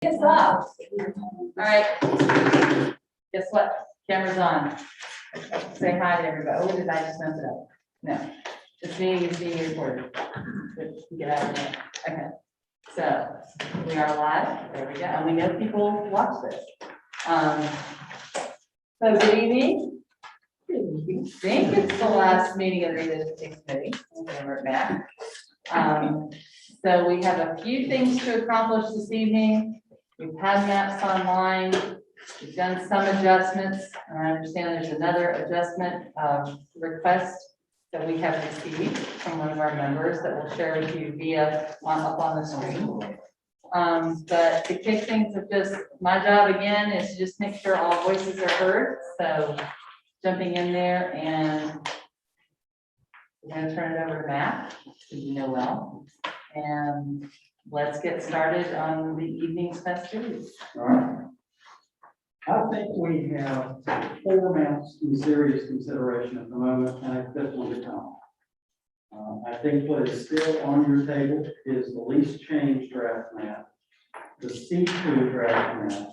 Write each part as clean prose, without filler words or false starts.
It's up. All right. Guess what? Camera's on. Say hi to everybody. Oh, did I just mess it up? No. This meeting is being recorded. Get out of there. Okay. So we are live. There we go. And we know people watch this. So good evening. I think it's the last meeting of the Redistricting Committee. Remember Matt. So we have a few things to accomplish this evening. We've had maps online. We've done some adjustments. And I understand there's another adjustment request that we have received from one of our members that we'll share with you via up on the screen. But to kick things up, just my job again is to just make sure all voices are heard. So jumping in there, and we're going to turn it over to Matt, who you know well, and let's get started on the evening's festivities. All right. I think we have 4 maps in serious consideration at the moment, and a 5th one to come. I think what is still on your table is the least changed draft map, the C2 draft map,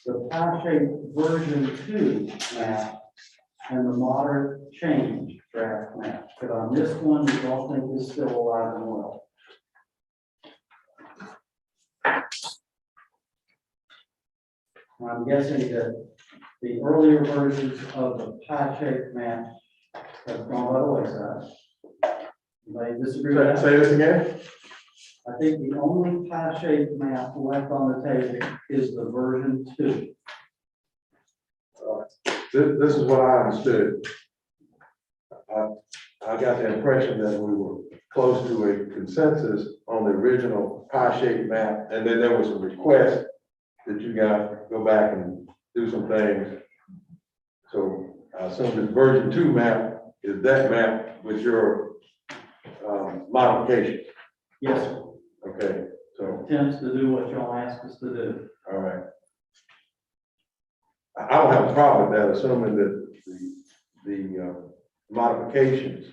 the pie-shaped version 2 map, and the moderate change draft map. But on this one, we don't think is still alive and well. I'm guessing that the earlier versions of the pie-shaped map have gone by the wayside. Anybody disagree with that? Say this again? I think the only pie-shaped map left on the table is the version 2. This is what I understood. I got the impression that we were close to a consensus on the original pie-shaped map, and then there was a request that you guys go back and do some things. So I assume this version 2 map is that map with your modifications. Yes, sir. Okay, so, Attempts to do what y'all asked us to do. all right. I don't have a problem with that, assuming that the modifications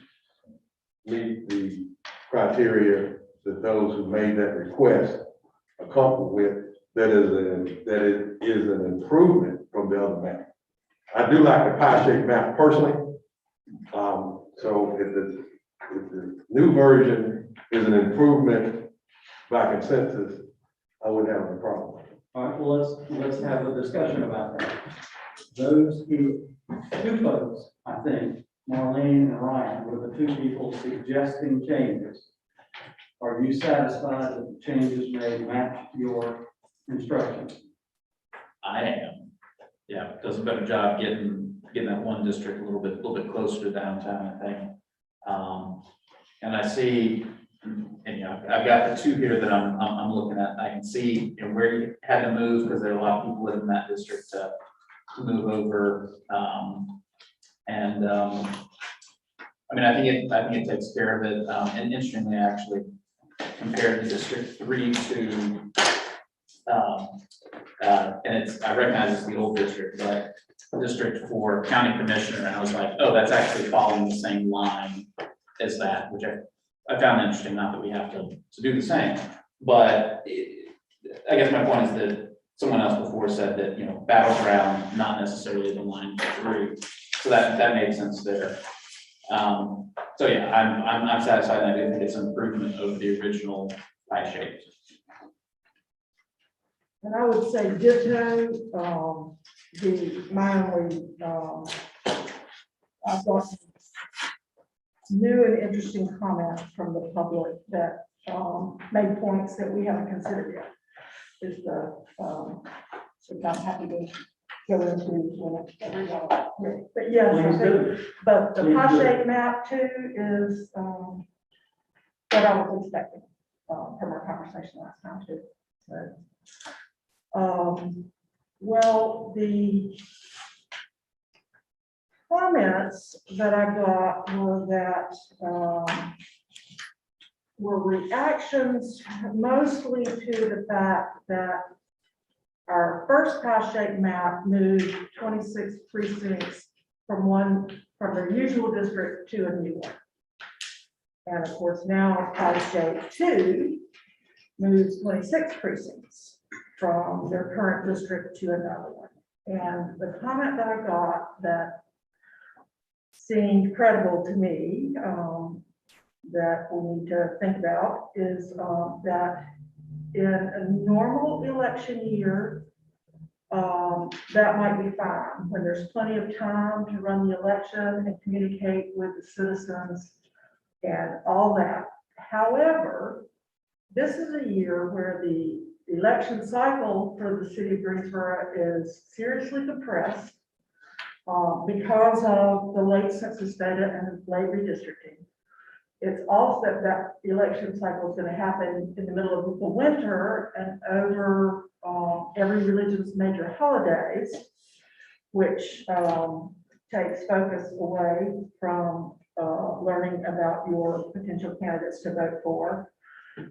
meet the criteria that those who made that request are comfortable with. That it is an improvement from the other map. I do like the pie-shaped map personally. So if the new version is an improvement by consensus, I wouldn't have a problem. All right, well, let's have a discussion about that. Those 2 folks, I think, Marlene and Ryan, were the 2 people suggesting changes. Are you satisfied that the changes made match your instructions? I am. Yeah, does a better job getting that one district a little bit closer to downtown, I think. And I see, and you know, I've got the 2 here that I'm looking at. I can see where you had to move because there are a lot of people living in that district to move over. I mean, I think it takes care of it. And interestingly, actually, compared to District 3 to and I recognize it's the old district, but District 4 County Commissioner, and I was like, oh, that's actually following the same line as that, which I found interesting. Not that we have to do the same, but I guess my point is that someone else before said that, you know, battleground, not necessarily the line through, so that made sense there. So yeah, I'm satisfied, and I do think it's an improvement over the original pie shape. And I would say ditto, my only, I've got some new and interesting comments from the public that made points that we haven't considered yet. Is the, which I'm happy to go into whenever you want. But yes, I think, but the pie-shaped map too is what I was expecting from our conversation last time too. So, well, the comments that I got were that were reactions mostly to the fact that our first pie-shaped map moved 26 precincts from their usual district to a new one. And of course, now pie-shaped 2 moves 26 precincts from their current district to another one. And the comment that I got that seemed credible to me, that we need to think about is that in a normal election year, that might be fine, when there's plenty of time to run the election and communicate with the citizens and all that. However, this is a year where the election cycle for the city of Greensboro is seriously compressed because of the late census data and late redistricting. It's also that the election cycle is going to happen in the middle of the winter and over every religion's major holidays, which takes focus away from learning about your potential candidates to vote for.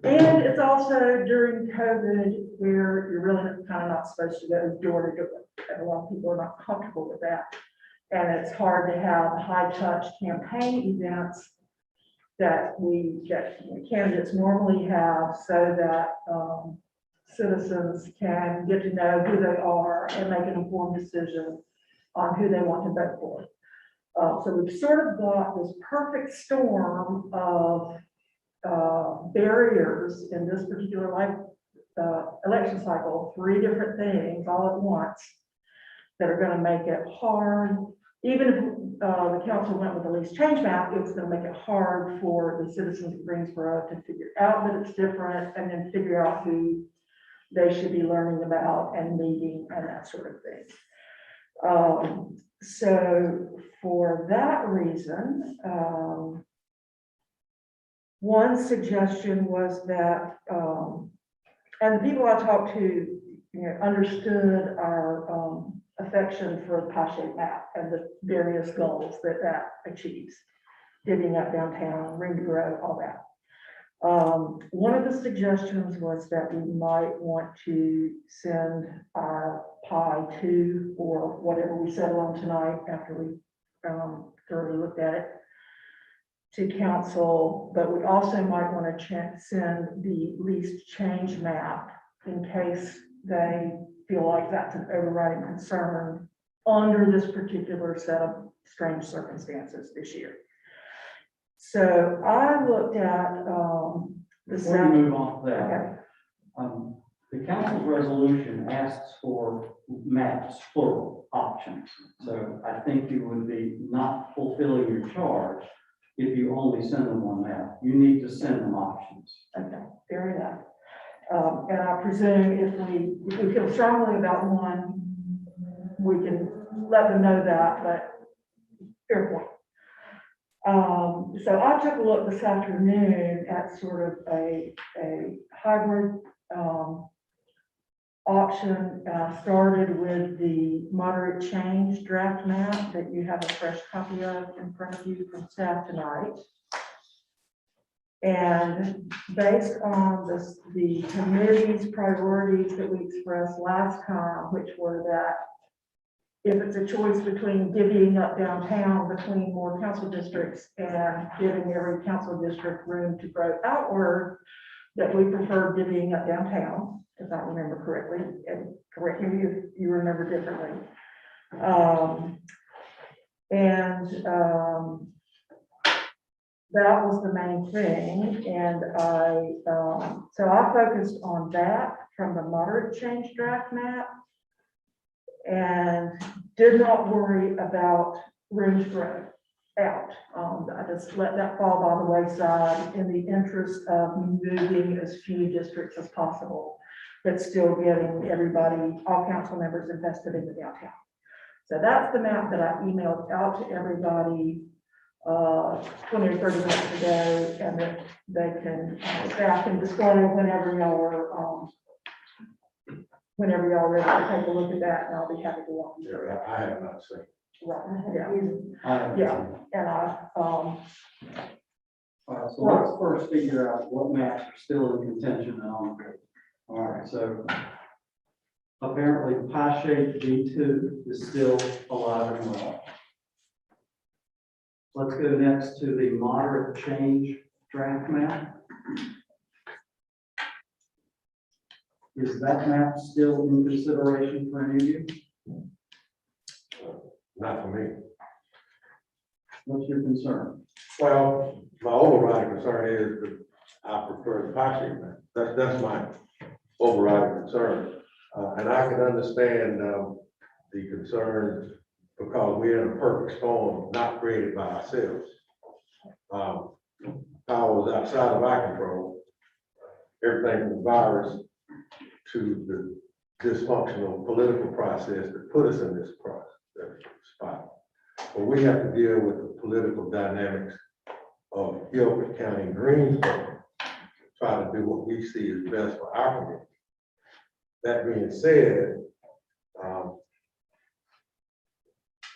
And it's also during COVID where you're really kind of not supposed to go door to door. And a lot of people are not comfortable with that. And it's hard to have high touch campaign events that candidates normally have so that citizens can get to know who they are and make an informed decision on who they want to vote for. So we've sort of got this perfect storm of barriers in this particular election cycle, 3 different things all at once that are going to make it hard. Even if the council went with the least change map, it was going to make it hard for the citizens of Greensboro to figure out that it's different and then figure out who they should be learning about and meeting and that sort of thing. So for that reason, one suggestion was that, and the people I talked to, understood our affection for the pie-shaped map and the various goals that that achieves, divvying up downtown, ring to grow, all that. One of the suggestions was that we might want to send our pie to, or whatever we settle on tonight after we thoroughly looked at it, to council, but we also might want to send the least change map in case they feel like that's an overriding concern under this particular set of strange circumstances this year. So I looked at Before you move on to that, okay. The council's resolution asks for maps, plural options. So I think you would be not fulfilling your charge if you only send them one map. You need to send them options. Okay, fair enough. And I presume if we feel strongly about one, we can let them know that, but fair point. So I took a look this afternoon at sort of a hybrid option. Started with the moderate change draft map that you have a fresh copy of in front of you from staff tonight. And based on the committee's priorities that we expressed last time, which were that if it's a choice between divvying up downtown between more council districts and giving every council district room to grow outward, that we prefer divvying up downtown, if I remember correctly, and correct me if you remember differently. That was the main thing, and so I focused on that from the moderate change draft map and did not worry about room to grow out. I just let that fall by the wayside in the interest of moving as few districts as possible, but still getting everybody, all council members invested in the downtown. So that's the map that I emailed out to everybody 20 or 30 minutes ago, and that they can, staff can display whenever y'all are ready to take a look at that, and I'll be happy to walk you through it. I have not seen. Right, yeah, and All right, so let's first figure out what maps are still in contention and on. All right, so apparently pie-shaped V2 is still alive and well. Let's go next to the moderate change draft map. Is that map still in consideration for any of you? Not for me. What's your concern? Well, my overriding concern is that I prefer the pie shape map. That's my overriding concern. And I can understand, the concerns because we're in a perfect storm not created by ourselves. Powers outside of our control, everything from the virus to the dysfunctional political process that put us in this spot. But we have to deal with the political dynamics of Gilbert County and Greensboro, try to do what we see is best for our community. That being said,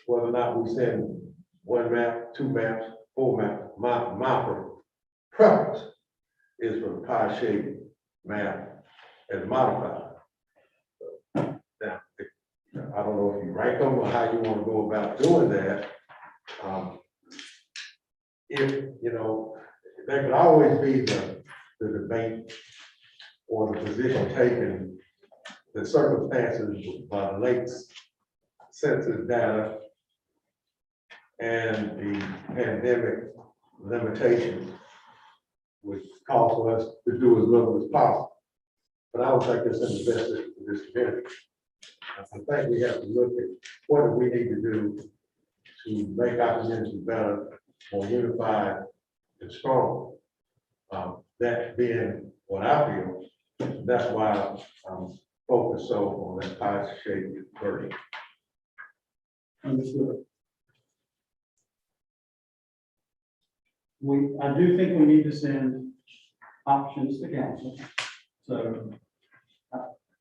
whether or not we send one map, two maps, four maps, my preference is for the pie-shaped map as modified. Now, I don't know if you rank them or how you want to go about doing that. If, you know, there could always be the debate or the position taken, the circumstances by the late census data and the pandemic limitations would call for us to do as little as possible. But I don't think it's in the best interest of this community. I think we have to look at what do we need to do to make our community better, more unified and strong. That being what I feel, that's why I'm focused so on that pie-shaped version. Understood. I do think we need to send options to council. So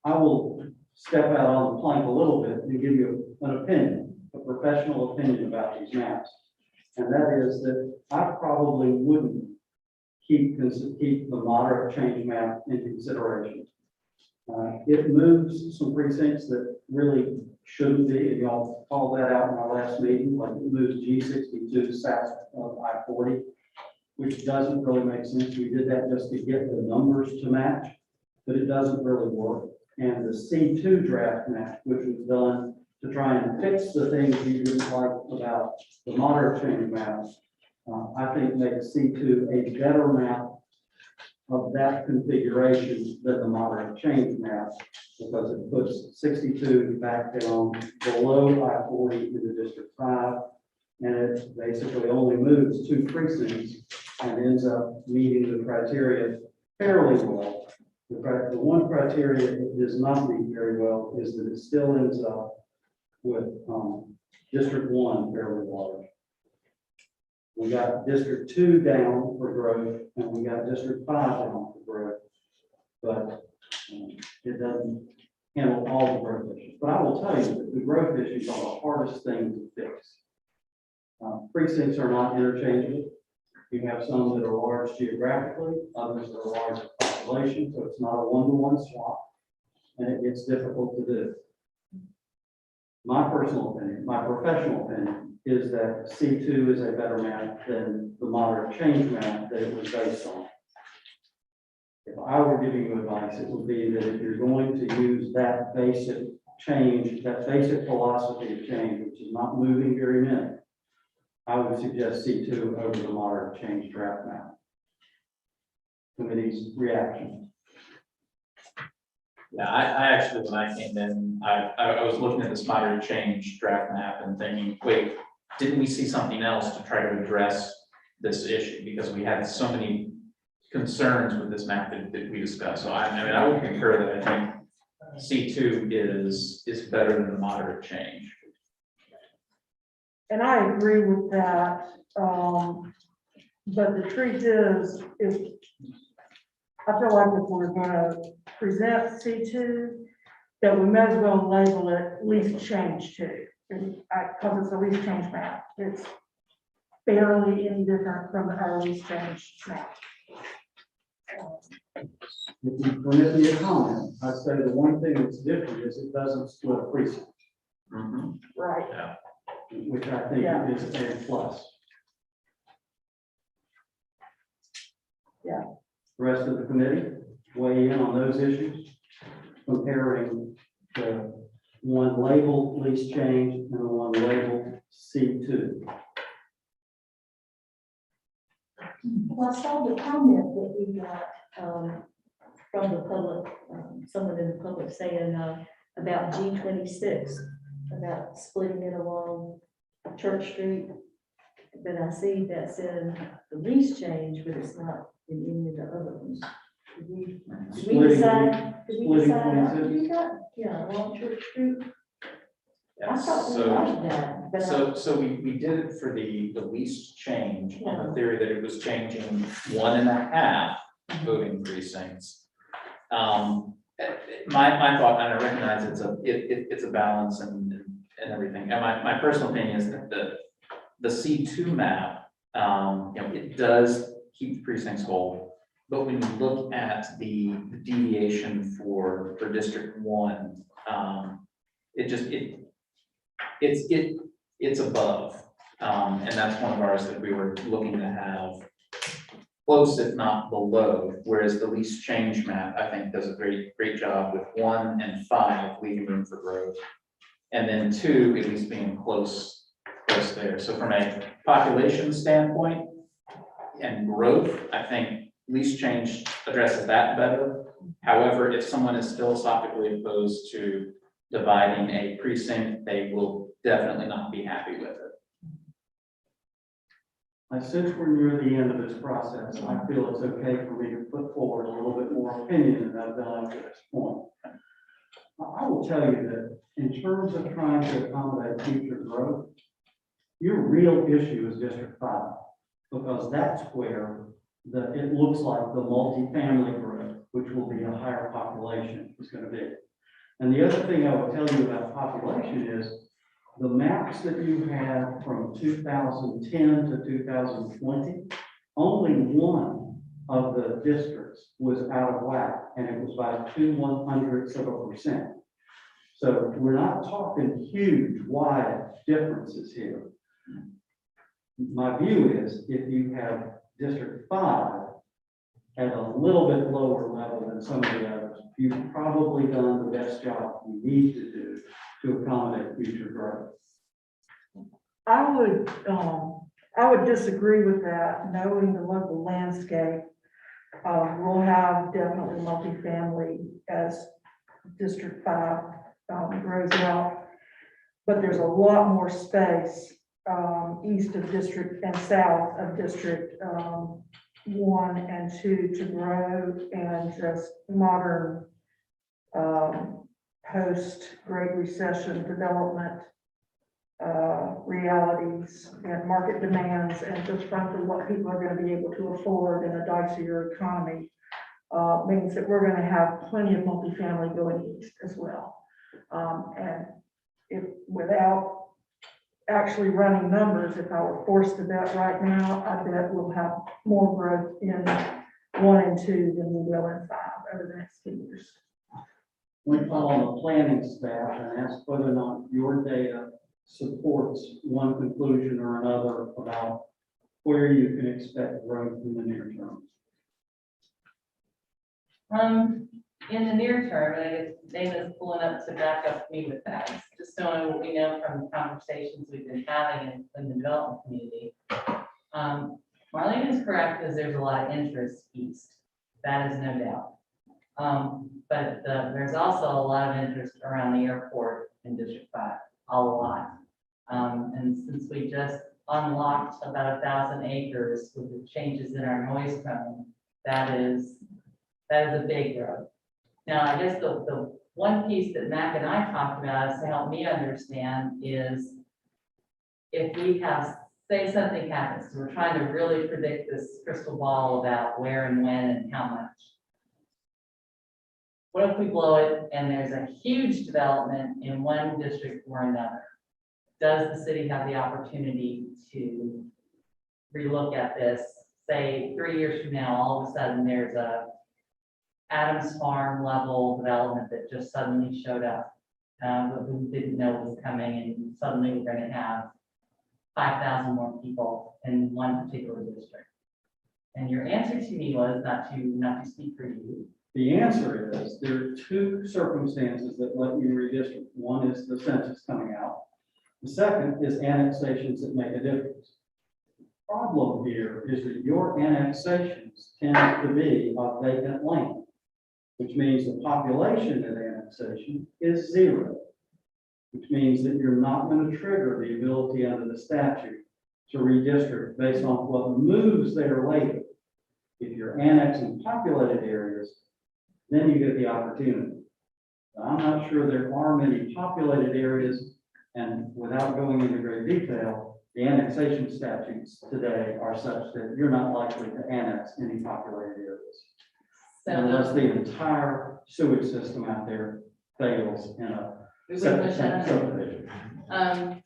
I will step out on the plank a little bit and give you an opinion, a professional opinion about these maps. And that is that I probably wouldn't keep the moderate change map in consideration. It moves some precincts that really shouldn't be, and y'all called that out in our last meeting, like it moves G62 south of I-40, which doesn't really make sense. We did that just to get the numbers to match, but it doesn't really work. And the C2 draft map, which was done to try and fix the things you didn't like about the moderate change map, I think makes C2 a better map of that configuration than the moderate change map, because it puts 62 back down below I-40 into District 5, and it basically only moves 2 precincts and ends up meeting the criteria fairly well. The one criteria it does not meet very well is that it still ends up with District 1 fairly large. We got District 2 down for growth, and we got District 5 down for growth, but it doesn't handle all the growth issues. But I will tell you that the growth issues are the hardest thing to fix. Precincts are not interchangeable. You have some that are large geographically, others that are large in population, so it's not a one-to-one swap, and it gets difficult to do. My personal opinion, my professional opinion, is that C2 is a better map than the moderate change map that it was based on. If I were giving you advice, it would be that if you're going to use that basic change, that basic philosophy of change, which is not moving very many, I would suggest C2 over the moderate change draft map. Committee's reaction. Yeah, I actually, when I came in, I was looking at this moderate change draft map and thinking, wait, didn't we see something else to try to address this issue? Because we had so many concerns with this map that we discussed. So I mean, I would concur that I think C2 is better than the moderate change. And I agree with that. But the truth is, if I feel like if we're going to present C2, that we may as well label it least change 2, because it's a least change map. It's barely any different from our least change map. If you permit me a comment, I'd say the one thing that's different is it doesn't split a precinct, Right. Yeah. which I think is a plus. Yeah. The rest of the committee weigh in on those issues. comparing the one labeled lease change and the one labeled C2. Well, I saw the comment that we got, from the public, someone in the public saying, about G26, about splitting it along Church Street. But I see that's in the lease change, but it's not in any of the other ones. Did we Splitting decide splitting not to 26. do that? Yeah, along Church Street. I Yes, thought we so, liked that, but so we did it for the lease change on the theory that it was changing 1.5 voting precincts. My thought, and I recognize it's a balance and everything, and my personal opinion is that the C2 map, it does keep the precincts whole, but when you look at the deviation for District 1, it's above, and that's one of ours that we were looking to have close, if not below, whereas the lease change map, I think, does a great job with 1 and 5 leaving room for growth. And then 2, at least being close there. So from a population standpoint and growth, I think lease change addresses that better. However, if someone is philosophically opposed to dividing a precinct, they will definitely not be happy with it. Since we're near the end of this process, I feel it's okay for me to put forward a little bit more opinion than I've done up to this point. I will tell you that in terms of trying to accommodate future growth, your real issue is District 5, because that's where it looks like the multifamily growth, which will be a higher population, is going to be. And the other thing I will tell you about population is the maps that you have from 2010 to 2020, only one of the districts was out of whack, and it was by 0.02% So we're not talking huge, wide differences here. My view is if you have District 5 at a little bit lower level than some of the others, you've probably done the best job you need to do to accommodate future growth. I would disagree with that, knowing the local landscape. We'll have definitely multifamily as District 5 grows out, but there's a lot more space east of District and south of District 1 and 2 to grow, and just modern post-Great Recession development realities and market demands, and just frankly what people are going to be able to afford in a dicier economy means that we're going to have plenty of multifamily going east as well. And if without actually running numbers, if I were forced to bet right now, I bet we'll have more growth in 1 and 2 than we will in 5 over the next 2 years. We call on the planning staff and ask whether or not your data supports one conclusion or another about where you can expect growth in the near term. In the near term, and I guess Dana's pulling up to back up me with that, just so what we know from the conversations we've been having in the development community. Marlene is correct, because there's a lot of interest east. That is no doubt. But there's also a lot of interest around the airport in District 5, a lot. And since we just unlocked about 1,000 acres with the changes in our noise cone, that is a big growth. Now, I guess the one piece that Mac and I talked about is to help me understand is if we have, say something happens, we're trying to really predict this crystal ball about where and when and how much. What if we blow it and there's a huge development in one district or another? Does the city have the opportunity to relook at this? Say 3 years from now, all of a sudden there's a Adams Farm level development that just suddenly showed up. We didn't know was coming, and suddenly we're going to have 5,000 more people in one particular district. And your answer to me was not to speak for you. The answer is there are two circumstances that let you redistrict. One is the census coming out. The second is annexations that make a difference. The problem here is that your annexations tend to be of vacant land, which means the population at annexation is 0, which means that you're not going to trigger the ability under the statute to redistrict based on what moves there later. If you're annexing populated areas, then you get the opportunity. I'm not sure there are many populated areas, and without going into great detail, the annexation statutes today are such that you're not likely to annex any populated areas. So Unless the entire sewage system out there fails in a we wouldn't septic wish that tank on subdivision.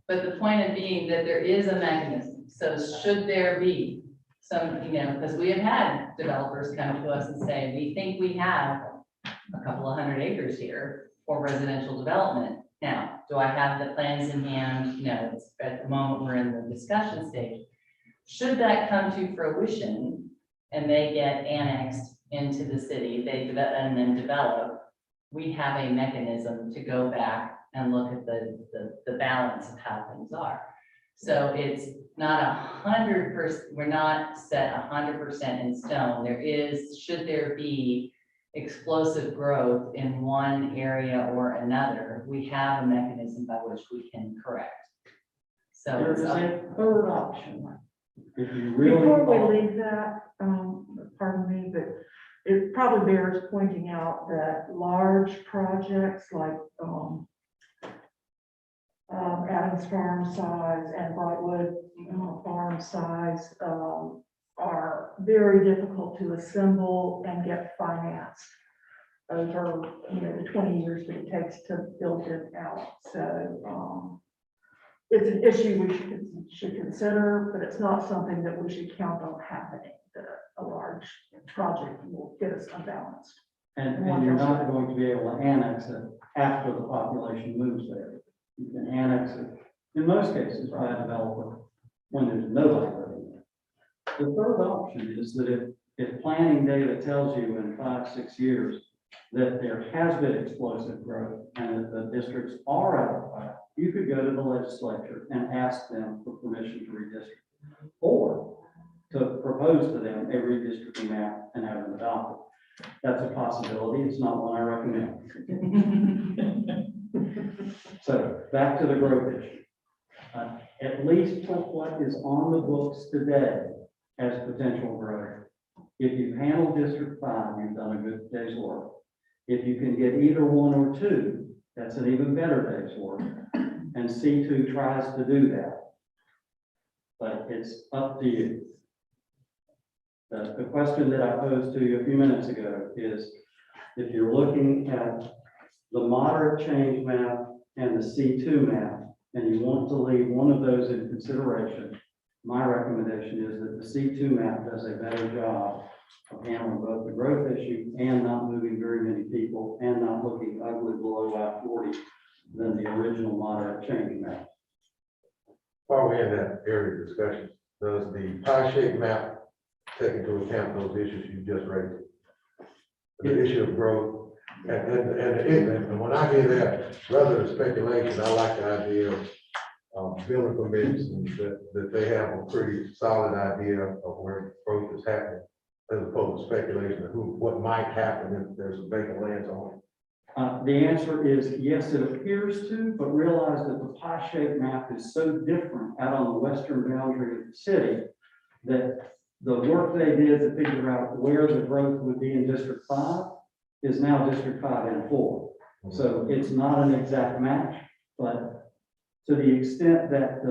But the point of being that there is a mechanism, so should there be some, because we have had developers come to us and say, we think we have a couple of 100 acres here for residential development. Now, do I have the plans in hand? No, it's at the moment we're in the discussion stage. Should that come to fruition and they get annexed into the city, they develop and then develop, we have a mechanism to go back and look at the balance of how things are. So it's not 100%, we're not set 100% in stone. There is, should there be explosive growth in one area or another, we have a mechanism by which we can correct. So There it's is up- a third option. If you really. Before we leave that, pardon me, but it probably bears pointing out that large projects like Adams Farm size and Brightwood Farm size are very difficult to assemble and get financed over, the 20 years that it takes to build it out. So it's an issue we should consider, but it's not something that we should count on happening, that a large project will get us unbalanced. And you're not going to be able to annex it after the population moves there. You can annex it, in most cases, by a developer when there's nobody living there. The third option is that if planning data tells you in 5-6 years that there has been explosive growth and that the districts are out of whack, you could go to the legislature and ask them for permission to redistrict, or to propose to them a redistricting map and have them adopted. That's a possibility. It's not one I recommend. So back to the growth issue. At least for what is on the books today as potential growth, if you've handled District 5, you've done a good day's work. If you can get either 1 or 2, that's an even better day's work. And C2 tries to do that. But it's up to you. The question that I posed to you a few minutes ago is, if you're looking at the moderate change map and the C2 map, and you want to leave one of those in consideration, my recommendation is that the C2 map does a better job of handling both the growth issue and not moving very many people and not looking ugly below I-40 than the original moderate change map. While we're in that area of discussion, does the pie-shaped map take into account those issues you just raised? The issue of growth and when I hear that, rather than speculation, I like the idea of building permits and that they have a pretty solid idea of where growth is happening, as opposed to speculation of what might happen if there's a vacant land on it. The answer is yes, it appears to, but realize that the pie-shaped map is so different out on the western boundary of the city that the work they did to figure out where the growth would be in District 5 is now District 5 and 4. So it's not an exact match, but to the extent that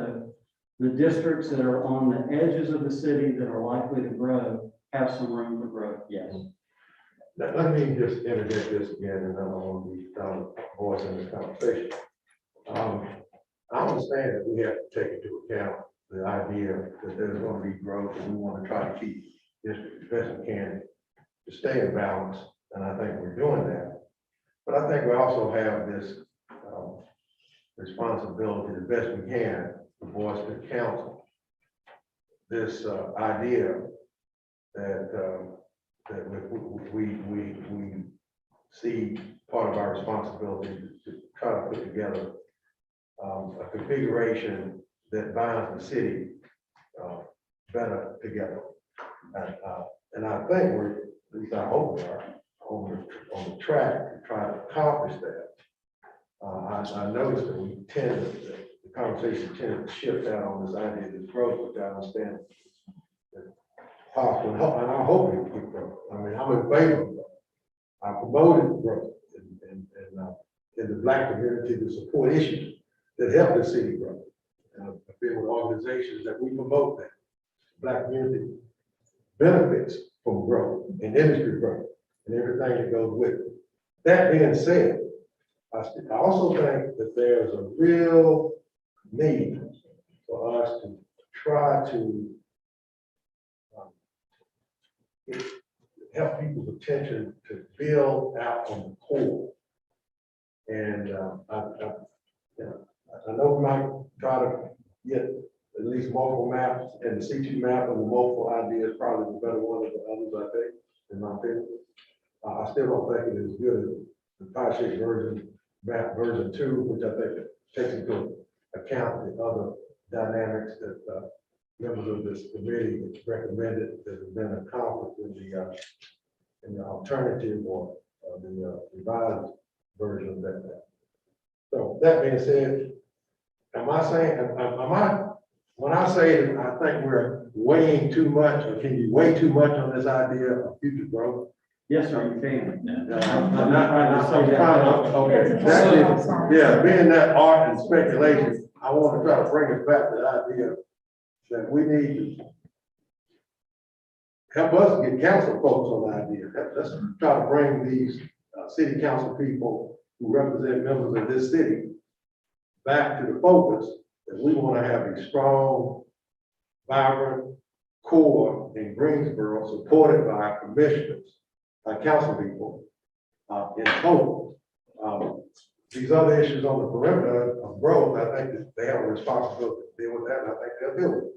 the districts that are on the edges of the city that are likely to grow have some room for growth, yes. Let me just interject this again, and I don't want to be down voice in this conversation. I understand that we have to take into account the idea that there's going to be growth, and we want to try to keep districts as best we can to stay in balance, and I think we're doing that. But I think we also have this responsibility, the best we can, to voice to the council this idea that that we see part of our responsibility to try to put together a configuration that binds the city better together. And I think we're, at least I hope we are, on the track to try to accomplish that. I noticed that the conversation tended to shift out on this idea of growth, which I understand is possible, and I hope we keep growth. I mean, I'm in favor of growth. I promoted growth in the Black community to support issues that help the city grow. I've been with organizations that we promote that. Black community benefits from growth and industry growth and everything that goes with it. That being said, I also think that there's a real need for us to try to help people's attention to build out on the core. And I know we might try to get at least multiple maps, and the C2 map and the multiple idea is probably the better one of the others, I think, in my opinion. I still don't think it is good as the pie-shaped version, map version 2, which I think takes into account the other dynamics that members of this committee recommended that have been accomplished in the alternative or the revised version of that. So that being said, when I say that I think we're weighing too much, or can you weigh too much on this idea of future growth? Yes, sir, you can. I'm not trying to, okay, exactly. Yeah, being that art and speculation, I want to try to bring us back to the idea that we need to help us get council folks on the idea. Let's try to bring these city council people who represent members of this city back to the focus that we want to have a strong, vibrant core in Greensboro, supported by our commissioners, council people, in total. These other issues on the perimeter of growth, I think that they have a responsibility to deal with that, and I think they'll deal with it.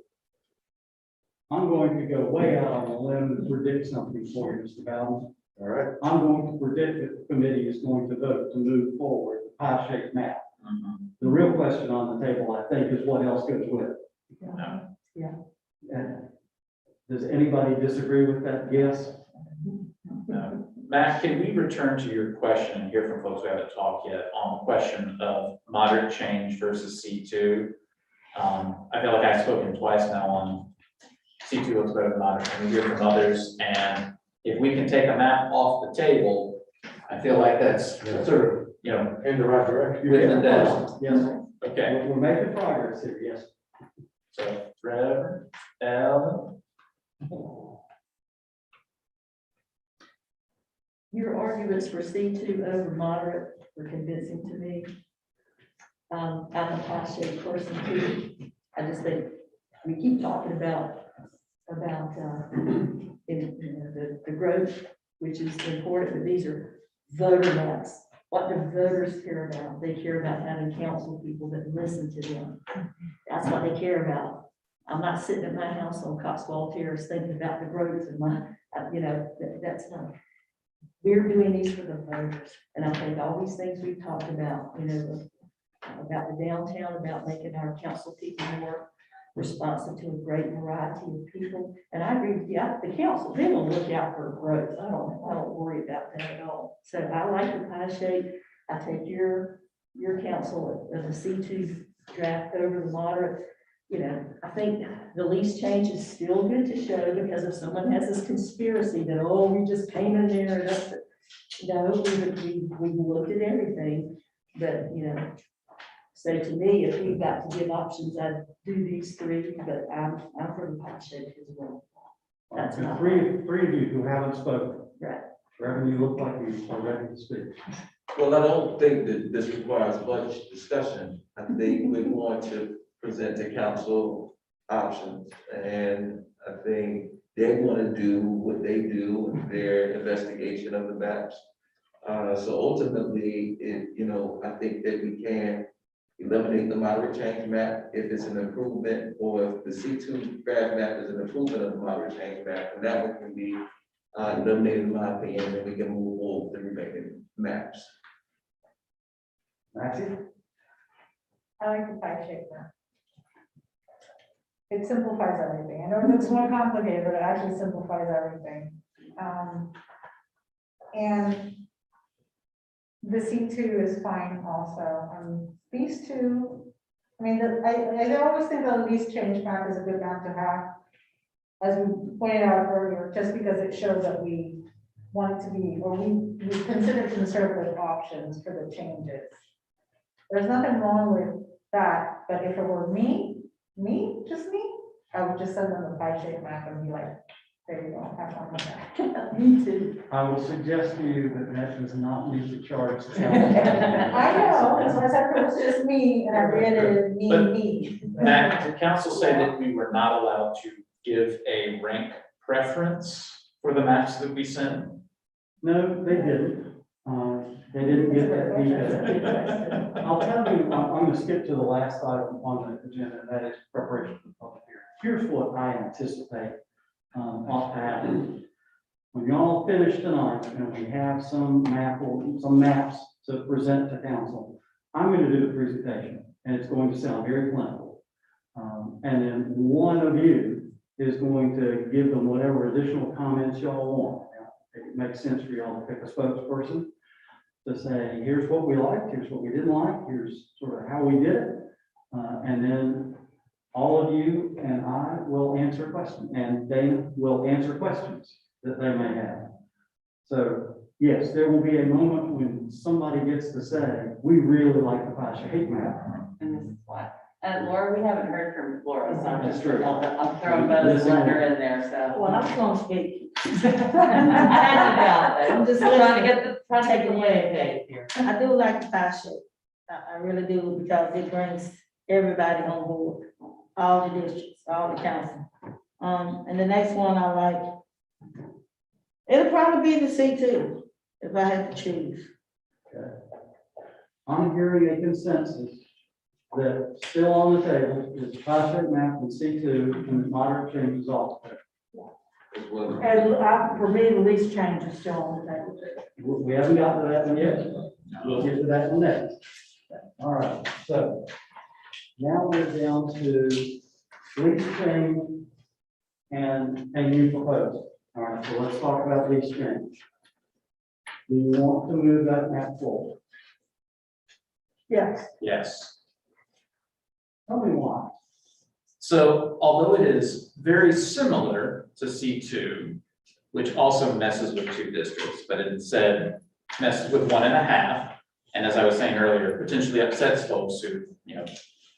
I'm going to go way out on a limb and predict something for you, Mr. Bowden. All right. I'm going to predict that the committee is going to vote to move forward the pie-shaped map. The real question on the table, I think, is what else goes with it. Yeah. And does anybody disagree with that guess? Matt, can we return to your question and hear from folks who haven't talked yet on the question of moderate change versus C2? I feel like I've spoken twice now on C2 looks better than moderate, and we hear from others. And if we can take a map off the table, I feel like that's sort of, In the right direction. within that. Yes, sir. Okay, We're making progress here, yes. so Trevor, Ellen. Your arguments for C2 over moderate were convincing to me. I'm a pie-shaped person too. I just think we keep talking about the growth, which is important, but these are voter maps. What do voters care about? They care about having council people that listen to them. That's what they care about. I'm not sitting at my house on Cotswold Terrace thinking about the growth and that's not. We're doing these for the voters. And I think all these things we've talked about, about the downtown, about making our council people more responsive to a great variety of people. And I agree with you, the council, they will look out for growth. I don't worry about that at all. So I like the pie shape. I take your council of the C2 draft over the moderate. I think the lease change is still good to show, because if someone has this conspiracy that, oh, we just came in there and that's it. No, we looked at everything, but, so to me, if we've got to give options, I'd do these three, but I'm for the pie shape as well. That's And not three of you who haven't spoken. right. Reverend, you look like you are ready to speak. Well, I don't think that this requires much discussion. I think we're going to present to council options, and I think they're going to do what they do in their investigation of the maps. So ultimately, I think that we can eliminate the moderate change map if it's an improvement, or if the C2 draft map is an improvement of the moderate change map, and that one can be eliminated in my opinion, and we can move forward with the remaining maps. Maxie? I like the pie shape now. It simplifies everything. I know it looks more complicated, but it actually simplifies everything. And the C2 is fine also. These two, I mean, I always think the least change map is a good map to have. As we pointed out earlier, just because it shows that we want it to be, or we consider conservative options for the changes. There's nothing wrong with that, but if it were just me, I would just send them the pie shape map and be like, there you go, have fun with that. Me too. I will suggest to you that that does not meet the charge. I know, that's why I said it was just me, and I read it, me. Matt, did council say that we were not allowed to give a rank preference for the maps that we send? No, they didn't. They didn't get that detail. I'll tell you, I'm gonna skip to the last item on the agenda, and that is preparation for the public hearing. Here's what I anticipate ought to happen. When y'all finish tonight, and we have some maps to present to council, I'm gonna do the presentation, and it's going to sound very clinical. And then one of you is going to give them whatever additional comments y'all want. Now, if it makes sense for y'all to pick a spokesperson to say, here's what we liked, here's what we didn't like, here's sort of how we did it. And then all of you and I will answer questions, and Dana will answer questions that they may have. So yes, there will be a moment when somebody gets to say, we really like the pie shape map. And this is why. Laura, we haven't heard from Laura, so I'm That's just, true. I'm throwing both letter in there, so. Well, I was gonna speak. I'm just trying to get the Take it away. here. I do like the pie shape. I really do, because it brings everybody on board, all the districts, all the council. And the next one I like, it'll probably be the C2, if I had to choose. I'm hearing a consensus that still on the table is pie shape map and C2 and moderate changes off. As well. And for me, the least change is still on the table. We haven't got to that one yet. We'll get to that one next. All right, so now we're down to lease change and a new proposal. All right, so let's talk about lease change. Do you want to move that map forward? Yes. Yes. Tell me why. So although it is very similar to C2, which also messes with 2 districts, but it instead messes with 1.5. And as I was saying earlier, potentially upsets folks who,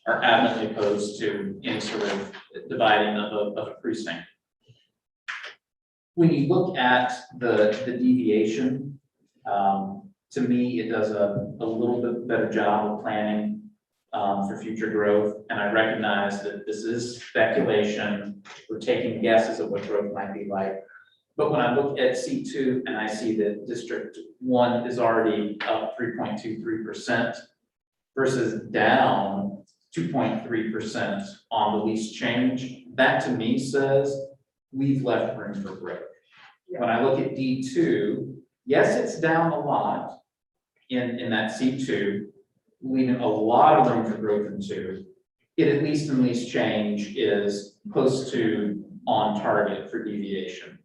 are adamantly opposed to any sort of dividing of a precinct. When you look at the deviation, to me, it does a little bit better job of planning for future growth. And I recognize that this is speculation. We're taking guesses at what growth might be like. But when I look at C2 and I see that District 1 is already up 3.23% versus down 2.3% on the lease change, that to me says we've left room for growth. When I look at D2, yes, it's down a lot in that C2, leaving a lot of room for growth in 2. It, at least in lease change, is close to on target for deviation.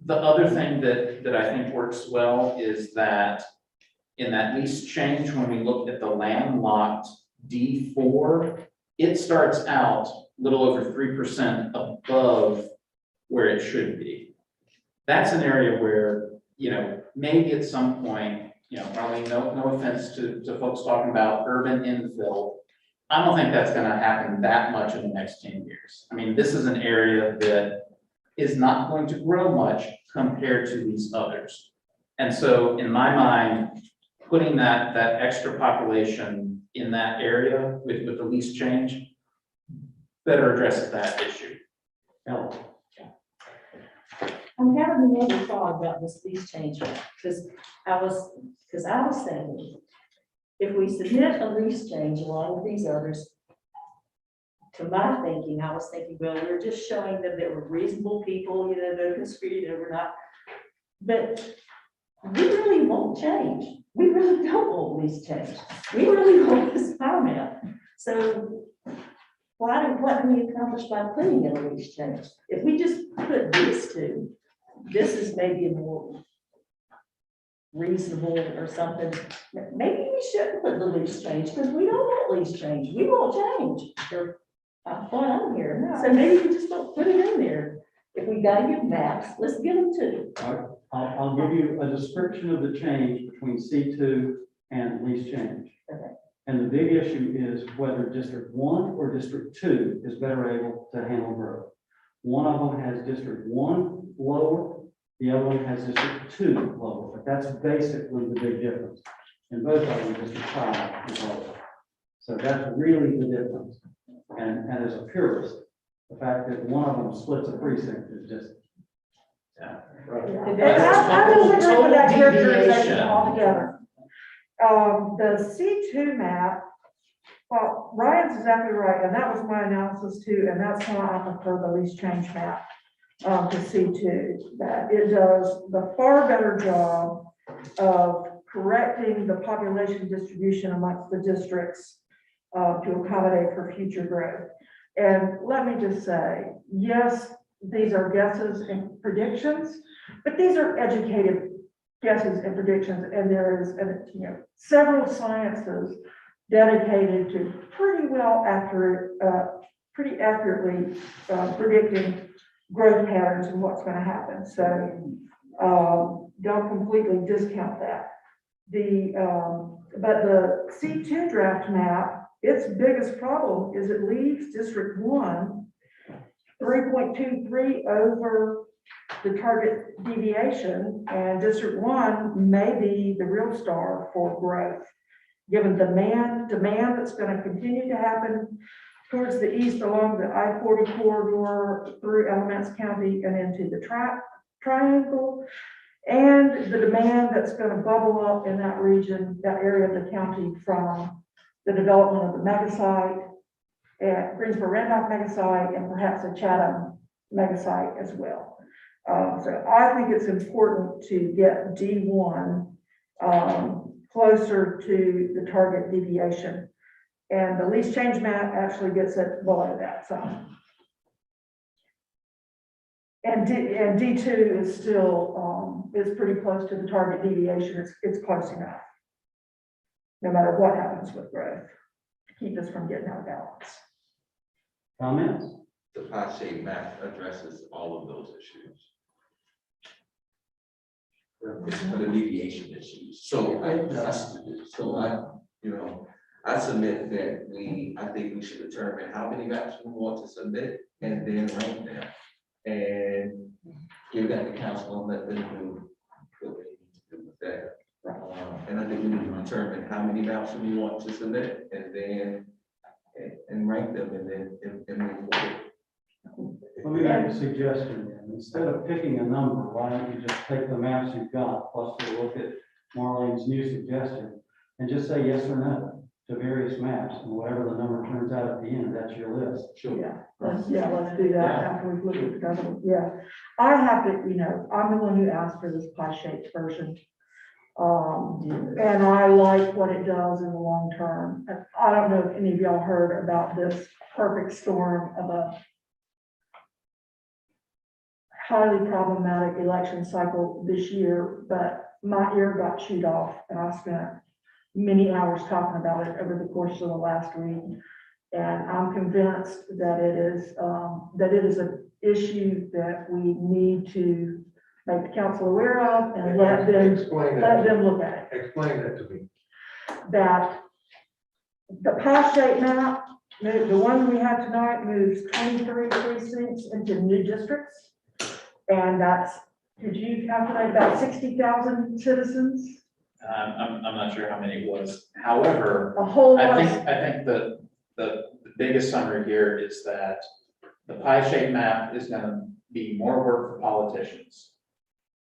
The other thing that I think works well is that in that lease change, when we look at the landlocked D4, it starts out a little over 3% above where it should be. That's an area where, maybe at some point, probably no offense to folks talking about urban infill. I don't think that's gonna happen that much in the next 10 years. I mean, this is an area that is not going to grow much compared to these others. And so in my mind, putting that extra population in that area with the lease change better addresses that issue. Ellen? I'm having another thought about this lease change, because I was thinking, if we submit a lease change along with these others to my thinking, I was thinking, well, we're just showing them that we're reasonable people, no conspiracy, we're not. But we really won't change. We really don't want lease change. We really want this power map. So what do we accomplish by putting in a lease change? If we just put these two, this is maybe a more reasonable or something. Maybe we shouldn't put the lease change because we don't want lease change. We won't change. Or I thought I'm here. So maybe we just don't put it in there. If we gotta give maps, let's give them two. I'll give you a description of the change between C2 and lease change. Okay. And the big issue is whether District 1 or District 2 is better able to handle growth. One of them has District 1 lower, the other one has District 2 lower, but that's basically the big difference. In both of them, District 5 is lower. So that's really the difference. And as a purist, the fact that one of them splits a precinct is just. Yeah. Right. And I disagree with that Total characterization deviation. altogether. The C2 map, well, Ryan's exactly right, and that was my analysis too, and that's why I prefer the lease change map to C2. That it does the far better job of correcting the population distribution amongst the districts to accommodate for future growth. And let me just say, yes, these are guesses and predictions, but these are educated guesses and predictions, and there is, several sciences dedicated to pretty accurately predicting growth patterns and what's going to happen. So don't completely discount that. But the C2 draft map, its biggest problem is it leaves District 1 3.23 over the target deviation, and District 1 may be the real star for growth, given demand that's going to continue to happen towards the east along the I-40 corridor through Alamance County and into the triangle, and the demand that's going to bubble up in that region, that area of the county from the development of the mega site, and Greensboro Randolph mega site, and perhaps a Chatham mega site as well. So I think it's important to get D1 closer to the target deviation. And the lease change map actually gets it below that. So. And D2 is still, is pretty close to the target deviation. It's close enough, no matter what happens with growth, to keep us from getting out of balance. Comments? The pie-shaped map addresses all of those issues. It's for the deviation issues. So I submit that I think we should determine how many maps we want to submit and then rank them. And give that to council and let them do what they need to do with that. And I think we need to determine how many maps we want to submit and then rank them and then move forward. Let me make a suggestion then. Instead of picking a number, why don't you just take the maps you've got, plus we'll look at Marlene's new suggestion, and just say yes or no to various maps, and whatever the number turns out at the end, that's your list. Sure. Yeah, let's do that after we look at the government. Yeah, I have to, I'm the one who asked for this pie-shaped version. And I like what it does in the long term. And I don't know if any of y'all heard about this perfect storm of a highly problematic election cycle this year, but my ear got chewed off and I spent many hours talking about it over the course of the last week. And I'm convinced that it is an issue that we need to make the council aware of and let them look at it. Explain that to me. That the pie-shaped map, the one we have tonight, moves 23 precincts into new districts. And that's, did you calculate about 60,000 citizens? I'm not sure how many it was. However, A whole lot. I think the biggest summary here is that the pie-shaped map is gonna be more work for politicians.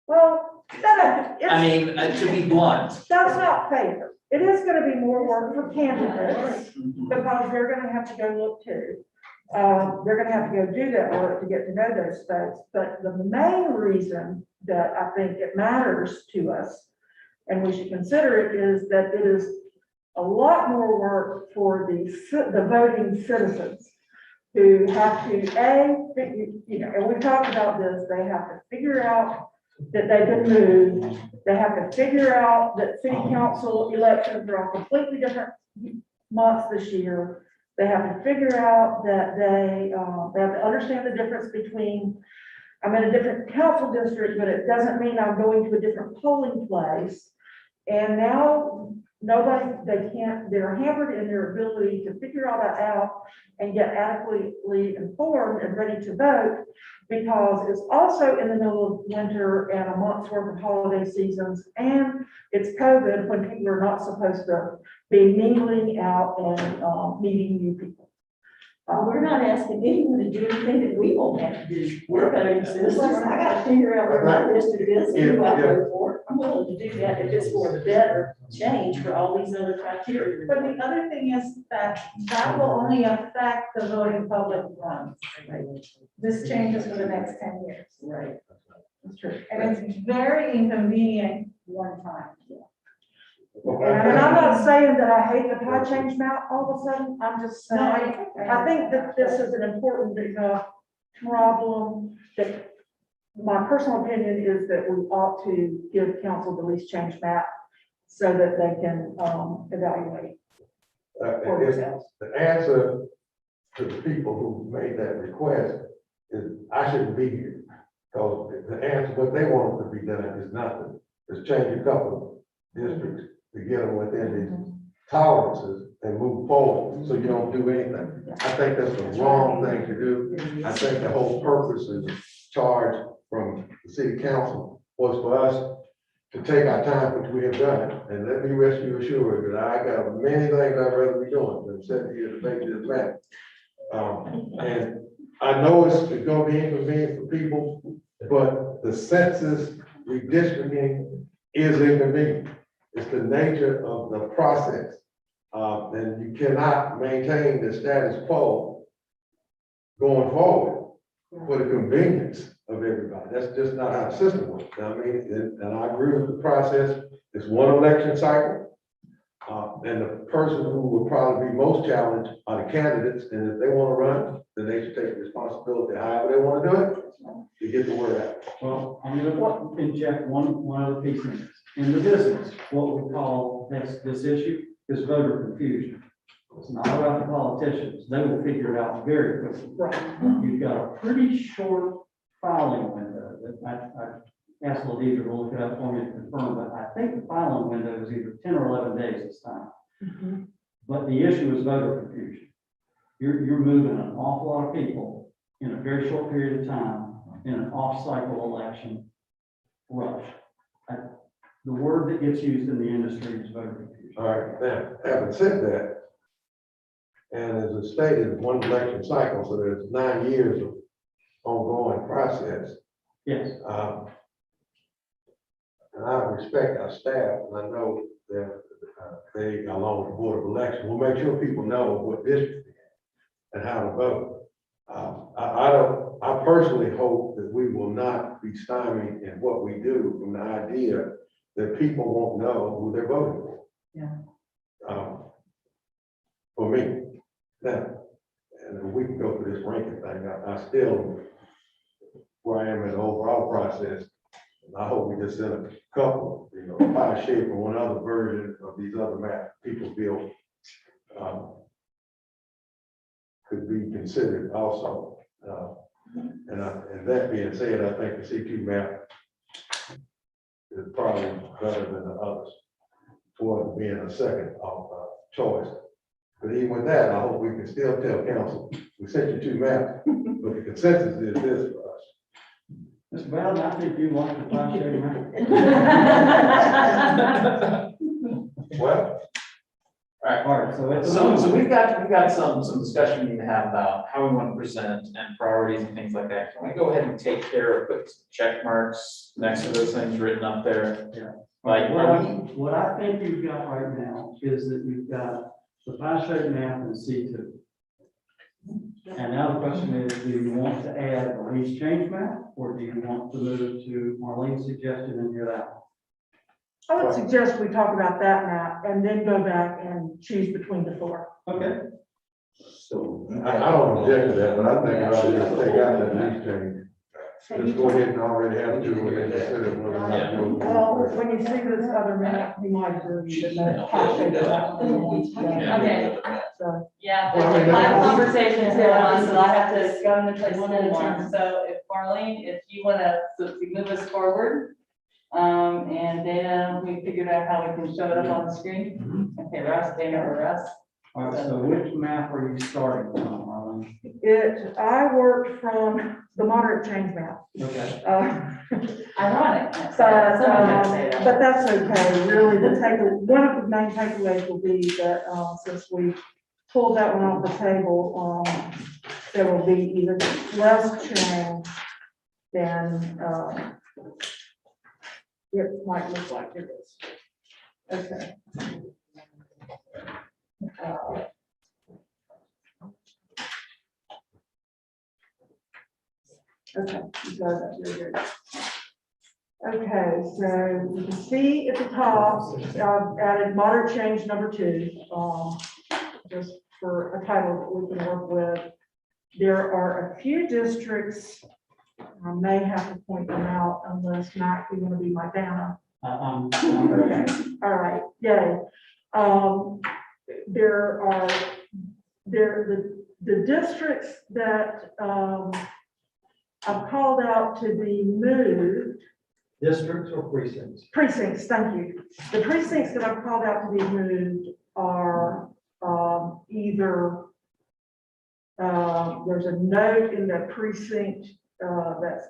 Well, I mean, to be blunt. that's not fair. It is gonna be more work for candidates because they're gonna have to go look too. they're gonna have to go do that work to get to know those folks. But the main reason that I think it matters to us, and we should consider it, is that it is a lot more work for the voting citizens who have to, and we talked about this, they have to figure out that they've been moved. They have to figure out that city council elections are on completely different months this year. They have to figure out that they have to understand the difference between, I'm in a different council district, but it doesn't mean I'm going to a different polling place. And now they're hampered in their ability to figure all that out and get adequately informed and ready to vote, because it's also in the middle of winter and a month's worth of holiday seasons, and it's COVID, when people are not supposed to be mingling out and meeting new people. We're not asking anyone to do anything that we won't have to do. We're voting citizens. I gotta figure out where my district is and who I vote for. I'm willing to do that if it's for the better change for all these other criteria. But the other thing is that that will only affect the voting public once. This changes for the next 10 years. Right. That's true. And it's very inconvenient one time. And I'm not saying that I hate the pie change map all of a sudden, I'm just saying, I think that this is an important problem that my personal opinion is that we ought to give council the least change map so that they can evaluate for themselves. The answer to the people who made that request is, I shouldn't be here. Because the answer, what they want to be done is nothing. Is change a couple of districts to get them within these tolerances and move forward, so you don't do anything. I think that's the wrong thing to do. I think the whole purpose of the charge from the city council was for us to take our time, which we have done. And let me rest you assured that I got many things I'd rather be doing than sitting here debating this matter. And I know it's gonna be inconvenient for people, but the census redistricting is inconvenient. It's the nature of the process. And you cannot maintain the status quo going forward for the convenience of everybody. That's just not how the system works. I mean, and I agree with the process. It's one election cycle. And the person who will probably be most challenged are the candidates. And if they want to run, then they should take responsibility however they want to do it to get the word out. Well, I'm gonna inject one other piece in this. In the business, what we call this issue is voter confusion. It's not about the politicians. They will figure it out very quickly. Right. You've got a pretty short filing window that I asked Ladidra to look it up for me to confirm, but I think the filing window is either 10 or 11 days this time. But the issue is voter confusion. You're moving an awful lot of people in a very short period of time in an off-cycle election rush. The word that gets used in the industry is voter confusion. All right, now, having said that, and as it stated, one election cycle, so there's 9 years of ongoing process. Yes. And I respect our staff, and I know that they, along with the Board of Elections, will make sure people know what district and how to vote. I personally hope that we will not be stymied in what we do from the idea that people won't know who they're voting for. Yeah. For me. Now, and we can go through this ranking thing. I still, where I am in the overall process, I hope we just send a couple, pie shape or one other version of these other maps people feel could be considered also. And that being said, I think the C2 map is probably better than the others for being a second choice. But even with that, I hope we can still tell council, we sent you 2 maps, but the consensus is this for us. Mr. Bowden, I think you want the pie shade map. Well, All right, so it's. So we've got some discussion we need to have about how we want to present and priorities and things like that. Can we go ahead and take care of, put check marks next to those things written up there? Yeah. Like, What I think you've got right now is that you've got the pie shade map and C2. And now the question is, do you want to add a lease change map, or do you want to move to Marlene's suggestion and do that? I would suggest we talk about that map and then go back and choose between the four. Okay. So. I don't object to that, but I think I ought to just take out that lease change. Just go ahead and already have to, and then consider whether or not. you'll- Well, when you see this other map, you might agree that the top shape of that one. Okay. So, Yeah, Well, I mean, there's a lot of that's- conversations going on, so I have to go into place one at a time. So if Marlene, if you wanna move us forward, and Dana, we figured out how we can show it up on the screen. Okay, Russ, Dana or Russ? All right, so which map are you starting from, Marlene? I worked from the moderate change map. Okay. Ironic. But, Someone had to say that. but that's okay, really, one of the main takeaways will be that, since we pulled that one off the table, there will be even less change than, it might look like it is. Okay. Okay, so that's really good. Okay, so you can see at the top, I've added moderate change number 2, just for a title that we can work with. There are a few districts, I may have to point them out unless Mac, you're gonna be my Dana. Okay, all right, yay. There are, the districts that, I've called out to be moved. Districts or precincts? Precincts, thank you. The precincts that I've called out to be moved are either, there's a note in the precinct that's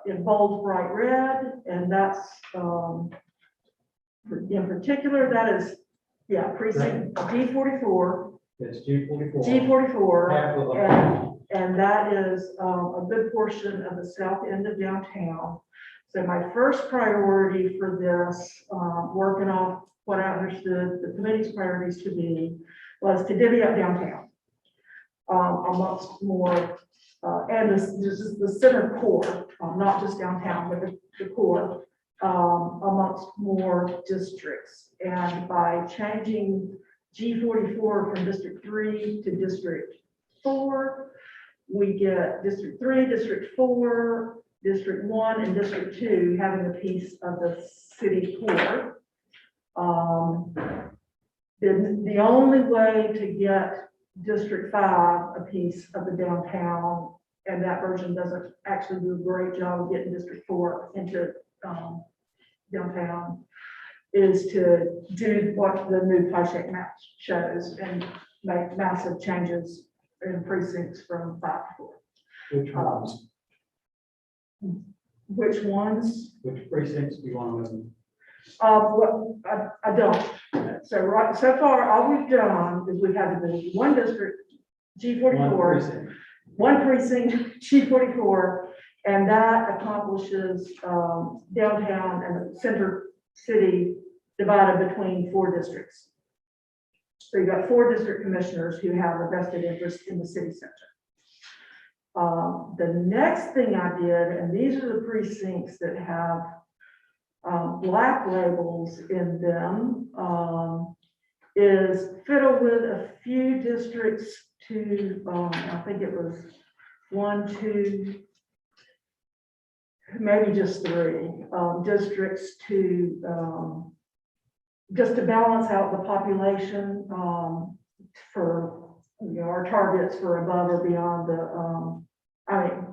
in bold bright red, and that's, in particular, that is, precinct G44. It's G44. G44. Half of them. And that is a good portion of the south end of downtown. So my first priority for this, working off what I understood the committee's priorities to be, was to divvy up downtown amongst more, and this is the center core, not just downtown, but the core, amongst more districts. And by changing G44 from District 3 to District 4, we get District 3, District 4, District 1, and District 2 having a piece of the city core. The only way to get District 5 a piece of the downtown, and that version doesn't actually do a great job of getting District 4 into downtown, is to do what the new pie shape map shows and make massive changes in precincts from 5 to 4. Which ones? Which ones? Which precincts do you want to move? Well, I don't. So far, all we've done is we've had to move one district, One G44, precinct. one precinct, G44, and that accomplishes downtown and the center city divided between 4 districts. So you've got 4 district commissioners who have a vested interest in the city center. The next thing I did, and these are the precincts that have black labels in them, is fiddle with a few districts to, I think it was 1, 2, maybe just 3 districts to just to balance out the population for our targets for above or beyond the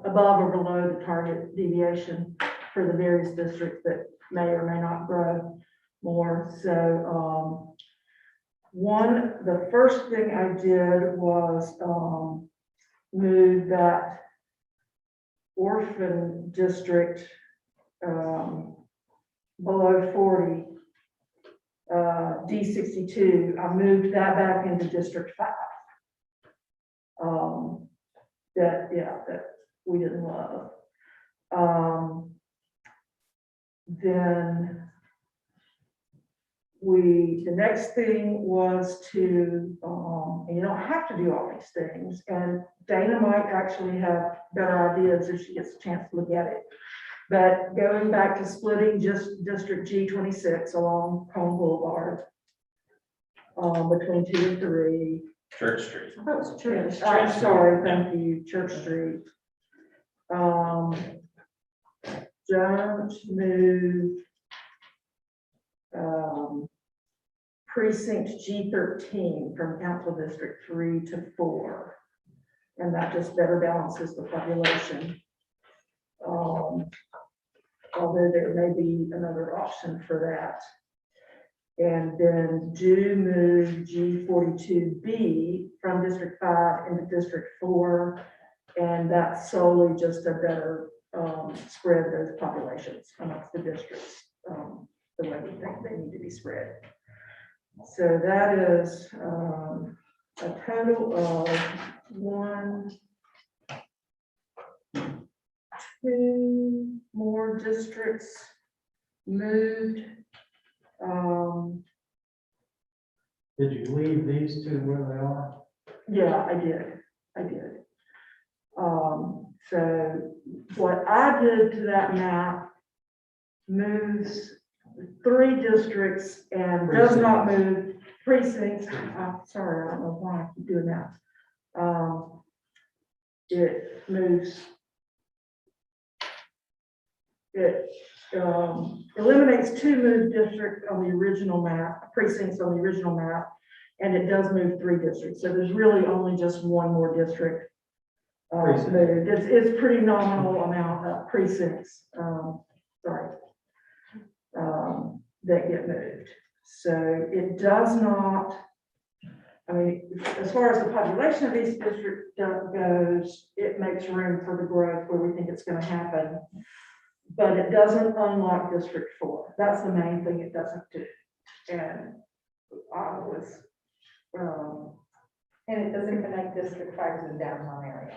above or below the target deviation for the various districts that may or may not grow more. So the first thing I did was move that orphan district below 40, D62, I moved that back into District 5. That we didn't love. Then the next thing was to, and you don't have to do all these things, and Dana might actually have better ideas if she gets a chance to look at it. But going back to splitting just District G26 along Cone Boulevard, between 2 and 3. Church Street. I thought it was Church. I'm sorry, thank you, Church Street. Don't move precinct G13 from Council District 3 to 4. And that just better balances the population. Although there may be another option for that. And then do move G42B from District 5 into District 4. And that's solely just a better spread those populations amongst the districts, the way we think they need to be spread. So that is a total of 2 more districts moved. Did you leave these two where they are? Yeah, I did. So what I did to that map moves 3 districts and does not move precincts. I'm sorry, I don't know why I keep doing that. It moves, it eliminates 2 moved districts on the original map, precincts on the original map, and it does move 3 districts. So there's really only just 1 more district moved. It's pretty nominal amount of precincts, that get moved. So it does not, I mean, as far as the population of these districts goes, it makes room for the growth where we think it's going to happen. But it doesn't unlock District 4. That's the main thing it doesn't do. And I was, And it doesn't connect District 5 to the downtown area.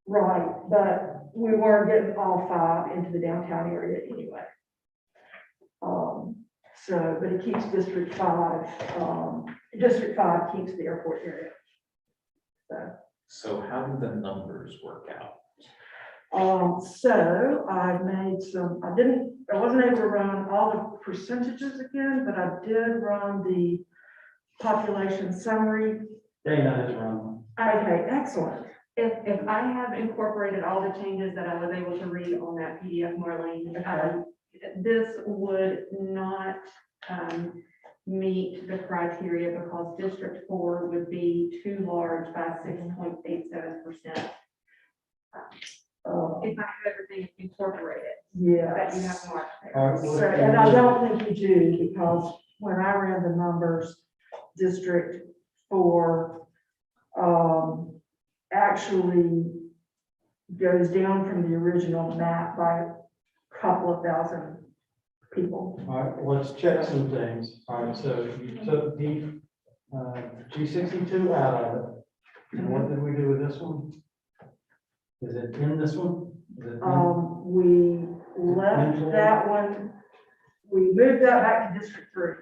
right, but we weren't getting all 5 into the downtown area anyway. So, but it keeps District 5, District 5 keeps the airport area. So how do the numbers work out? So I made some, I wasn't able to run all the percentages again, but I did run the population summary. Dana has run. Okay, excellent. If I have incorporated all the changes that I was able to read on that PDF, Marlene, this would not meet the criteria because District 4 would be too large by 6.87%. If I have everything incorporated, Yeah. that you have marked there. So, and I don't think you do, because when I ran the numbers, District 4 actually goes down from the original map by a couple of thousand people. All right, let's check some things. All right, so you took the G62 out of it. And what did we do with this one? Is it in this one? Is it in? We left that one, we moved that back to District 3.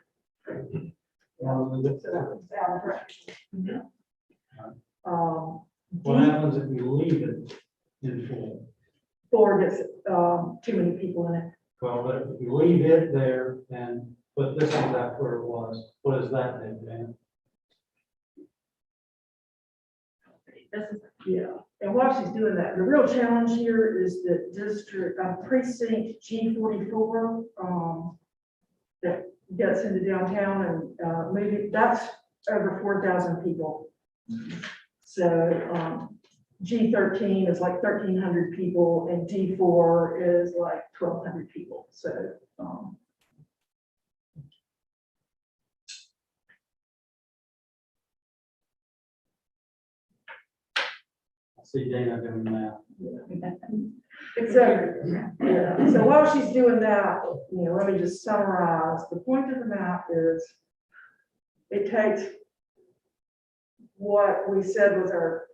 What happens if you leave it in 4 4? gets too many people in it. Well, but if you leave it there and put this one back where it was, what does that do, Dan? This is Yeah, and while she's doing that, the real challenge here is that district, precinct G44, that gets into downtown and, maybe that's over 4,000 people. So, G13 is like 1,300 people and D4 is like 1,200 people, so, I see Dana doing that. So, yeah, so while she's doing that, let me just summarize. The point of the map is it takes what we said was our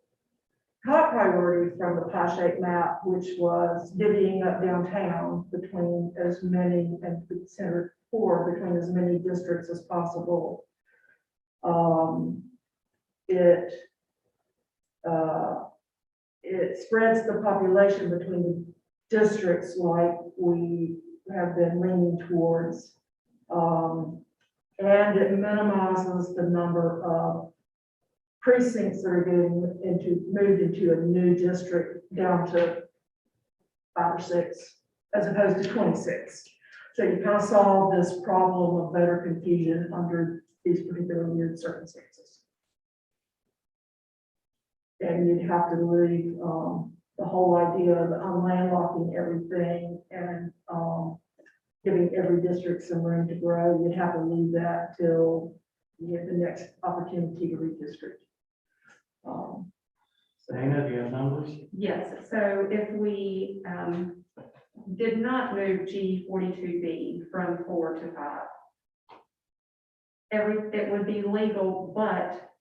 top priority from the pie-shaped map, which was divvying up downtown between as many and centered poor between as many districts as possible. It spreads the population between the districts like we have been leaning towards. And it minimizes the number of precincts that are moved into a new district down to 5 or 6, as opposed to 26. So you kind of solve this problem of voter confusion under these particular weird circumstances. And you'd have to leave the whole idea of unlandlocking everything and giving every district some room to grow. You'd have to leave that till you get the next opportunity to redistrict. Dana, do you have numbers? Yes, so if we did not move G42B from 4 to 5, it would be legal, but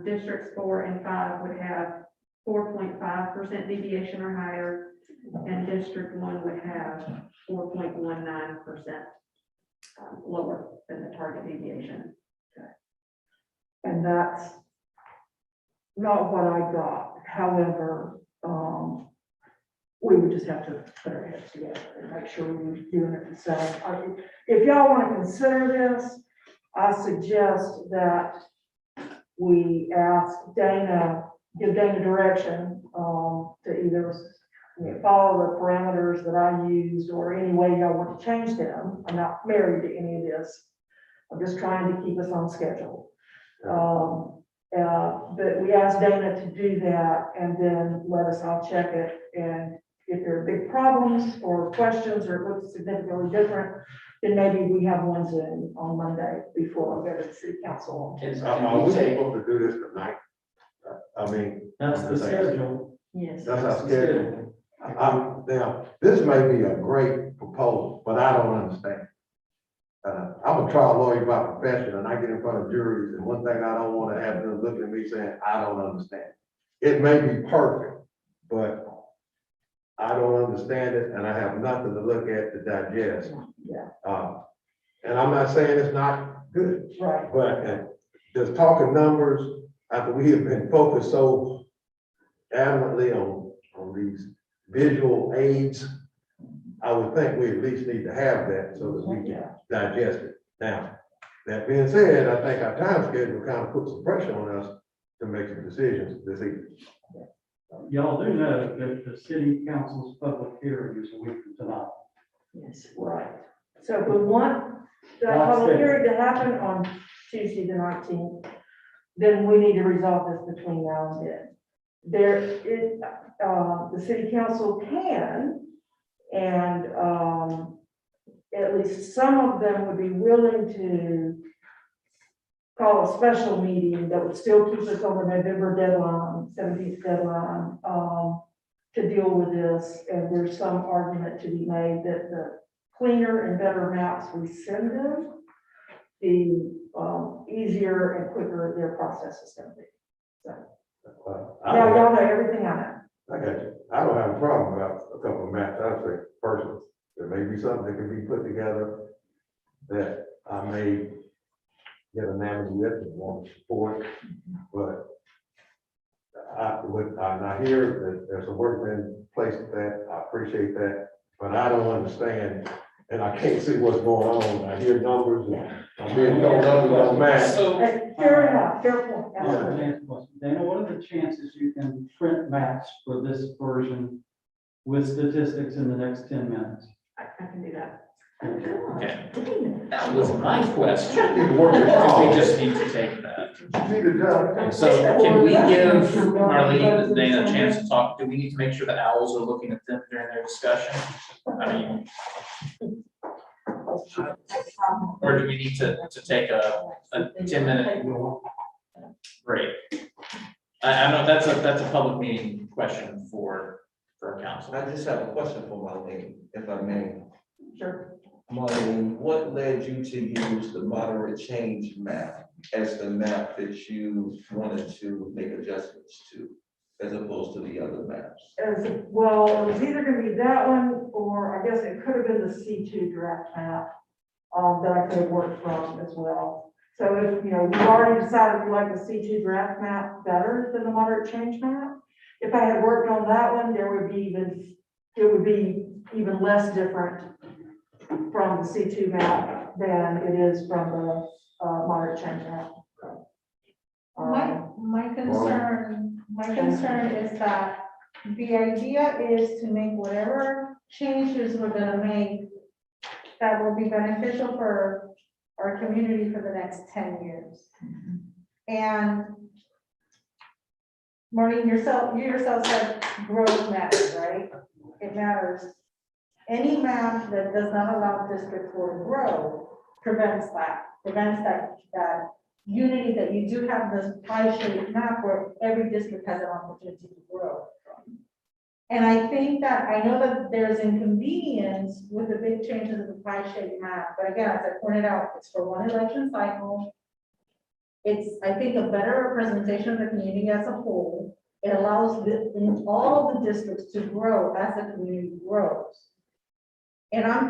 districts 4 and 5 would have 4.5% deviation or higher, and District 1 would have 4.19% lower than the target deviation. And that's not what I got. However, we would just have to put our heads together and make sure we're doing it the same. If y'all want to consider this, I suggest that we ask Dana, give Dana direction to either follow the parameters that I used or any way y'all want to change them. I'm not married to any of this. I'm just trying to keep us on schedule. But we asked Dana to do that and then let us all check it. And if there are big problems or questions or it looks significantly different, then maybe we have one Zoom on Monday before we go to the city council. Are we able to do this tonight? I mean. That's the schedule. Yes. That's our schedule. Now, this may be a great proposal, but I don't understand. I'm a trial lawyer by profession, and I get in front of juries, and one thing I don't want to have them look at me saying, I don't understand. It may be perfect, but I don't understand it, and I have nothing to look at to digest. Yeah. And I'm not saying it's not good, Right. but just talking numbers, after we have been focused so adamantly on these visual aids, I would think we at least need to have that so that we can digest it. Now, that being said, I think our time schedule kind of puts some pressure on us to make some decisions this evening. Y'all do know that the city council's public hearing is a week from tonight. Yes, right. So if we want the public hearing to happen on Tuesday the 19th, then we need to resolve this between now and then. The city council can, and at least some of them would be willing to call a special meeting that would still keep us on the November deadline, 17th deadline, to deal with this. And there's some argument to be made that the cleaner and better maps we send them, the easier and quicker their process is going to be. So now y'all know everything I know. I got you. I don't have a problem about a couple of maps. I say personally, there may be something that can be put together that I may get enamored with and want to support, but I hear that there's a work in place with that. I appreciate that, but I don't understand, and I can't see what's going on. I hear numbers and I'm being told numbers on maps. Fair enough, fair point. Dana, what are the chances you can print maps for this version with statistics in the next 10 minutes? I can do that. Okay. That was my question. You need to work it We out. just need to take that. You need to do it. So can we give Marlene and Dana a chance to talk? Do we need to make sure the owls are looking at them during their discussion? I mean, or do we need to take a 10-minute break? I know that's a public meeting question for our council. I just have a question for Marlene, if I may. Sure. Marlene, what led you to use the moderate change map as the map that you wanted to make adjustments to, as opposed to the other maps? Well, it was either going to be that one, or I guess it could have been the C2 draft map. that I could have worked from as well. So if, you know, you already decided you like the C2 draft map better than the moderate change map, if I had worked on that one, it would be even less different from the C2 map than it is from the moderate change map. My concern is that the idea is to make whatever changes we're gonna make that will be beneficial for our community for the next 10 years. And Maureen, you yourself said growth matters, right? It matters. Any map that does not allow District 4 to grow prevents that unity that you do have this pie-shaped map where every district has an opportunity to grow. And I think that, I know that there's inconvenience with the big changes of the pie-shaped map, but again, as I pointed out, it's for one election cycle. It's, I think, a better representation of the community as a whole. It allows all of the districts to grow as the community grows. And I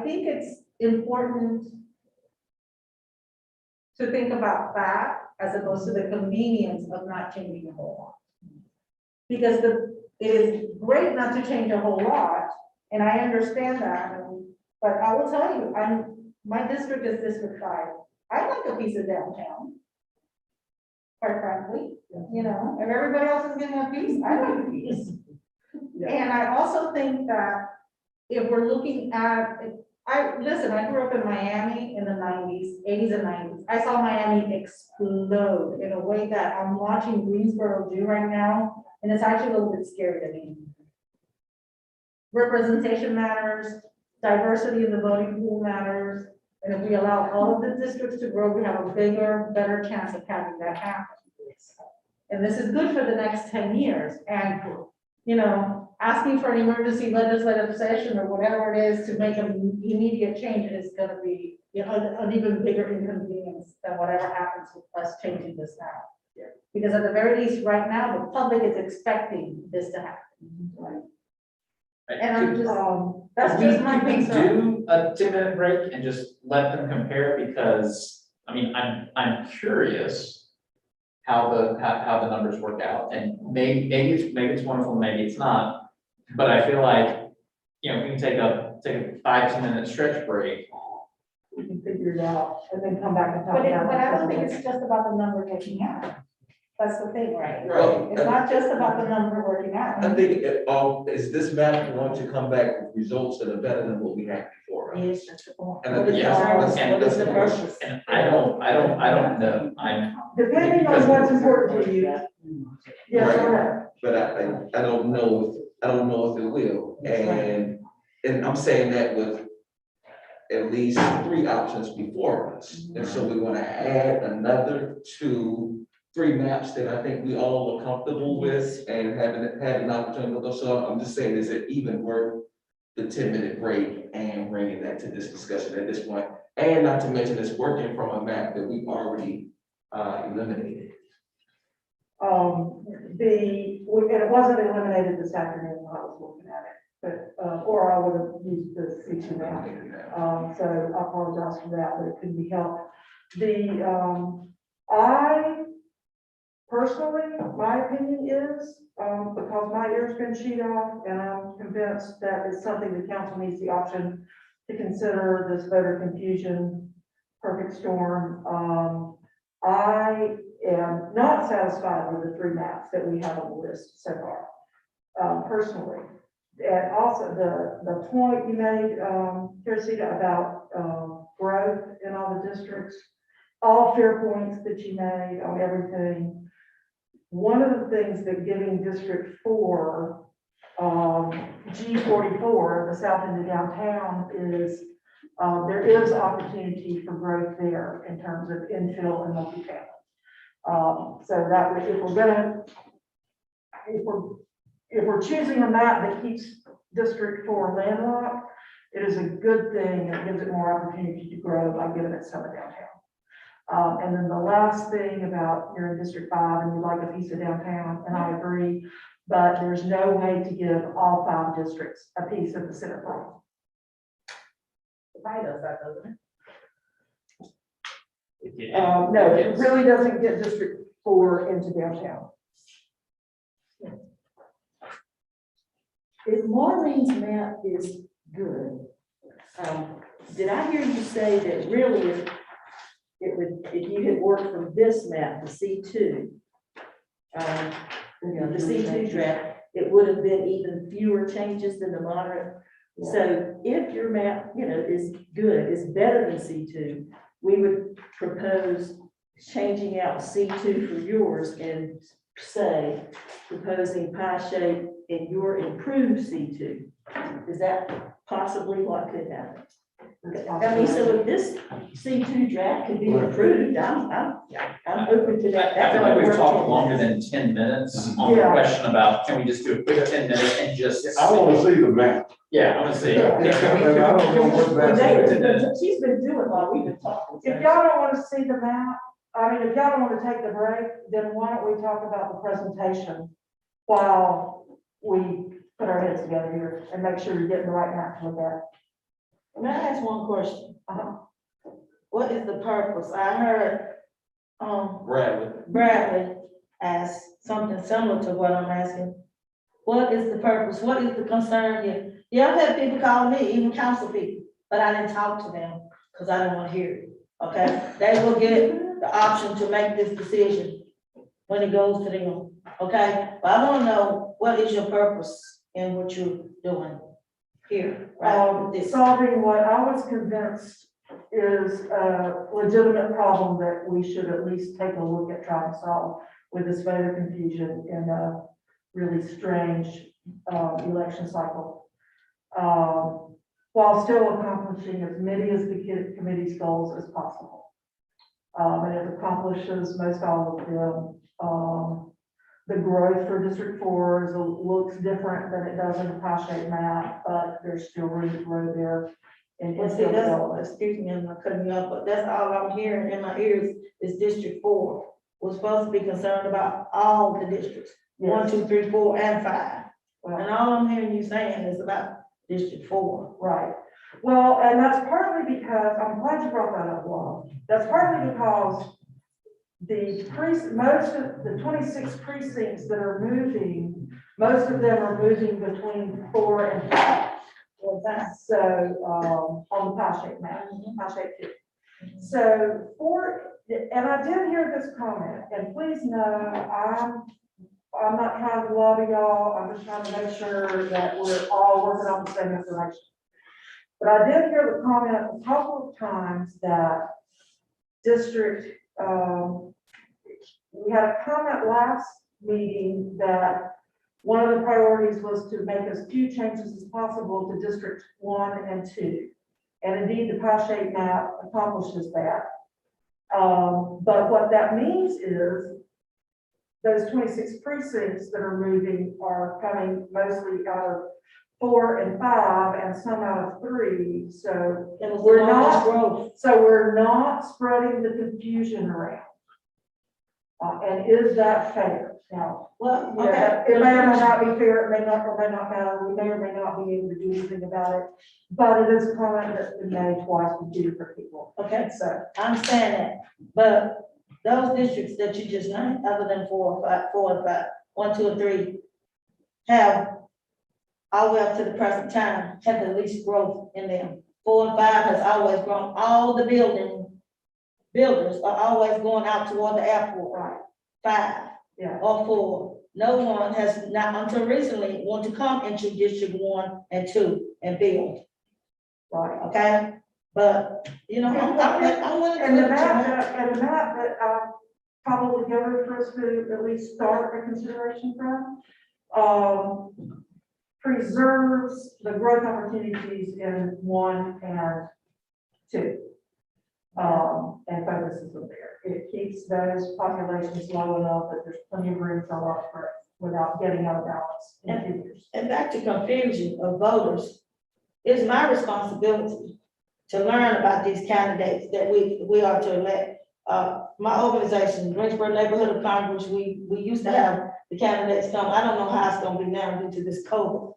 think it's important to think about that as opposed to the convenience of not changing a whole lot. Because it is great not to change a whole lot, and I understand that, but I will tell you, my district is District 5. I like a piece of downtown, quite frankly, you know, if everybody else is getting a piece, I like a piece. And I also think that if we're looking at, I grew up in Miami in the 80s and 90s. I saw Miami explode in a way that I'm watching Greensboro do right now, and it's actually a little bit scary to me. Representation matters, diversity in the voting pool matters, and if we allow all of the districts to grow, we have a bigger, better chance of having that happen. And this is good for the next 10 years. And, you know, asking for an emergency legislative session or whatever it is to make an immediate change is going to be, you know, an even bigger inconvenience than whatever happens with us changing this now. Yeah. Because at the very least, right now, the public is expecting this to happen. Right. And I'm just, that's just my concern. Do a 2-minute break and just let them compare, because, I mean, I'm curious how the numbers work out, and maybe it's wonderful, maybe it's not. But I feel like, you know, we can take a 5-10 minute stretch break. We can figure it out and then come back and talk But about it. I don't think it's just about the number working out. That's the thing, right? Well, It's not just about the number working out. I think, is this map going to come back with results that are better than what we had before? Right? Yes, that's the point. And I What think is that's- the- what is the that's- purpose? And I don't know, Depending on what's important to you. Yes, Right. go ahead. But I don't know if it will, and I'm saying that with at least 3 options before us, and so we want to add another 2-3 maps that I think we all are comfortable with and having an opportunity to go. So I'm just saying, is it even worth the 10-minute break and bringing that to this discussion at this point? And not to mention, it's working from a map that we've already eliminated. And it wasn't eliminated this afternoon when I was looking at it, but, or I would have used the C2 map. So I apologize for that, but it couldn't be helped. I personally, my opinion is, because my ear's been chewed off, and I'm convinced that it's something the council needs the option to consider, this voter confusion, perfect storm. I am not satisfied with the 3 maps that we have on the list so far, personally. And also the point you made, Teresita, about growth in all the districts, all fair points that you made on everything. One of the things that giving District 4, G44, the south end of downtown, is there is opportunity for growth there in terms of infill and multifamily. So that if we're choosing a map that keeps District 4 landlocked, it is a good thing. It gives it more opportunity to grow by giving it some of downtown. And then the last thing about you're in District 5 and you like a piece of downtown, and I agree, but there's no way to give all 5 districts a piece of the center line. Why does that, doesn't it? No, it really doesn't get District 4 into downtown. If Maureen's map is good, did I hear you say that really if you had worked from this map to C2, the C2 draft, it would have been even fewer changes than the moderate. So if your map, is good, is better than C2, we would propose changing out C2 for yours and say, proposing pie shape in your improved C2. Is that possibly what could happen? I mean, so if this C2 draft could be improved, I'm open to that. I feel like we've That's talked what longer than 10 minutes on the Yeah. question about, can we just do a quick 10 minutes and just? I wanna see the map. Yeah, I want to see. Yeah. And I don't know what Well, map. she's been doing while we've been talking. If y'all don't want to see the map, I mean, if y'all don't want to take the break, then why don't we talk about the presentation while we put our heads together here and make sure you're getting the right map to look at. May I ask one question? What is the purpose? I heard, Bradley ask something similar to what I'm asking. What is the purpose? What is the concern here? Yeah, I've had people call me, even council people, but I didn't talk to them because I didn't want to hear it, okay? They will get the option to make this decision when it goes to them, okay? But I want to know, what is your purpose in what you're doing here, right? with this? Solving what I was convinced is a legitimate problem that we should at least take a look at trying to solve with this voter confusion in a really strange election cycle. While still accomplishing as many of the committee's goals as possible. And it accomplishes most all of them. The growth for District 4 looks different than it does in the pie shaped map, but there's still room to grow there. And Well, it's see, still that's, development. excuse me, I'm not cutting you off, but that's all I'm hearing in my ears is District 4. We're supposed to be concerned about all the districts, 1, 2, 3, 4, and 5. Well, And all I'm hearing you saying is about District 4. right. Well, and that's partly because, I'm glad you brought that up, Laura. That's partly because most of the 26 precincts that are moving, most of them are moving between 4 and 5. So, on the pie shape map, pie shape 2. So and I did hear this comment, and please know, I'm not trying to lobby y'all, I'm just trying to make sure that we're all working on the same information. But I did hear the comment a couple of times that district, we had a comment last meeting that one of the priorities was to make as few changes as possible to District 1 and 2. And indeed, the pie shape map accomplishes that. But what that means is those 26 precincts that are moving are coming mostly out of 4 and 5 and some out of 3. So It was the we're largest not, growth. so we're not spreading the confusion around. And is that fair? Now, Well, yeah, okay. it may or may not be fair, it may not or may not matter, we may or may not be able to do anything about it. But it is a comment that's been made twice with 2 different people. Okay, So, I understand that, but those districts that you just named, other than 4 and 5, 1, 2, and 3, have all the way up to the present time, had the least growth in them. 4 and 5 has always grown. All the builders are always going out toward the airport. right, 5 yeah, or 4. No one has not until recently want to come into District 1 and 2 and build. right. Okay, but I'm willing to And the look at your map, and the map that probably better for us to at least start a consideration from, preserves the growth opportunities in 1 and 2. And focuses them there. It keeps those populations low enough that there's plenty of room for a lot of growth without getting out of balance in 2 years. And back to confusion of voters, it's my responsibility to learn about these candidates that we are to elect. My organization, Greensboro Neighborhood of Congress, we used to have the candidates come, I don't know how it's gonna be now due to this COVID.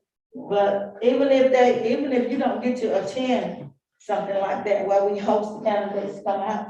But even if you don't get to attend something like that, where we host the candidates to come out,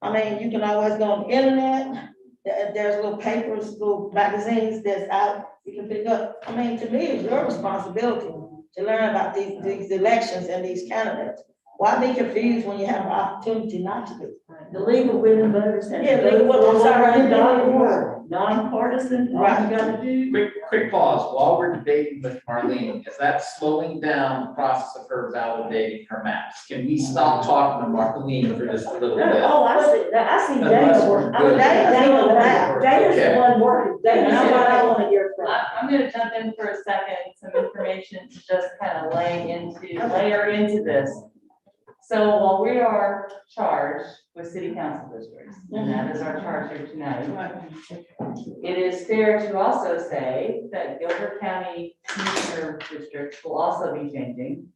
I mean, you can always go on the internet, there's little papers, little magazines that's out, you can pick up. I mean, to me, it's your responsibility to learn about these elections and these candidates. Why be confused when you have an opportunity not to be? The League of Women Voters. Yeah, League of Women, I'm sorry. Nonpartisan, all Right. you gotta do. Quick pause, while we're debating with Marlene, is that slowing down the process of her validating her maps? Can we stop talking to Marlene for just a little bit? Oh, I see Unless Dana we're working. good. Dana's the one working. Dana's the one I wanna hear from. I'm gonna jump in for a second, some information to just kind of layer into this. So while we are charged with city council districts, and that is our charge here tonight, it is fair to also say that Gilbert County Commissioner districts will also be changing,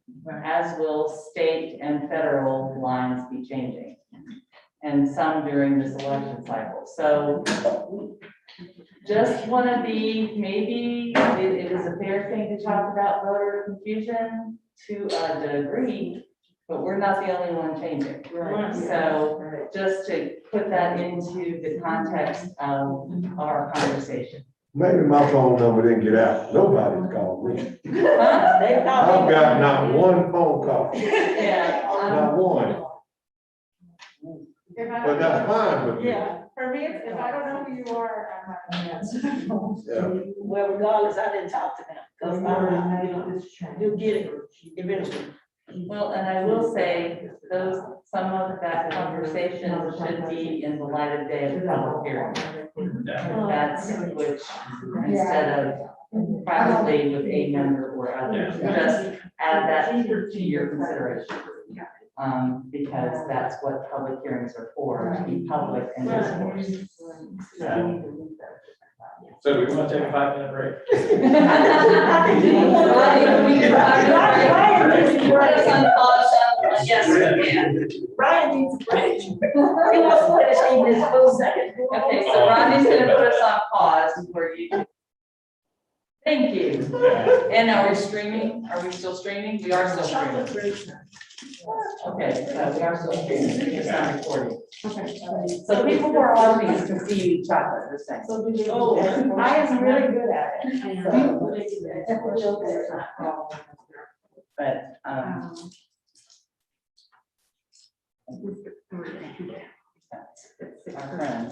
as will state and federal lines be changing, and some during this election cycle. So just want to be, maybe it is a fair thing to talk about voter confusion to a degree, but we're not the only one changing. Right. So just to put that into the context of our conversation. Maybe my phone number didn't get out. Nobody's called me. Huh? They I've got not one phone call, Yeah. not one, If I but don't that's know, fine with me. Yeah, for me, if I don't know who you are, I'm not gonna answer. Yeah. well, regardless, I didn't talk to them, because you'll get it eventually. Well, and I will say, some of that conversation should be in the light of day of the public hearing. That's which, instead of probably with a member or others, just add that to your consideration. Because that's what public hearings are for, to be public and discourse. So we want to take a 5-minute break? Yes, we can. Brian needs a break. He wants to finish eating his food second. Okay, so Rodney's gonna put us on pause where you. Thank you. And are we streaming? Are we still streaming? We are still streaming. Okay, so we are still streaming. It's not recording. So people who are watching us can see you eat chocolate this time. Oh, I am really good at it. But, our friend.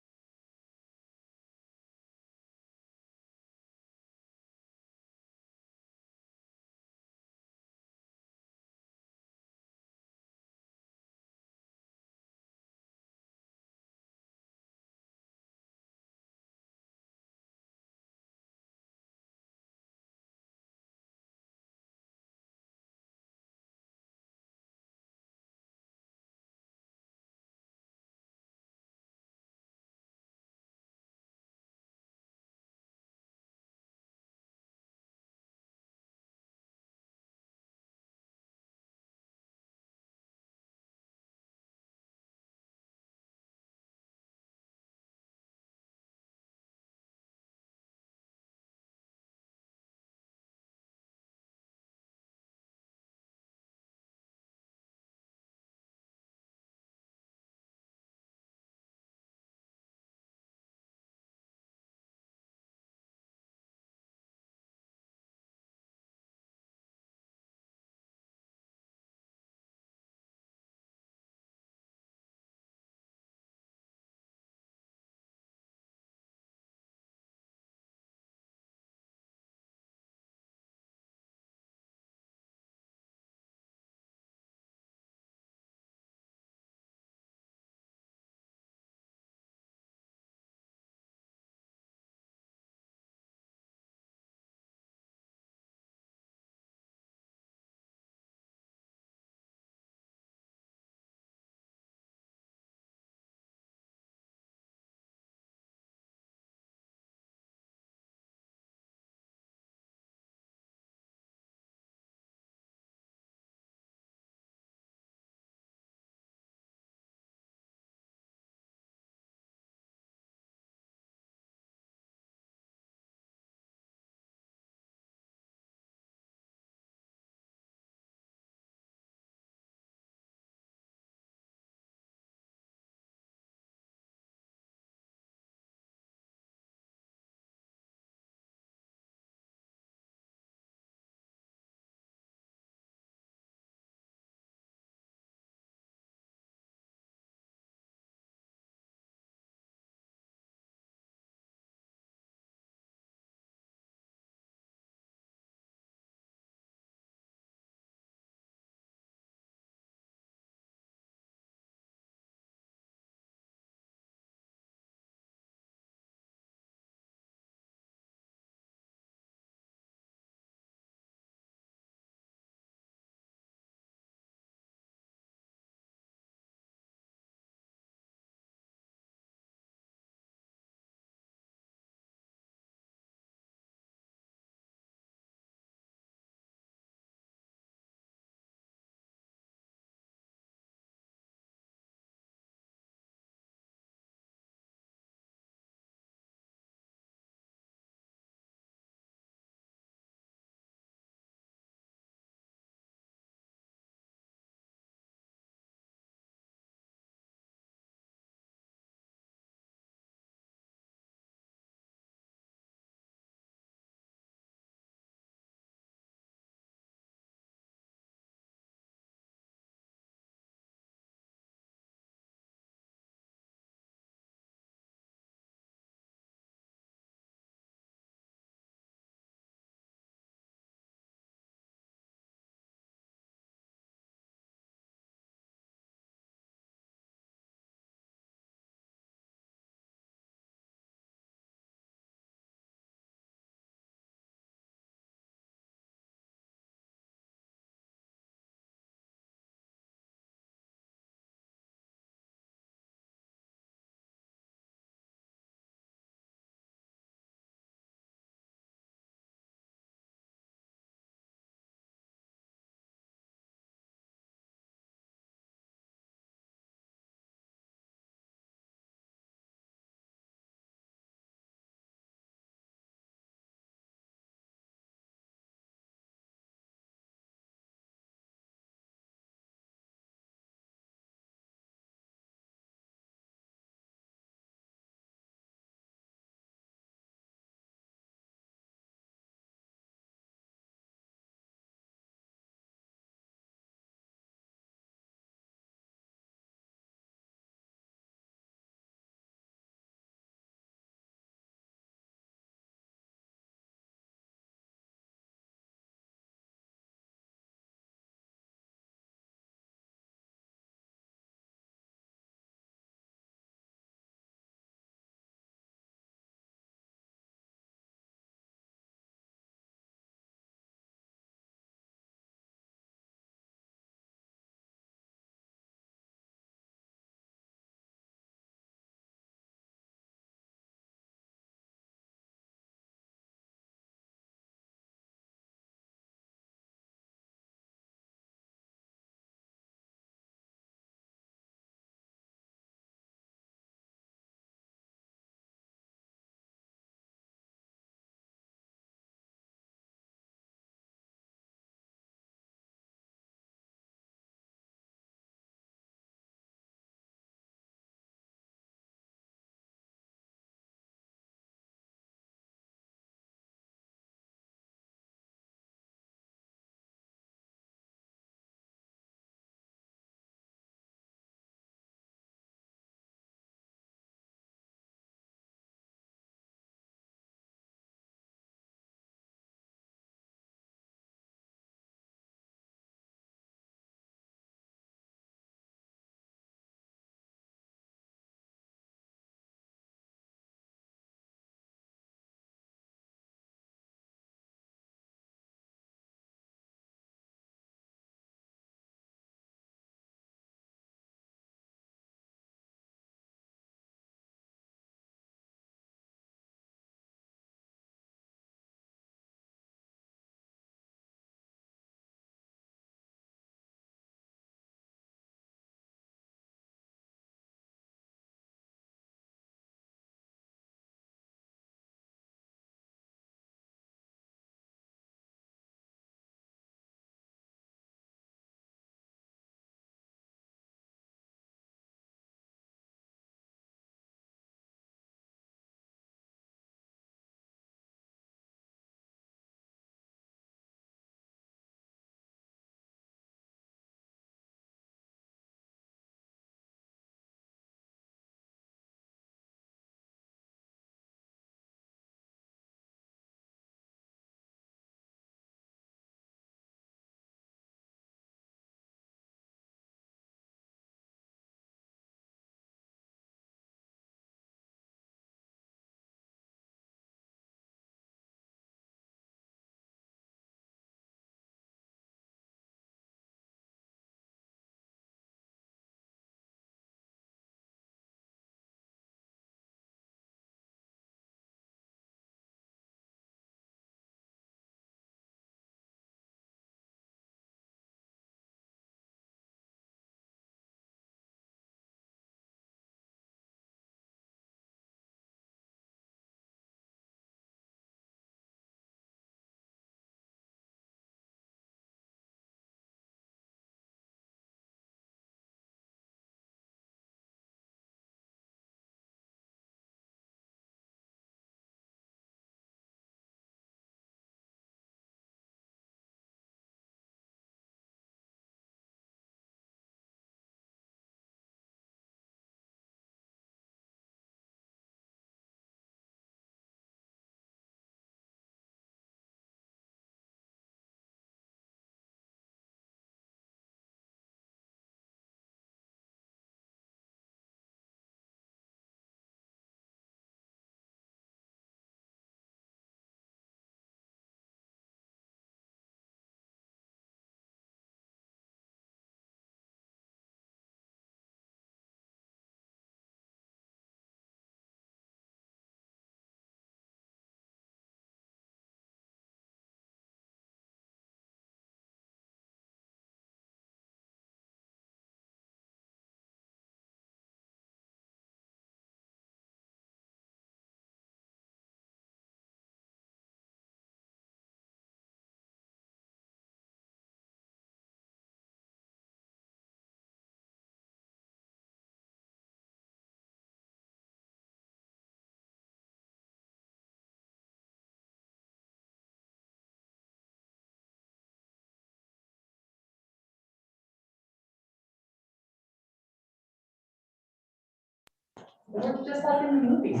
It works just like in the movies.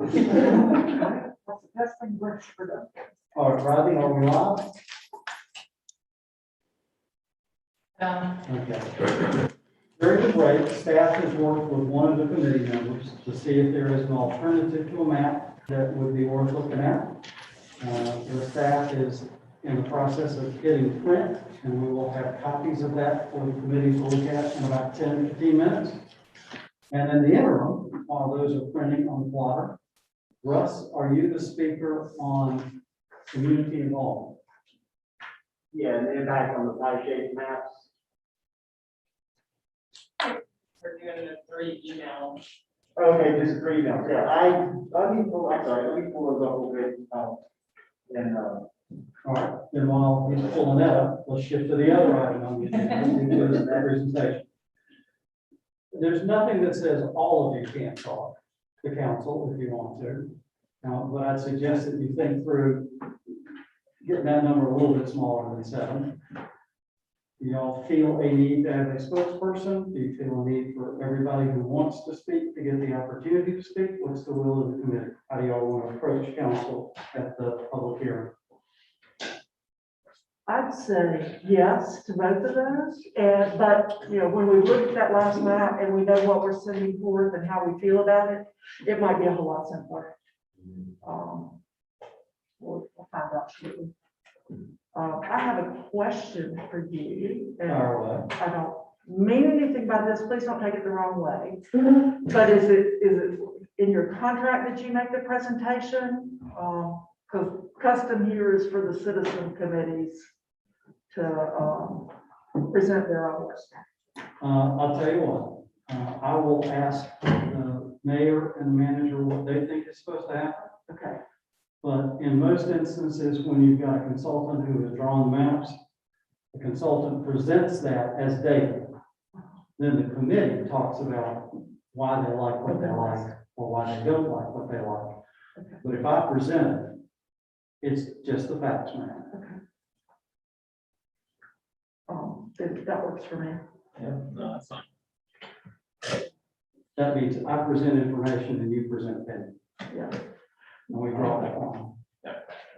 That's the best thing works for them. All right, Rodney, are we live? Okay. During the break, staff has worked with one of the committee members to see if there is an alternative to a map that would be worth looking at. The staff is in the process of getting print, and we will have copies of that for the committee to look at in about 10 to 15 minutes. And in the interim, while those are printing on the plotter, Russ, are you the speaker on community involvement? Yeah, and the impact on the pie shaped maps. We're doing the 3 emails. Okay, just 3 emails, yeah, let me pull, I'm sorry, let me pull those up a little bit, and, All right, then while he's pulling that up, let's shift to the other item on the agenda, which is that presentation. There's nothing that says all of you can't talk to council if you want to. But I'd suggest that you think through getting that number a little bit smaller than 7. Do y'all feel a need to have a spokesperson? Do you feel a need for everybody who wants to speak to get the opportunity to speak? What's the will of the committee? How do y'all want to approach council at the public hearing? I'd say yes to both of those, but, when we look at that last map and we know what we're sending forth and how we feel about it, it might be a whole lot simpler. We'll find out shortly. I have a question for you, and I don't mean anything by this, please don't take it the wrong way. But is it in your contract that you make the presentation? Because custom here is for the citizen committees to present their own list. I'll tell you what, I will ask the mayor and the manager what they think is supposed to happen. Okay. But in most instances, when you've got a consultant who has drawn the maps, the consultant presents that as data. Then the committee talks about why they like what they like or why they don't like what they like. Okay. But if I present it, it's just the facts, man. Okay. That works for me. Yeah, no, that's fine. That means I present information and you present opinion. Yeah. And we draw that line.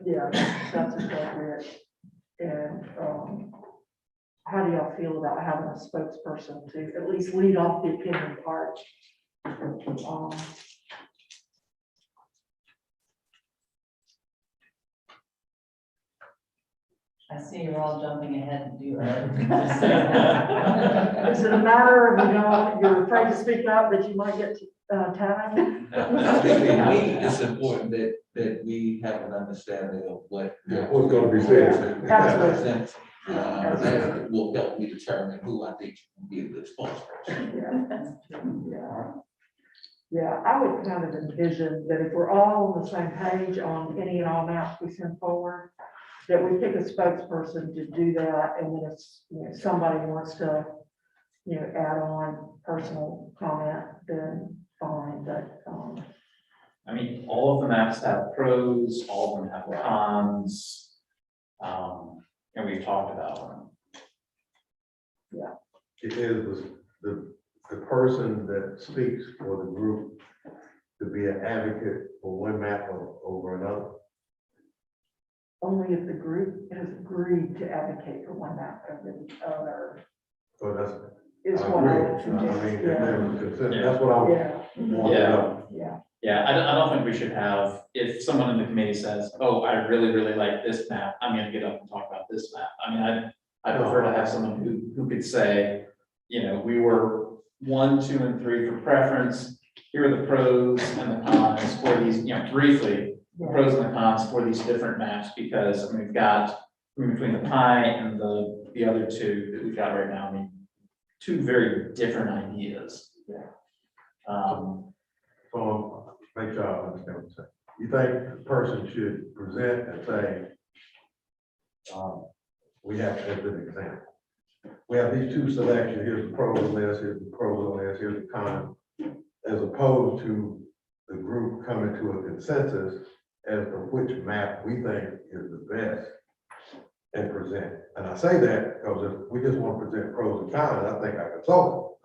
Yeah, that's appropriate. And, how do y'all feel about having a spokesperson to at least lead off the opinion part? I see you're all jumping ahead to do it. Is it a matter of, you're afraid to speak up, that you might get time? I think to me, it's important that we have an understanding of what. What's gonna be said. Absolutely. That will help me determine who I think will be a good spokesperson. Yeah, I would kind of envision that if we're all on the same page on any and all maps we send forward, that we pick a spokesperson to do that, and then if somebody wants to, add on personal comment, then fine, but, I mean, all of the maps have pros, all of them have cons. And we've talked about them. It is the person that speaks for the group to be an advocate for one map over another. only if the group has agreed to advocate for one map over the other. So that's, Is I what I would agree. I mean, suggest, if there yeah, was consent, that's what I yeah, want to know. yeah. Yeah, I don't think we should have, if someone in the committee says, oh, I really, really like this map, I'm gonna get up and talk about this map. I mean, I prefer to have someone who could say, we were 1, 2, and 3 for preference. Here are the pros and the cons for these, briefly, the pros and the cons for these different maps, because we've got, between the pie and the other 2 that we've got right now, I mean, 2 very different ideas. Yeah. So make sure I understand what you're saying. You think the person should present and say, we have, as an example, we have these 2 selections, here's the pros on this, here's the pros on this, here's the cons, as opposed to the group coming to a consensus as to which map we think is the best and present. And I say that because if we just want to present pros and cons, I think our consultant,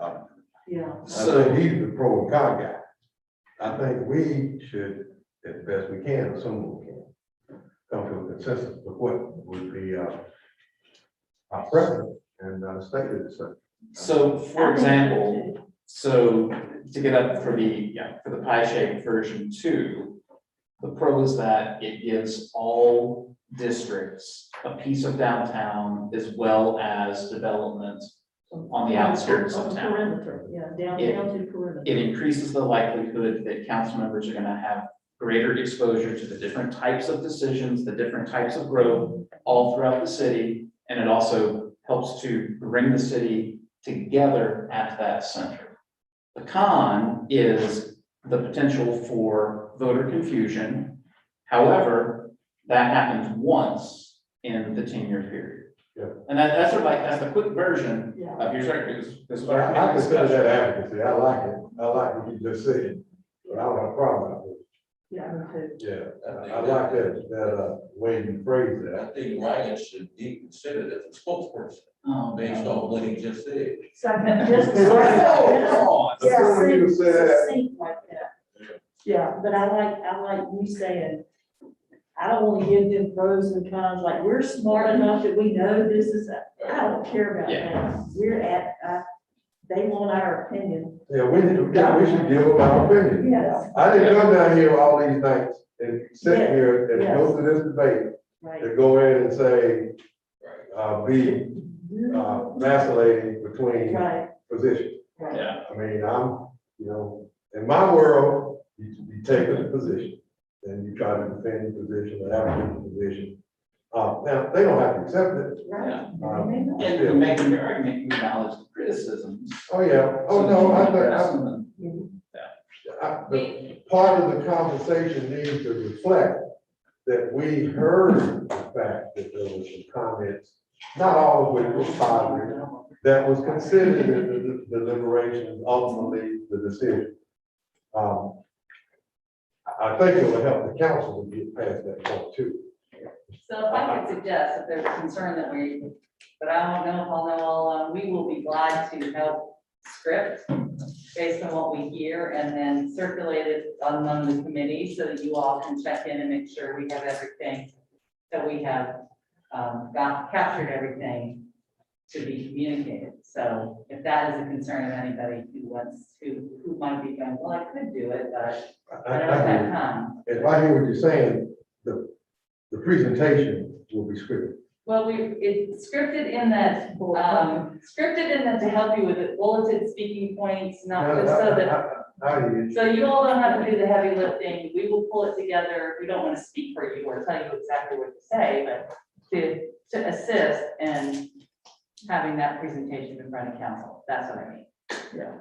Yeah. I think he's the pro and con guy. I think we should, as best we can, assume we can, come to a consensus of what would be our preference and stated the same. So, for example, so to get up for the pie shaped version 2, the pro is that it gives all districts a piece of downtown as well as development on the outskirts of On the town. perimeter, yeah, downtown to perimeter. It increases the likelihood that council members are gonna have greater exposure to the different types of decisions, the different types of growth all throughout the city. And it also helps to bring the city together at that center. The con is the potential for voter confusion. However, that happens once in the 10-year period. Yeah. And that's sort of like, that's the quick version Yeah. of your circuit. This is I our consider discussion. that advocacy. I like it. I like what you just said, but I don't have a problem with Yeah, me too. it. Yeah, I like that way you phrase I that. think Ryan should be considered as a spokesperson Oh, based on what he just said. Second, just. Oh, Yeah, Before you see, say that. Succinct like that. Yeah, but I like you saying, I don't want to give them pros and cons, like, we're smart enough that we know this is, I don't care about that. We're they want our opinion. Yeah, we should give them our opinion. Yes. I didn't come down here all these nights and sit Yeah, here and yes. go through this debate Right. to go in and say, be vacillating between Right, positions. right. Yeah, I mean, in my world, you take a position, and you try to defend your position or advocate your position. Now, they don't have to accept it. Right. and in making your argument, you acknowledge the criticisms. Oh, yeah, oh, no, We- part of the conversation needs to reflect that we heard the fact that there was some comments, not all of which was positive, that was considered in the deliberations, ultimately the decision. I think it will help the council to get past that point too. So if I could suggest, if there's a concern that but I don't know if I'll know all along, we will be glad to help script based on what we hear and then circulate it among the committees so that you all can check in and make sure we have everything, that we have captured everything to be communicated. So if that is a concern of anybody who might be going, well, I could do it, but I don't have time. If I hear what you're saying, the presentation will be scripted. Well, it's scripted in that, to help you with it, bulleted speaking points, not just so that, so you all don't have to do the heavy lifting. We will pull it together. We don't want to speak for you or tell you exactly what to say, but to assist in having that presentation in front of council. That's what I mean. Yeah,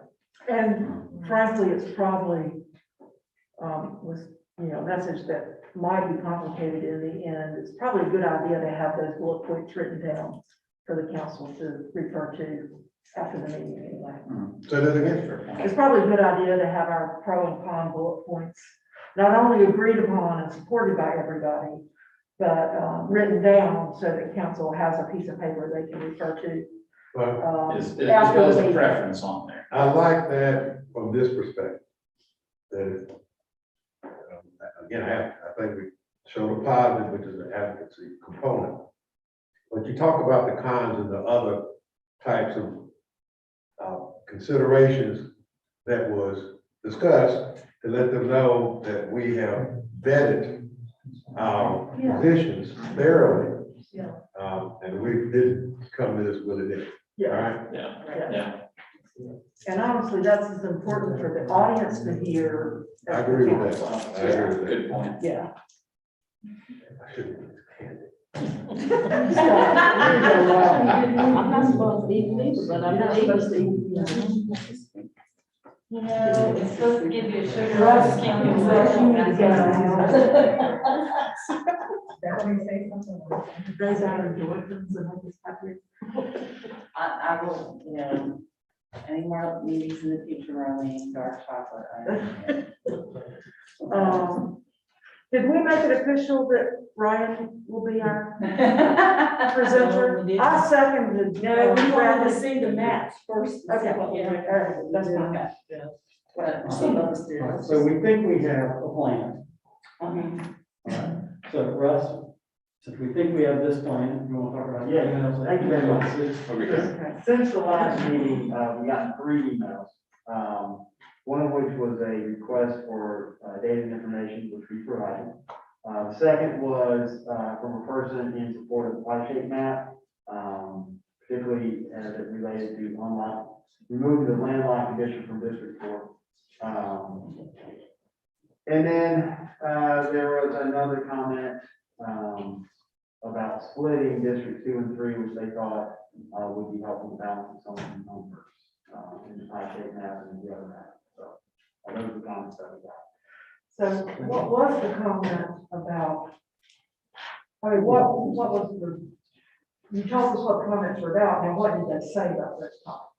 and frankly, it's probably, with, message that might be complicated in the end, it's probably a good idea to have those bullet points written down for the council to refer to after the meeting anyway. So that again, It's probably a good idea to have our pro and con bullet points not only agreed upon and supported by everybody, but written down so that council has a piece of paper they can refer to. well, Is After the a meeting. preference on there. I like that from this perspective. That, again, I think we showed a positive, which is an advocacy component. But you talk about the cons and the other types of considerations that was discussed to let them know that we have vetted our positions thoroughly. Yeah. And we didn't come to this with it, all Yeah, right? Yeah. and honestly, that's as important for the audience to hear. I as the agree with council. that. I agree with that. Good point. Yeah. I shouldn't I'm not supposed to eat either, but I'm not supposed to eat. It's supposed to give you sugar. Russ, keep you Russ, you need to well. Those are endorphins and all this type of. I will, any more meetings in the future, Marlene, dark chocolate. Did we make it official that Ryan will be our I presenter? I seconded. No, we wanted to Bradley. see the maps first. Okay, all right, that's fine. So we think we have a plan. All right. So Russ, since we think we have this plan, you want to talk about? Yeah, thank you very much. Okay. Since the last meeting, we got 3 emails. One of which was a request for data and information, which we provided. The second was from a person in support of the pie shape map, particularly as it related to removing the landlocked condition from District 4. And then there was another comment about splitting District 2 and 3, which they thought would be helpful to balance some of the numbers in the pie shape map and the other map. So those are the comments that we got. So what was the comment about? I mean, what was you told us what the comments were about, and what did they say about this topic?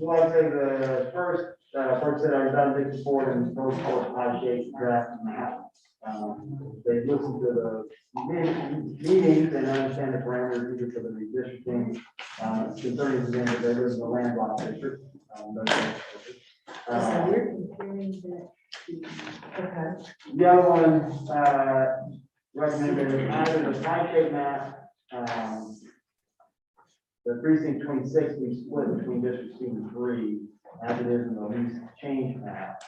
Well, I'd say the first person said I was done looking forward and first for pie shape draft map. They listened to the meetings and understand the parameters needed for the redistricting, concerning the that there is a landlocked district. So we're comparing that to. Okay. The other one, recommended either the pie shape map, the precinct 26 we split between districts 2 and 3, as it is in the least change map.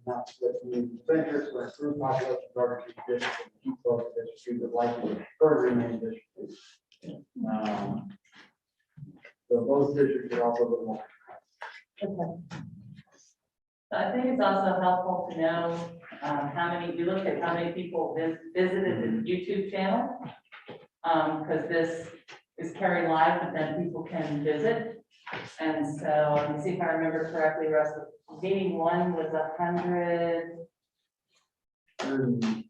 Not split the centers, but through population target districts and keep those districts that likely further remain districts. So both districts are also a little more. Okay. I think it's also helpful to know how many, we looked at how many people visited the YouTube channel. Because this is carried live, but then people can visit. And so, let me see if I remember correctly, Russ, meeting 1 was 100. 13,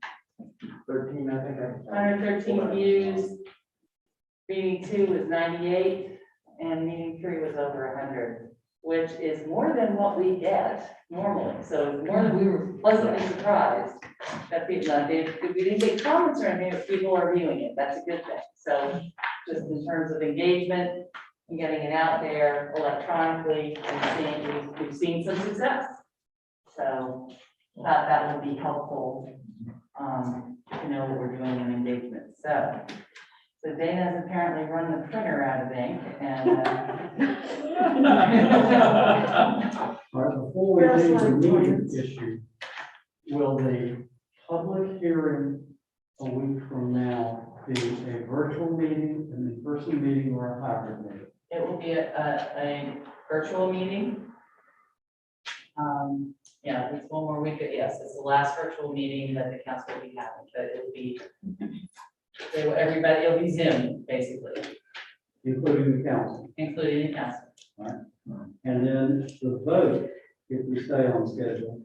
I think. 113 views. Meeting 2 was 98, and meeting 3 was over 100, which is more than what we get normally. So it's more than we were pleasantly surprised that people, we didn't get comments or anything, but people are viewing it. That's a good thing. So just in terms of engagement and getting it out there electronically and we've seen some success. So that would be helpful to know that we're doing an engagement. So Dana has apparently run the printer out of ink and. All right, before we leave the meeting issue, will the public hearing a week from now be a virtual meeting, an in-person meeting, or a hybrid meeting? It will be a virtual meeting. Yeah, it's one more week, yes, it's the last virtual meeting that the council will be having, but it'll be, it'll be Zoom, basically, Including the council. including the council. And then the vote, if we stay on schedule,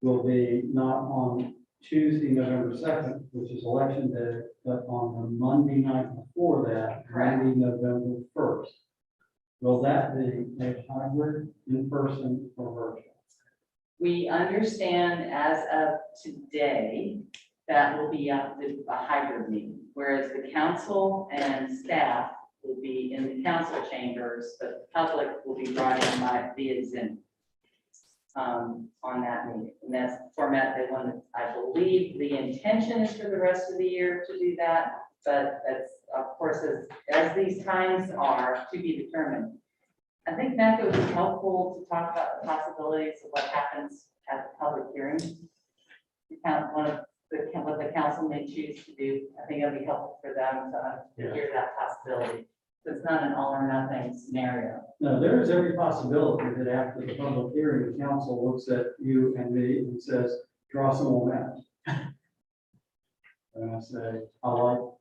will be not on Tuesday, November 2nd, which is election day, but on the Monday night before that, Correct. Monday, November 1st. Will that be a hybrid, in-person, or virtual? We understand as of today, that will be a hybrid meeting, whereas the council and staff will be in the council chambers, but the public will be brought in via Zoom on that meeting. And that's the format they wanted. I believe the intention is for the rest of the year to do that, but that's, of course, as these times are to be determined. I think, Matt, it would be helpful to talk about the possibilities of what happens at the public hearing. What the council may choose to do. I think it'll be helpful for them to hear that possibility. It's not an all or nothing scenario. No, there is every possibility that after the public hearing, the council looks at you and me and says, draw some more maps. And I say,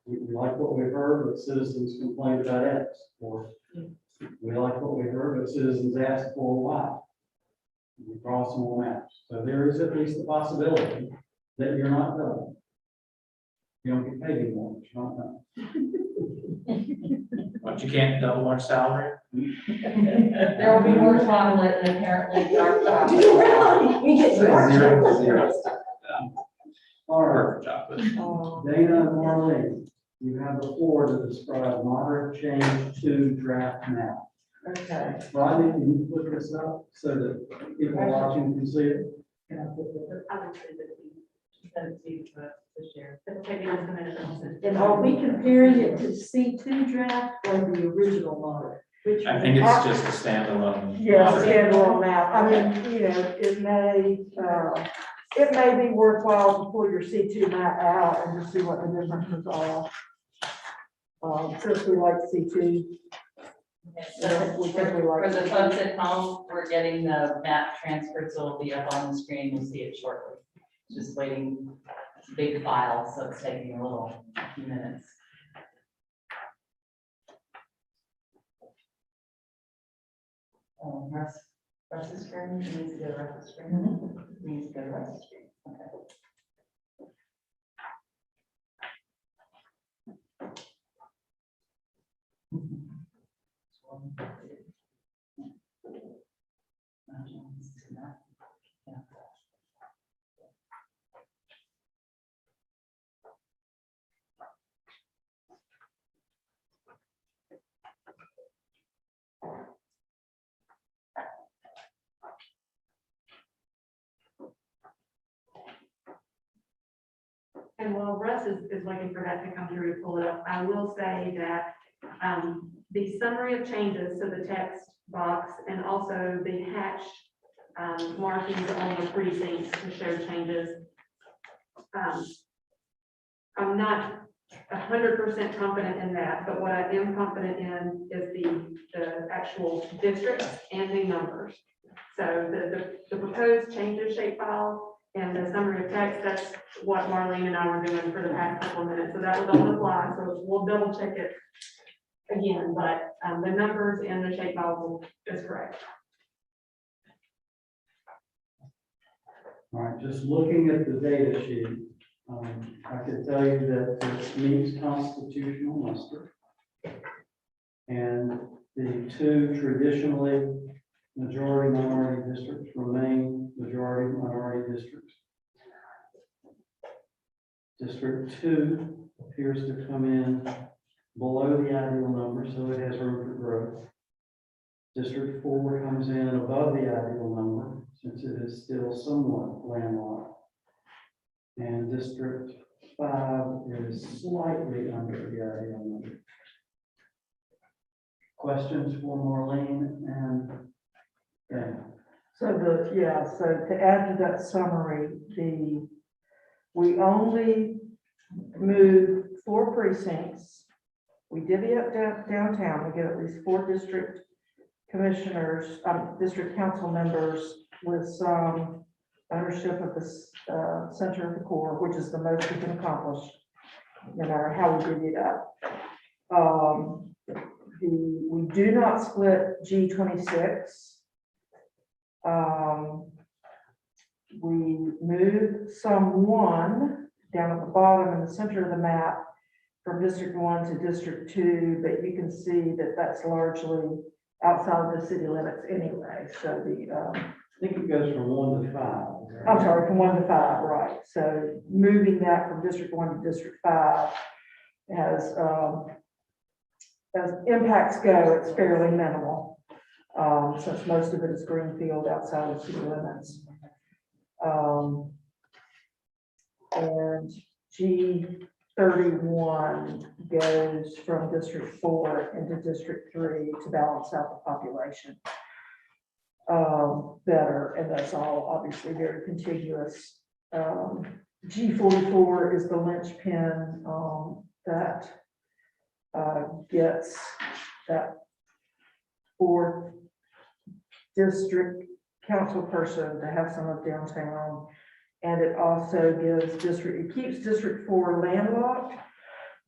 we like what we heard, but citizens complained about X, or we like what we heard, but citizens asked for Y. We draw some more maps. So there is at least a possibility that you're not done. You don't get paid anymore, but you're not done. But you can't double our salary? There will be more chocolate and apparently dark chocolate. All right, Perfect chocolate. Dana and Marlene, you have the floor to describe moderate change to draft map. Okay. Rodney, can you put this up so that people watching can see it? I would say that we send it to you to share. It'll take me just a minute. I'll send it. And are we comparing it to C2 draft or the original model? Which I think it's just a standalone. Yeah, model. standalone map. I mean, you know, it may be worthwhile to pull your C2 map out and just see what the differences are. Since we like C2. So We think we for like the C2. folks at home, we're getting the map transferred, so it'll be up on the screen. You'll see it shortly. Just waiting, it's a big file, so it's taking a few minutes. Rest of the screen, you need to go to rest of the screen. You need to go to rest of the screen, okay. And while Russ is looking for that to come through to pull it up, I will say that the summary of changes, so the text box and also the hatched markings on the precincts to show changes. I'm not 100% confident in that, but what I am confident in is the actual districts and the numbers. So the proposed changes shapefile and the summary of text, that's what Marlene and I were doing for the past couple of minutes. So that was on the fly, so we'll double check it again, but the numbers and the shapefile is correct. All right, just looking at the data sheet, I could tell you that it meets constitutional muster. And the two traditionally majority minority districts remain majority minority districts. District 2 appears to come in below the ideal number, so it has room for growth. District 4 comes in above the ideal number, since it is still somewhat landlocked. And District 5 is slightly under the ideal number. Questions for Marlene and Ben? So so to add to that summary, we only moved 4 precincts. We divvy up downtown, we get at least 4 district commissioners, district council members with some ownership of the center of the core, which is the most we can accomplish, no matter how we divvy it up. We do not split G26. We moved one down at the bottom in the center of the map from District 1 to District 2, but you can see that that's largely outside of the city limits anyway. So I think it goes from 1 to 5. right? I'm sorry, from 1 to 5, right. So moving that from District 1 to District 5 has, as impacts go, it's fairly minimal, since most of it is greenfield outside of city limits. And G31 goes from District 4 into District 3 to balance out the population better, and that's all obviously very contiguous. G44 is the linchpin that gets that 4th district council person to have some of downtown. And it also gives it keeps District 4 landlocked,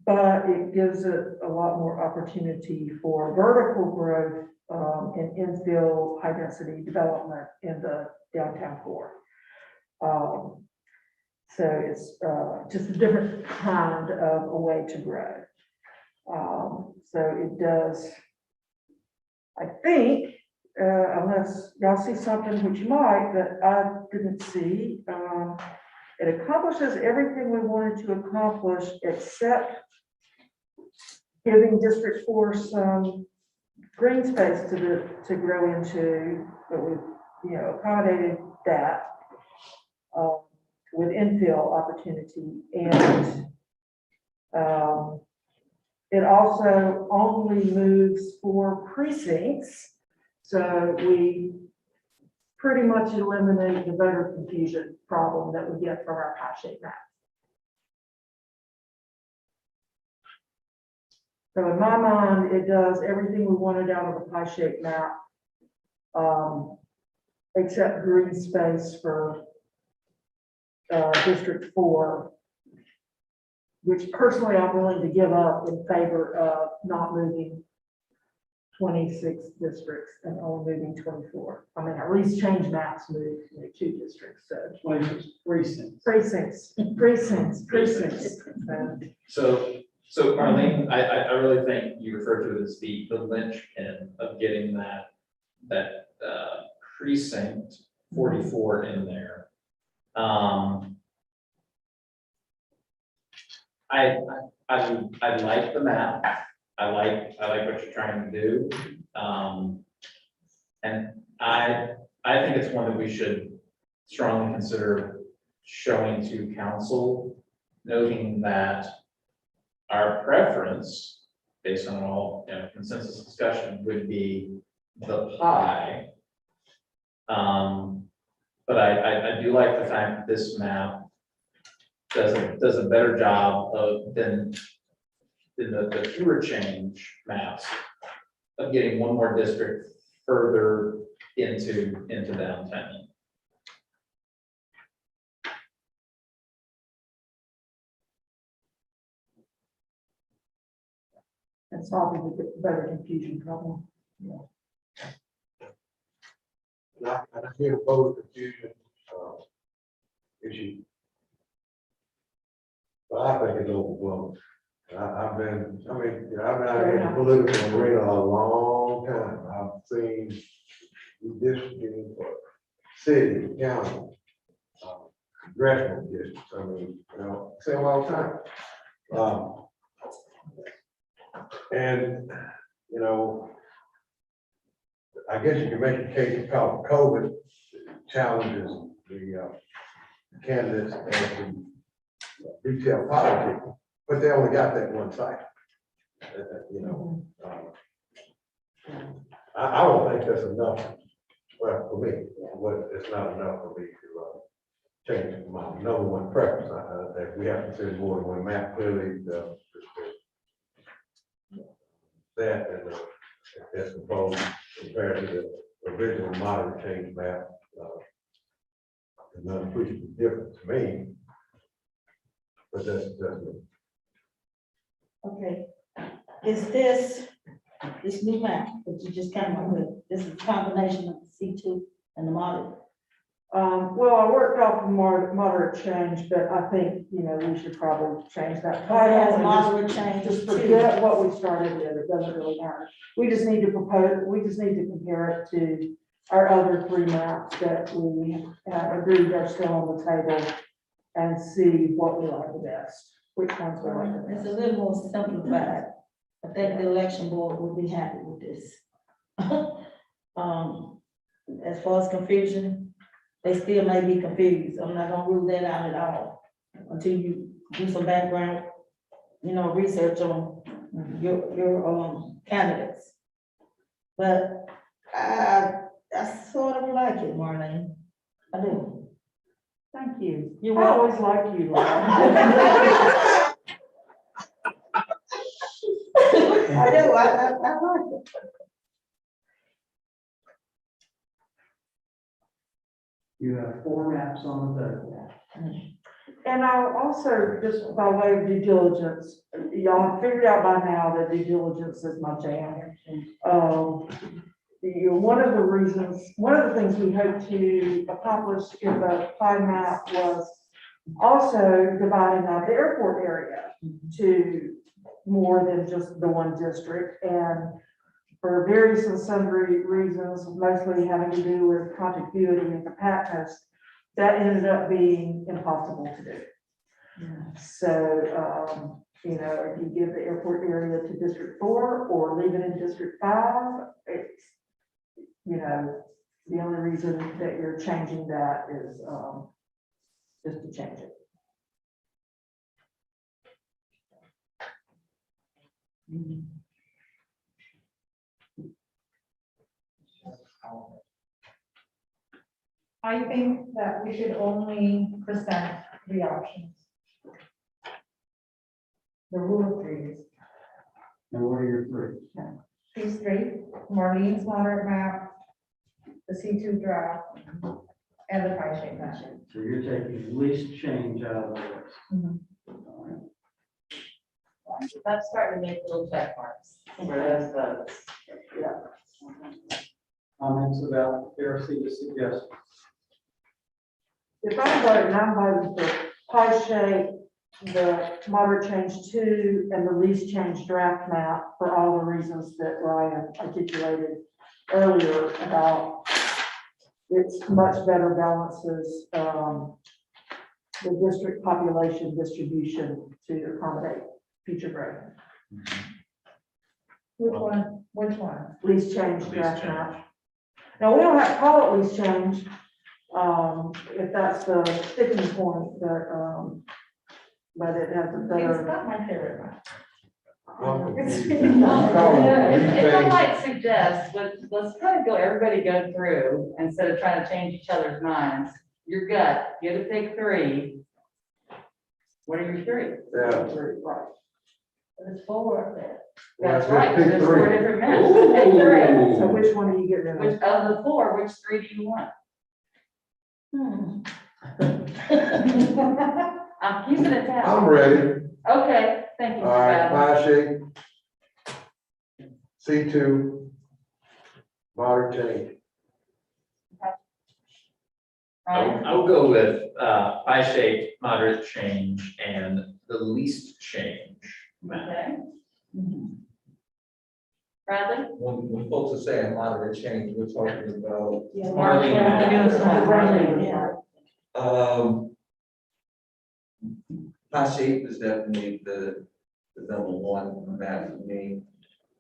but it gives it a lot more opportunity for vertical growth and infill high density development in the downtown core. So it's just a different kind of a way to grow. So it does, I think, unless y'all see something which you might that I didn't see, it accomplishes everything we wanted to accomplish except giving District 4 some green space to grow into, but we, accommodated that with infill opportunity. And it also only moves 4 precincts. So we pretty much eliminate the voter confusion problem that we get from our pie-shaped map. So in my mind, it does everything we wanted out of the pie-shaped map, except green space for District 4, which personally I'm willing to give up in favor of not moving 26 districts and only moving 24. I mean, at least change maps, move 2 districts, so. 26 precincts. Precincts. So Marlene, I really think you referred to it as the linchpin of getting that precinct 44 in there. I like the map. I like what you're trying to do. And I think it's one that we should strongly consider showing to council, noting that our preference, based on all consensus discussion, would be the pie. But I do like the fact that this map does a better job than the fewer change maps of getting one more district further into downtown. And solving the voter confusion problem. I hear the voter confusion issue. But I think it's overblown. I've been out in the political arena a long time. I've seen redistricting for city, county, congressional districts. I mean, say them all the time. And, I guess you can make a case because COVID challenges the candidates and the retail politics, but they only got that one site. I don't think that's enough. Well, for me, it's not enough for me to change my number one preference. If we have to send more than one map, clearly that and that's proposed compared to the original moderate change map, is not appreciable difference to me. But that's me. Okay, is this new map that you just came up with, this is a combination of the C2 and the moderate? Well, I worked off of moderate change, but I think, we should probably change that. It has moderate change Just too. forget what we started with, it doesn't really matter. We just need to compare it to our other 3 maps that we agreed are still on the table and see what we like the best, which ones we like the It's best. a little more simplified. I think the election board will be happy with this. As far as confusion, they still may be confused. I'm not gonna rule that out at all until you do some background, research on your candidates. But I sort of like it, Marlene. I do. Thank you. You're I welcome. always like you, Laura. I do, I like it. You have 4 maps on the table. And I'll also, just by way of due diligence, y'all have figured out by now that due diligence is my jam. One of the things we hope to accomplish in the pie map was also dividing out the airport area to more than just the one district. And for various and sundry reasons, mostly having to do with contiguity and compactness, that ended up being impossible to do. So, you know, if you give the airport area to District 4 or leave it in District 5, it's, you know, the only reason that you're changing that is, just to change it. I think that we should only present 3 options. The rule of threes. And what are your 3? These 3, Marlene's moderate map, the C2 draft, and the pie shape map. So you're taking least change out of the list. Mhm. All right. That's starting to make little check marks for those votes. Comments about Pharisee's suggestion? If I vote, and I'm voting for pie shape, the moderate change 2, and the least change draft map for all the reasons that Ryan articulated earlier about it's much better balances, the district population distribution to accommodate future growth. Which one? Which one? Least change Least draft change. map. Now, we don't have to call it least change, if that's the sticking point, but it has a It's better. not my favorite map. If I might suggest, let's kind of everybody go through, instead of trying to change each other's minds, your gut, you had to pick 3. What are your 3? Yeah. Right. There's 4 up there. That's Well, right, pick there's 4 3. different maps, pick 3. So which one do you get rid Which of? of the 4, which 3 do you want? I'm keeping it down. I'm ready. Okay, thank you, All right, Mr. Bowden. pie shape. C2. Moderate change. Ryan? I'll go with, pie shape, moderate change, and the least change map. Okay. Bradley? When folks are saying moderate change, we're talking about, Marlene. Yeah. pie shape is definitely the number 1 map for me.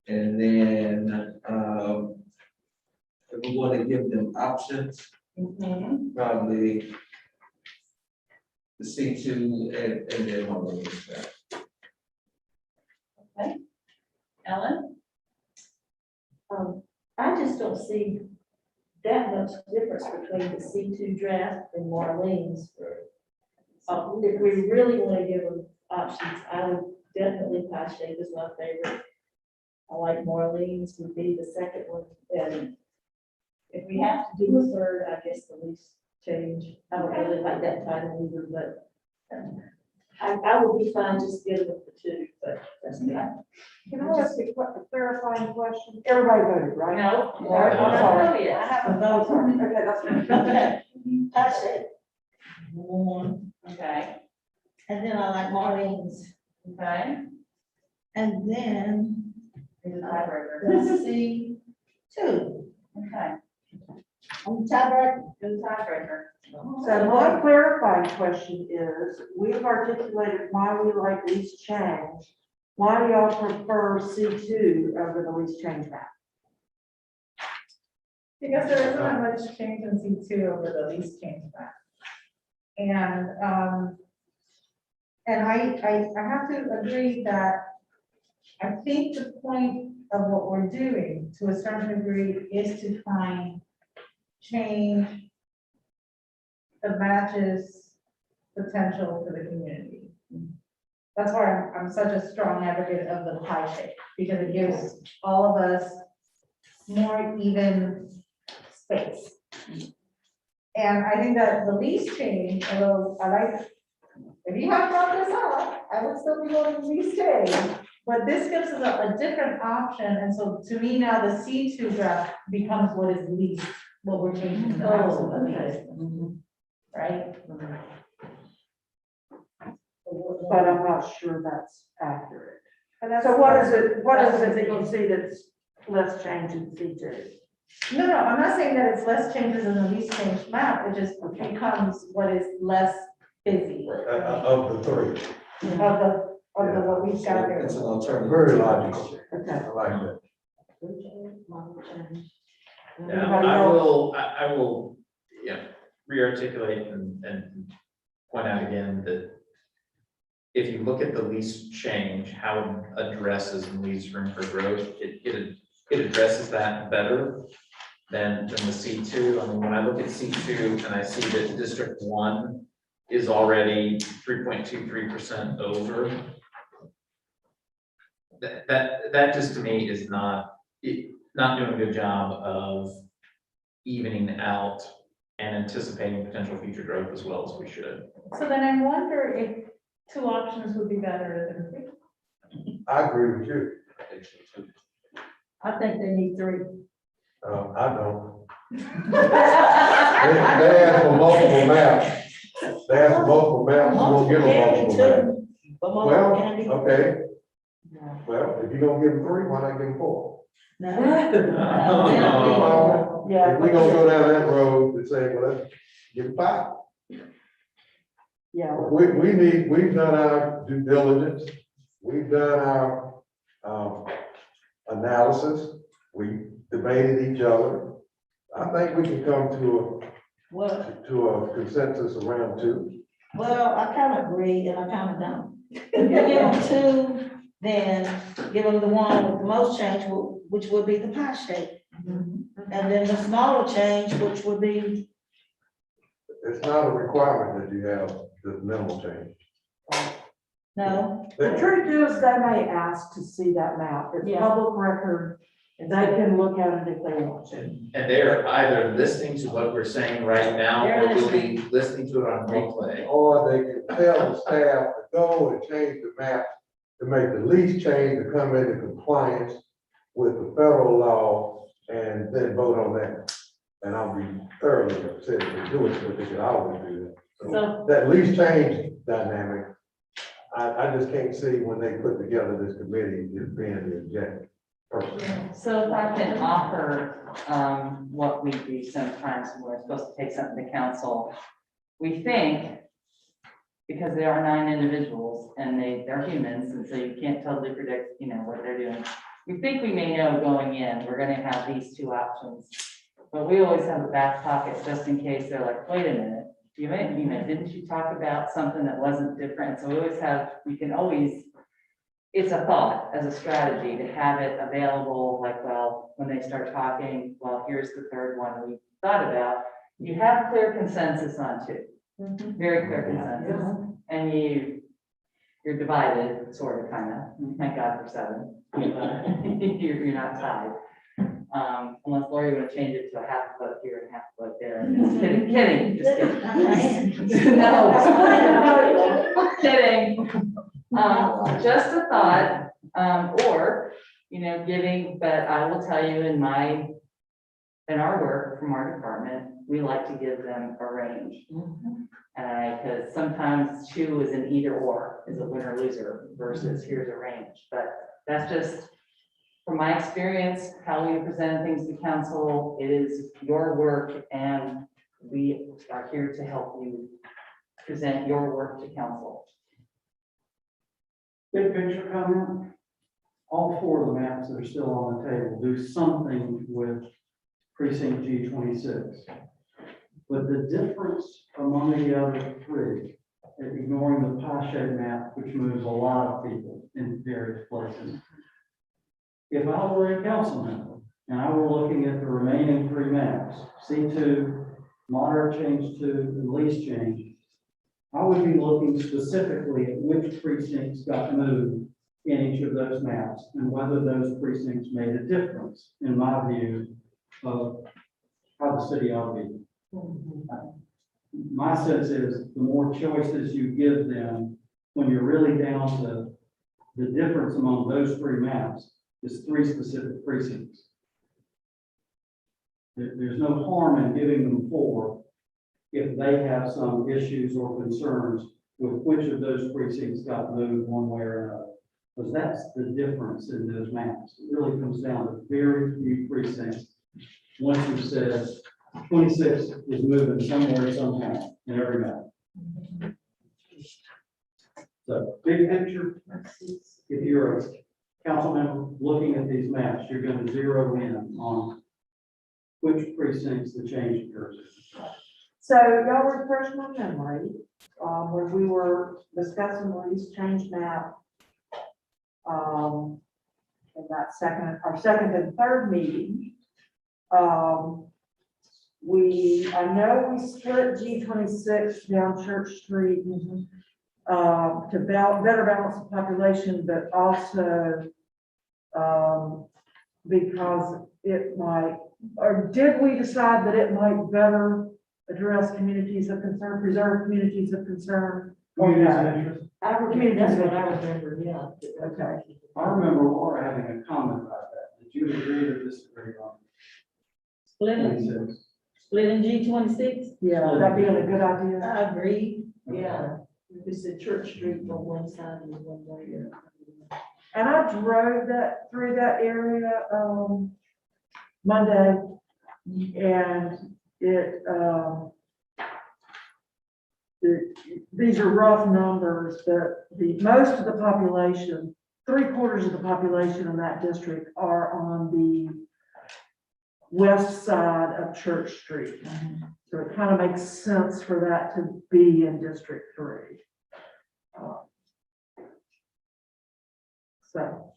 And then, if we want to give them options, Mhm. probably the C2 and then Marlene's map. Ellen? I just don't see that much difference between the C2 draft and Marlene's. If we really want to give them options, I would definitely pie shape is my favorite. I like Marlene's would be the second one, and if we have to do a third, I guess the least change. I don't really like that title either, but I would be fine just giving them the 2, but that's me. Can I ask a clarifying question? Everybody voted, right? No. All right, I'm sorry. I I have haven't a voted. vote. Okay, that's fine. Okay, pie shape. 1, Okay, and then I like Marlene's, okay. and then Who's the tiebreaker? the C2. Okay, I'm tiebreaker. who's the tiebreaker? So my clarifying question is, we've articulated why we like least change. Why do y'all prefer C2 over the least change map? Because there isn't that much change in C2 over the least change map. And I have to agree that I think the point of what we're doing to a certain degree is to find change that matches potential for the community. That's why I'm such a strong advocate of the pie shape, because it gives all of us more even space. And I think that the least change, although I like, if you have brought this up, I would still be going to least change. But this gives us a different option, and so to me now, the C2 draft becomes what is least, what we're changing the absolute least. Right? But I'm not sure that's accurate. But that's- So what is it that you see that's less change in C2? No, I'm not saying that it's less changes in the least changed map, it just becomes what is less busy Of the three, of the what we've got there. It's an alternative. very logical. Okay. I like that. Now, I will, re-articulate and point out again that if you look at the lease change, how it addresses and leaves room for growth, it addresses that better than the C2. I mean, when I look at C2 and I see that District 1 is already 3.23% over, that just to me is not doing a good job of evening out and anticipating potential future growth as well as we should. So then I wonder if two options would be better than three. I agree with you. I think they need three. I don't. They ask for multiple maps. They ask for multiple maps, you won't give them multiple maps. Well, okay. Well, if you're gonna give them three, why not give them four? Yeah. If we're gonna go down that road and say, well, let's give them five. Yeah. We've done our due diligence, we've done our, analysis, we debated each other. I think we can come to a consensus around two. Well, I kind of agree and I kind of don't. If you give them two, then give them the one with the most change, which would be the pie shape. And then the smaller change, which would be, It's not a requirement that you have the minimal change. no, The truth is, they may ask to see that map. It's Yeah. public record, and they can look at it if they want to. And they are either listening to what we're saying right now, or will be listening to it on replay. Or they can tell the staff to go and change the map to make the lease change to come into compliance with the federal law and then vote on that. And I'll be thoroughly upset if they do it, but they can always do that. So that lease change dynamic, I just can't see when they put together this committee as being the objective person. So if I can offer, what we do sometimes when we're supposed to take something to council, we think, because there are 9 individuals and they're humans, and so you can't totally predict, what they're doing. We think we may know going in, we're gonna have these two options, but we always have a back pocket just in case they're like, wait a minute, didn't you talk about something that wasn't different? So we can always, it's a thought as a strategy to have it available, like, well, when they start talking, well, here's the third one we thought about. You have clear consensus on two, very clear consensus, and you're divided, sort of, kind of, thank God for 7. You're not tied. Unless Lori would change it to a half a vote here and half a vote there. Just kidding, just kidding. No, kidding. Just a thought, or, giving, but I will tell you in our work from our department, we like to give them a range. Because sometimes 2 is an either or, is a winner loser versus here's a range, but that's just, from my experience, how we present things to council. It is your work and we are here to help you present your work to council. Big picture comment, all 4 of the maps that are still on the table do something with precinct G26. But the difference among the other 3, ignoring the pie shaped map, which moves a lot of people in various places. If I were a council member and I were looking at the remaining 3 maps, C2, moderate change 2, and lease change, I would be looking specifically at which precincts got moved in each of those maps and whether those precincts made a difference, in my view, of how the city ought to be. My sense is the more choices you give them, when you're really down to the difference among those 3 maps is 3 specific precincts. There's no harm in giving them 4 if they have some issues or concerns with which of those precincts got moved one way or another. Because that's the difference in those maps. It really comes down to very few precincts. Once you said 26 is moving somewhere somehow in every map. So big picture, if you're a council member looking at these maps, you're going to zero in on which precincts the change occurs. So y'all refresh my memory, when we were discussing these change map. In that our second and third meeting. I know we split G26 down Church Street, to better balance the population, but also, because it might, or did we decide that it might better address communities of concern, preserve communities of concern? Or Communities of not? interest. I remember, that's what I remember, yeah. Okay. I remember Laura having a comment about that. Did you agree or disagree on Splitting, 26? splitting G26, Yeah, that'd be a good idea. I agree, yeah. It's a Church Street on one side and one way. And I drove through that area, Monday, and these are rough numbers, but most of the population, 3/4 of the population in that district are on the west side of Church Street. So it kind of makes sense for that to be in District 3. So,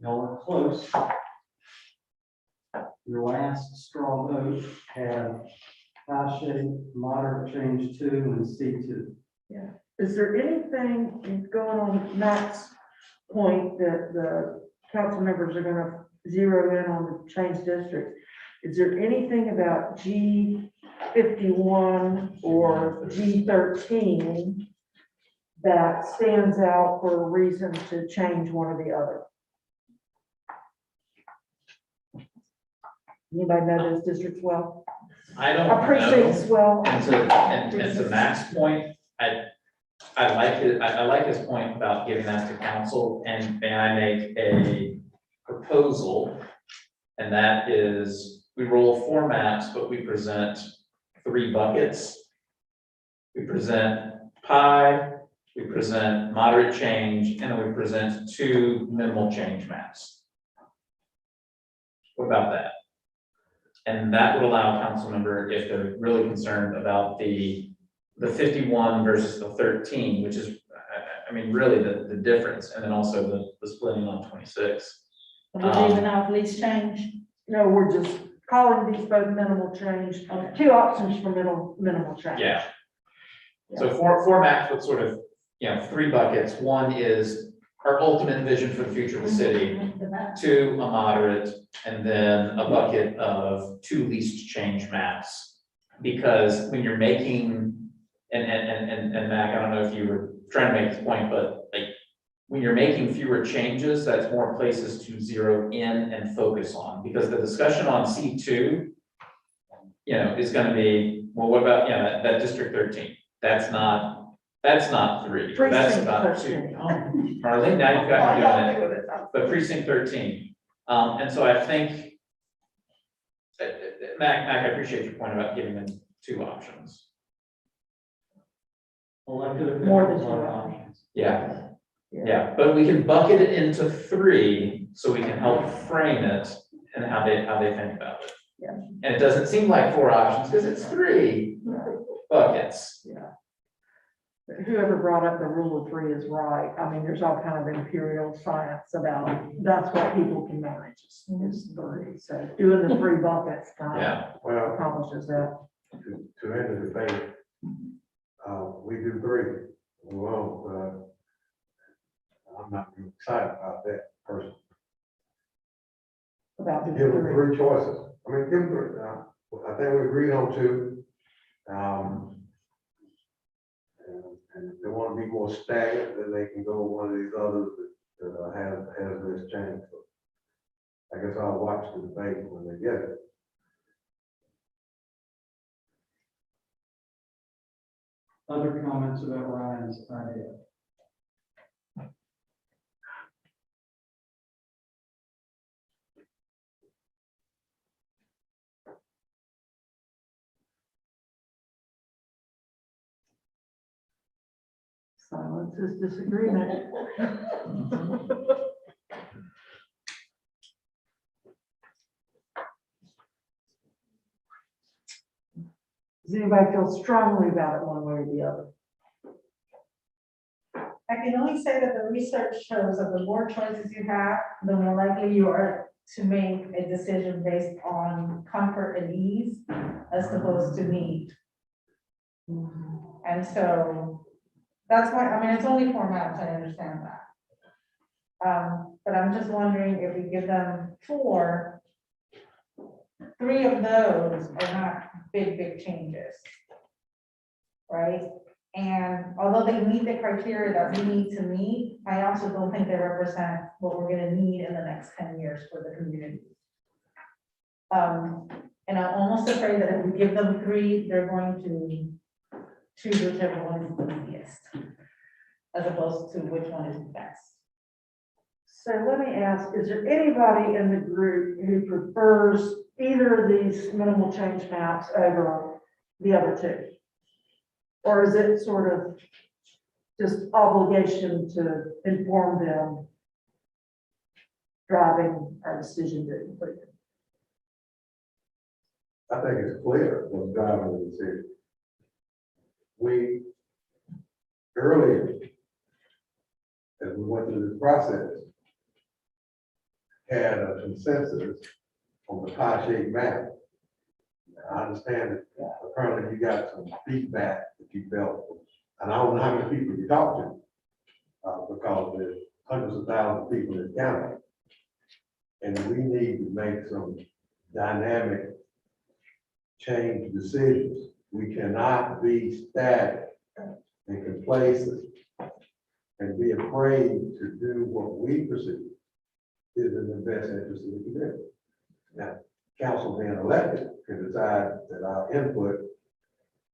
Y'all are close. Your last straw vote had high shade, moderate change 2, and C2. is there anything going on Matt's point that the council members are gonna zero in on the change district? Is there anything about G51 or G13 that stands out for a reason to change one or the other? Anybody know those districts well? I don't Our precincts know. well? And to Mac's point, I like his point about giving that to council, and may I make a proposal? And that is, we roll 4 maps, but we present 3 buckets. We present pie, we present moderate change, and then we present 2 minimal change maps. What about that? And that would allow a council member, if they're really concerned about the 51 versus the 13, which is, I mean, really the difference, and then also the splitting on 26. We're leaving out lease change. No, we're just calling these both minimal change, 2 options for minimal change. Yeah. So 4 maps with sort of, 3 buckets. One is our ultimate vision for the future of the city, 2 a moderate, and then a bucket of 2 least change maps. Because when you're making, and Mac, I don't know if you were trying to make this point, but like, when you're making fewer changes, that's more places to zero in and focus on, because the discussion on C2, is gonna be, well, what about, that District 13? That's not 3, that's Precinct about 2. 13. Marlene, now you've got me doing it, but precinct 13. And so I think, Mac, I appreciate your point about giving them 2 options. Elected More than officials 2 are options. Yeah, but we can bucket it into 3 so we can help frame it and how they think about it. Yeah. And it doesn't seem like 4 options because it's 3 buckets. Yeah. Whoever brought up the rule of 3 is right. I mean, there's all kind of imperial science about, that's what people can manage is 3. So doing the 3 buckets kind Yeah, of Well, accomplishes that. to end the debate, we do 3. We won't, I'm not really excited about that person. About the Give them 3. 3 choices. I mean, give them 3. I think we agreed on 2. And if they want to be more staggered, then they can go one of these others that has this change. So I guess I'll watch the debate when they get it. Other comments about Ryan's idea? Silence is disagreement. Does anybody feel strongly about it one way or the other? I can only say that the research shows that the more choices you have, the more likely you are to make a decision based on comfort and ease as opposed to need. And so that's why, I mean, it's only 4 maps, I understand that. But I'm just wondering if we give them 4, 3 of those are not big changes. Right? And although they meet the criteria that we need to meet, I also don't think they represent what we're gonna need in the next 10 years for the community. And I'm almost afraid that if we give them 3, they're going to choose whichever one is the easiest, as opposed to which one is best. So let me ask, is there anybody in the group who prefers either of these minimal change maps over the other 2? Or is it sort of just obligation to inform them driving our decision to complete it? I think it's clear what's driving the decision. We, earlier, as we went through this process, had a consensus on the pie-shaped map. I understand that apparently you got some feedback that you felt, and I don't know how many people you talked to, because there's hundreds of thousands of people in this county. And we need to make some dynamic change decisions. We cannot be static and complacent and be afraid to do what we perceive is in the best interest of the community. Now, council being elected can decide that our input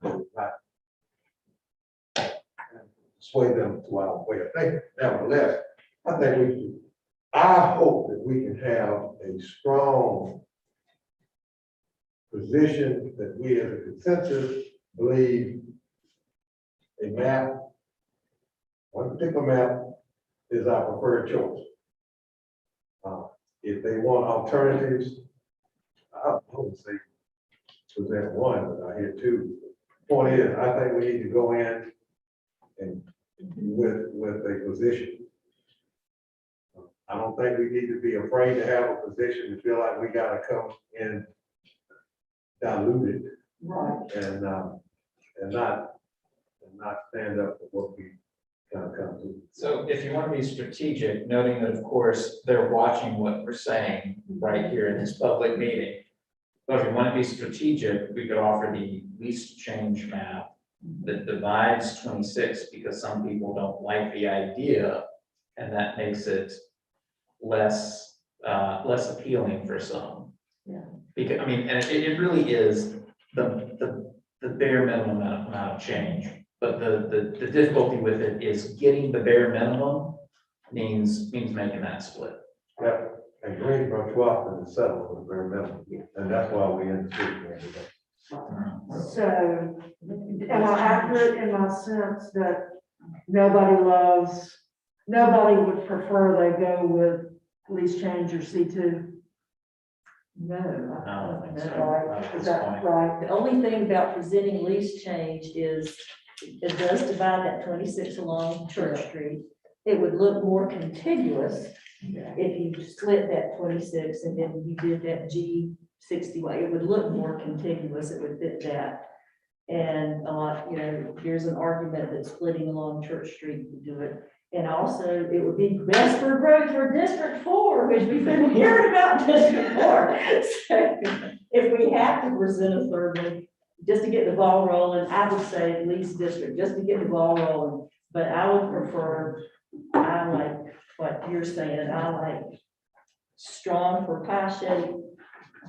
will not sway them to our way of thinking. Nevertheless, I think I hope that we can have a strong position that we as a consensus believe a map, one particular map is our preferred choice. If they want alternatives, I would say present one, but I hear 2. Point is, I think we need to go in and with a position. I don't think we need to be afraid to have a position and feel like we gotta come in diluted. Right. And not stand up for what we kind of come to. So if you want to be strategic, noting that, of course, they're watching what we're saying right here in this public meeting. But if you want to be strategic, we could offer the least change map that divides 26 because some people don't like the idea, and that makes it less appealing for some. Yeah. Because, I mean, and it really is the bare minimum amount of change. But the difficulty with it is getting the bare minimum means making that split. Yeah, and Greensboro 12th is settled with very minimum, and that's why we in the city. So, am I accurate in my sense that nobody would prefer they go with least change or C2? No. I don't think so. Right, At is this that point. right? The only thing about presenting least change is it does divide that 26 along Church Street. It would look more contiguous if you split that 26 and then you did that G60 way. It would look more contiguous. It would fit that. And there's an argument that splitting along Church Street would do it. And also, it would be best for growth for District 4, which we've been hearing about District 4. So if we have to present a third one, just to get the ball rolling, I would say least district, just to get the ball rolling. But I would prefer, I like what you're saying, I like strong for pie shape,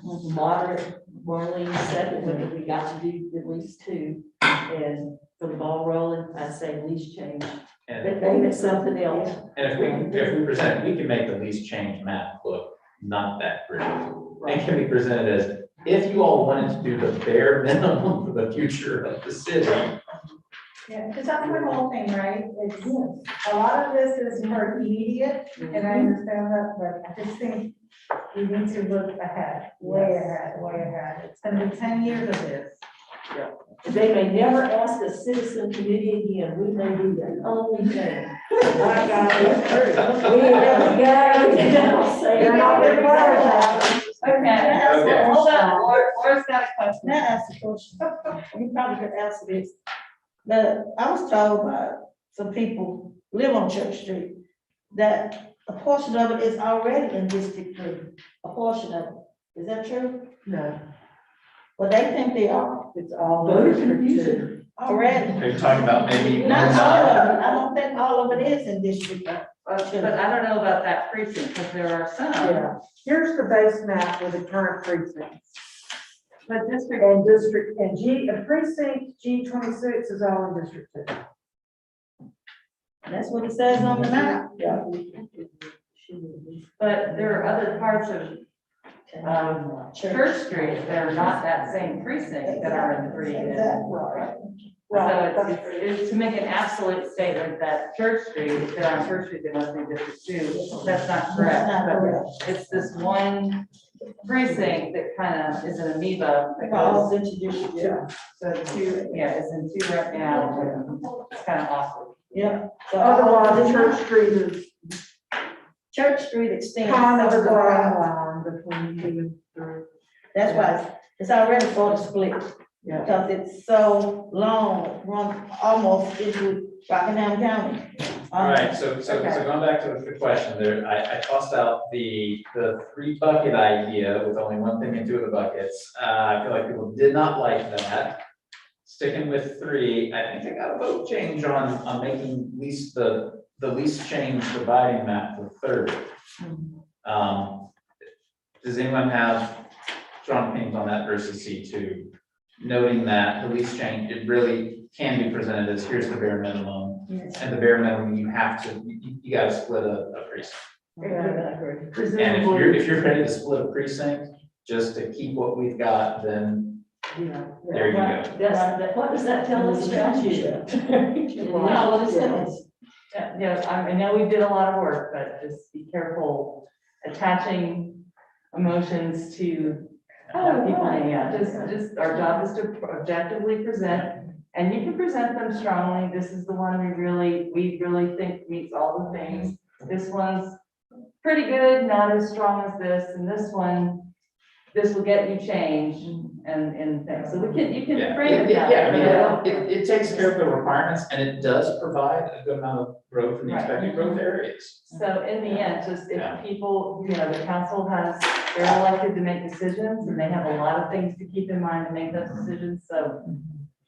moderate, Marlene second one, but we got to do at least 2. And for the ball rolling, I say least change. But maybe it's something else. And if we present, we can make the least change map look not that great. It can be presented as, if you all wanted to do the bare minimum for the future of the city, Yeah, because that's my whole thing, right? It's, a lot of this is for immediate, and I understand that, but I just think we need to look ahead, way ahead, way ahead. It's gonna be 10 years of this. They may never ask a citizen committee again, we may be the only thing. My God, it's true. We ain't never got it, and I'll say. You're not required that. Okay, Okay. hold on, Laura's got a question. May I ask a question? You probably could answer this. But I was told by some people who live on Church Street that a portion of it is already in District 3, a portion of it. Is that true? No, Well, they think they are it's all Voter District confusion. 2. already. Are you talking about maybe? Not all of it. I don't think all of it is in District 3. But I don't know about that precinct, because there are some. Yeah, here's the base map with the current precincts. But district, And district, and precinct G26 is all in District 2. That's what it says on the map. Yeah. but there are other parts of Church Street that are not that same precinct that are in 3. Exactly, right. So it's to make an absolute statement that Church Street, if they're on Church Street, they must be District 2. That's not correct. That's not But correct. it's this one precinct that kind of is an amoeba. that Falls goes- into District 2. Yeah. So 2, yeah, it's in 2 right now. And it's kind of awkward. Yeah. So Otherwise, Church Street is Church Street extends. kind of a south to dividing south. line between 2 and 3. That's why it's already sort of split, Yeah. because it's so long, run almost into Rockingham County. All right, so Okay. going back to the question there, I tossed out the 3 bucket idea with only one thing in 2 of the buckets. I feel like people did not like that. Sticking with 3, I think I got a vote change on making least the least change dividing map for 3rd. Does anyone have strong opinions on that versus C2? Noting that the least change, it really can be presented as here's the bare minimum. And the bare minimum, you have to, you gotta split a precinct. And Presumably, if you're ready to split a precinct, just to keep what we've got, then there you go. What does that tell us about you? No, what it says. Yeah, I know we did a lot of work, but just be careful attaching emotions to people. Yeah, just our job is to objectively present, and you can present them strongly. This is the one we really think meets all the things. This one's pretty good, not as strong as this, and this will get you change and things. So you can frame it that way. Yeah, I mean, it takes care of the requirements and it does provide a good amount of growth in the expected growth areas. So in the end, just Yeah. if people, the council they're elected to make decisions and they have a lot of things to keep in mind to make those decisions. So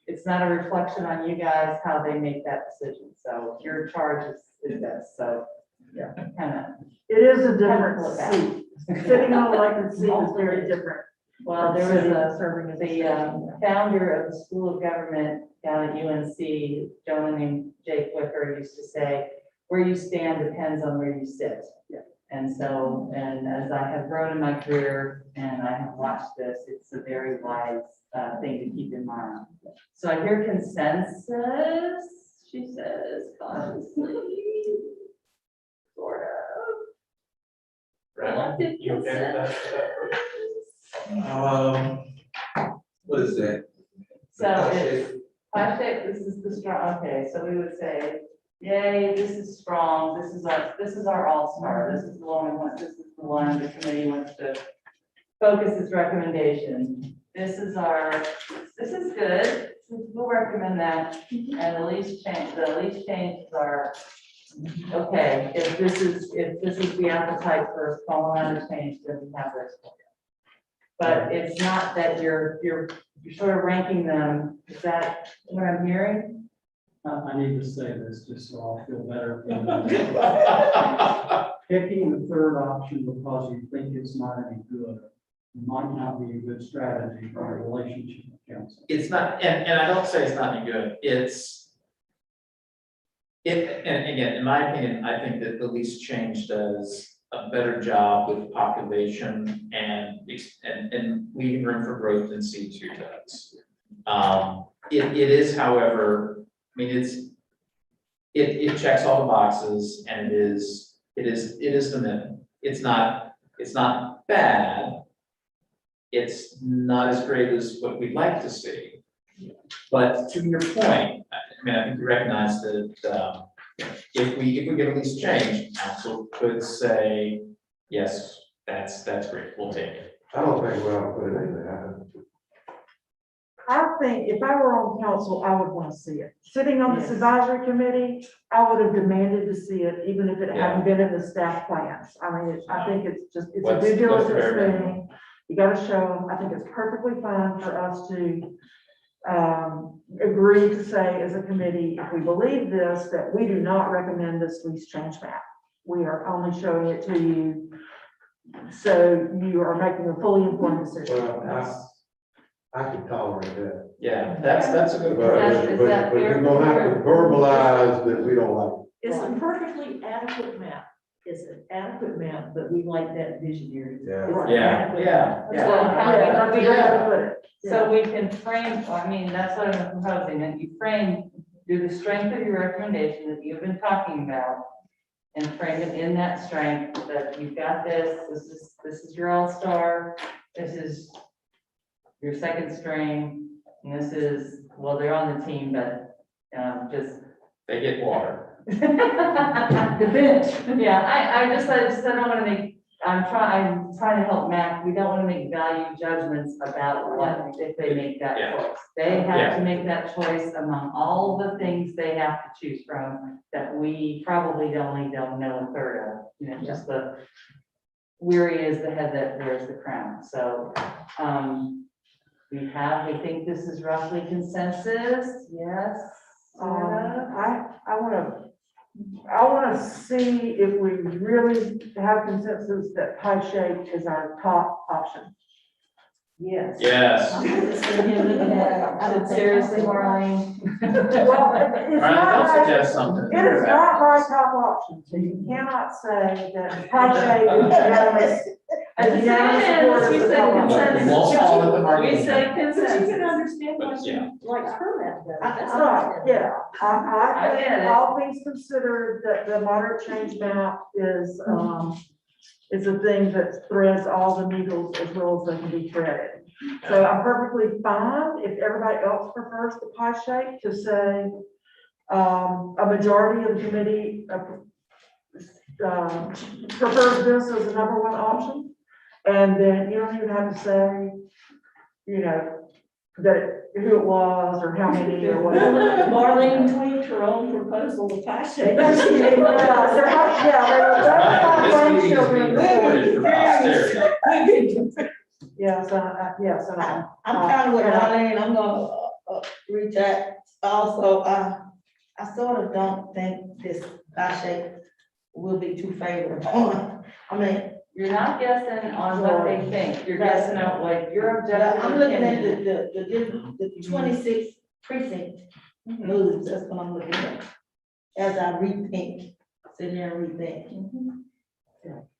it's not a reflection on you guys how they make that decision. So your charge is this, so, yeah, kind of. it is a different Look at seat. Sitting on elected seat is very different. Well, there was the founder of the School of Government down at UNC, a gentleman named Jake Wicker, used to say, where you stand depends on where you sit. Yeah. And so, and as I have grown in my career and I have watched this, it's a very wise thing to keep in mind. So I hear consensus, she says, cautiously, sort of. Right? You okay with that? What is that? So it's 5-6, this is the strong, okay, so we would say, yay, this is strong, this is our all-star, this is the one we want, this is the one the committee wants to focus its recommendation. This is good, we'll recommend that, and the least changes are, okay, if this is the appetite for a small amount of change, then we have this. But it's not that you're sort of ranking them, is that what I'm hearing? I need to say this just so I'll feel better. Picking the 3rd option because you think it's not any good might not be a good strategy for a relationship with council. It's not, and I don't say it's not any good, and again, in my opinion, I think that the least change does a better job with population and leaving room for growth than C2 does. It is, however, mean, it checks all the boxes and it is the minimum. It's not bad. It's not as great as what we'd like to see. But to your point, I mean, I think you recognize that, if we get a lease change, council could say, yes, that's great, we'll take it. I don't think we ought to put it in there. I think if I were on council, I would want to see it. Sitting on this Yes. advisory committee, I would have demanded to see it, even if it hadn't been in the staff plans. I mean, I think it's a due What's diligence fair minimum? thing. You gotta show them. I think it's perfectly fine for us to agree to say as a committee, if we believe this, that we do not recommend this lease change map. We are only showing it to you, so you are making a fully informed decision. Well, I can tolerate that. Yeah, that's a good But, approach. Is that but fair? you're gonna have to verbalize that we don't like it. It's a perfectly adequate map. It's an adequate map, but we like that visionary. Yeah. It's an Yeah, adequate yeah, map. yeah. So how Yeah, do we, that's a good way to put it. so we can frame, I mean, that's what I'm proposing, that you frame, do the strength of your recommendation that you've been talking about, and frame it in that strength, that you've got this is your all-star, this is your second string, and this is, well, they're on the team, but, just. They get water. The bench. Yeah, I just don't want to make, I'm trying to help Mac, we don't want to make value judgments about what, if they make that Yeah. choice. They have Yeah. to make that choice among all the things they have to choose from, that we probably don't know a third of, you know, just the weary is the head that wears the crown, so, we think this is roughly consensus, yes? Sort of? I want to see if we really have consensus that pie shape is our top option. Yes. Yes. Seriously, Marlene? Well, All right, don't suggest something. It is not my top option, so you cannot say that pie shape is unanimous. As unanimous, we said consensus. We won't fall at the market. We said But you can consensus. understand why But, she yeah. likes her map better. That's Right, yeah, I I think get it. all things considered, that the moderate change map is a thing that threads all the needles as well as they can be threaded. So I'm perfectly fine if everybody else prefers the pie shape to say, a majority of the committee prefers this as the number one option. And then you don't even have to say, you know, who it was or how many or whatever. Marlene tweaked her own proposal to pie shape. This meeting is being recorded for posterity. Yes, and I'm kind of with Marlene, I'm gonna reach out. Also, I sort of don't think this pie shape will be too favorable. I mean, You're not guessing on what they think, you're guessing on like your objective. I'm looking at opinion. the 26 precinct moves, that's what I'm looking at. As I rethink, sit here and rethink.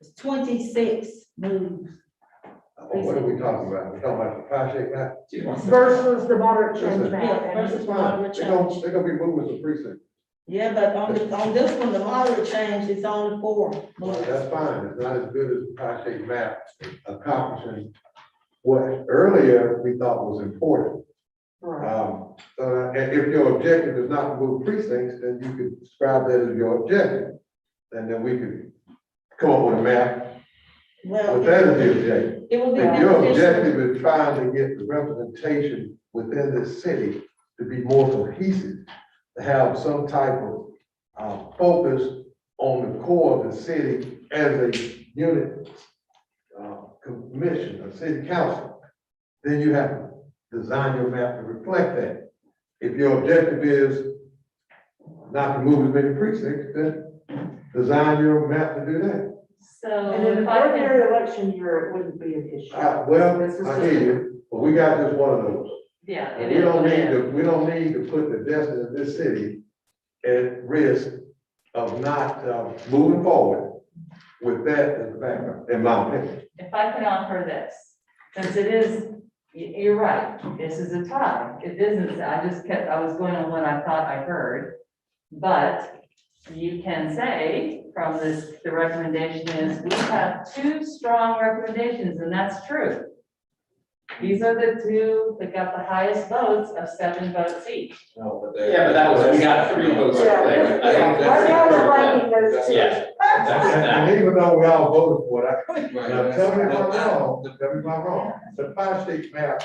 It's 26 moves. What are we talking about? We're talking about the pie shaped map? versus the moderate change Listen, map. Yeah, versus It's fine. moderate They're gonna, change. they're gonna be moving some precincts. Yeah, but on this one, the moderate change is only 4 moves. That's fine. It's not as good as the pie shaped map accomplishing what earlier we thought was important. And if your objective is not to move precincts, then you could describe that as your objective. And then we could come up with a map, Well, but that is the objective. it would be If your beneficial. objective is trying to get the representation within the city to be more cohesive, to have some type of focus on the core of the city as a unit, commission, a city council, then you have to design your map to reflect that. If your objective is not to move as many precincts, then design your map to do that. So And in an if I can, ordinary election year, it wouldn't be an issue. Well, This is I just- hear you, but we got just one of those. yeah, And it is what it is. we don't need to put the destiny of this city at risk of not, moving forward with that as the background, in my opinion. If I can offer this, since it is You're right, this is a tie. It isn't, I was going on what I thought I heard. But you can say from this, the recommendation is, we have two strong recommendations, and that's true. These are the two that got the highest votes of 7 votes each. No, but that. Yeah, but that was, we got 3 votes. Yeah, I think right that's- now we're ranking those two. Yeah. That's And that. even though we all voted for it, Right, now tell me if I'm that's- wrong, tell me if I'm wrong. The pie shaped map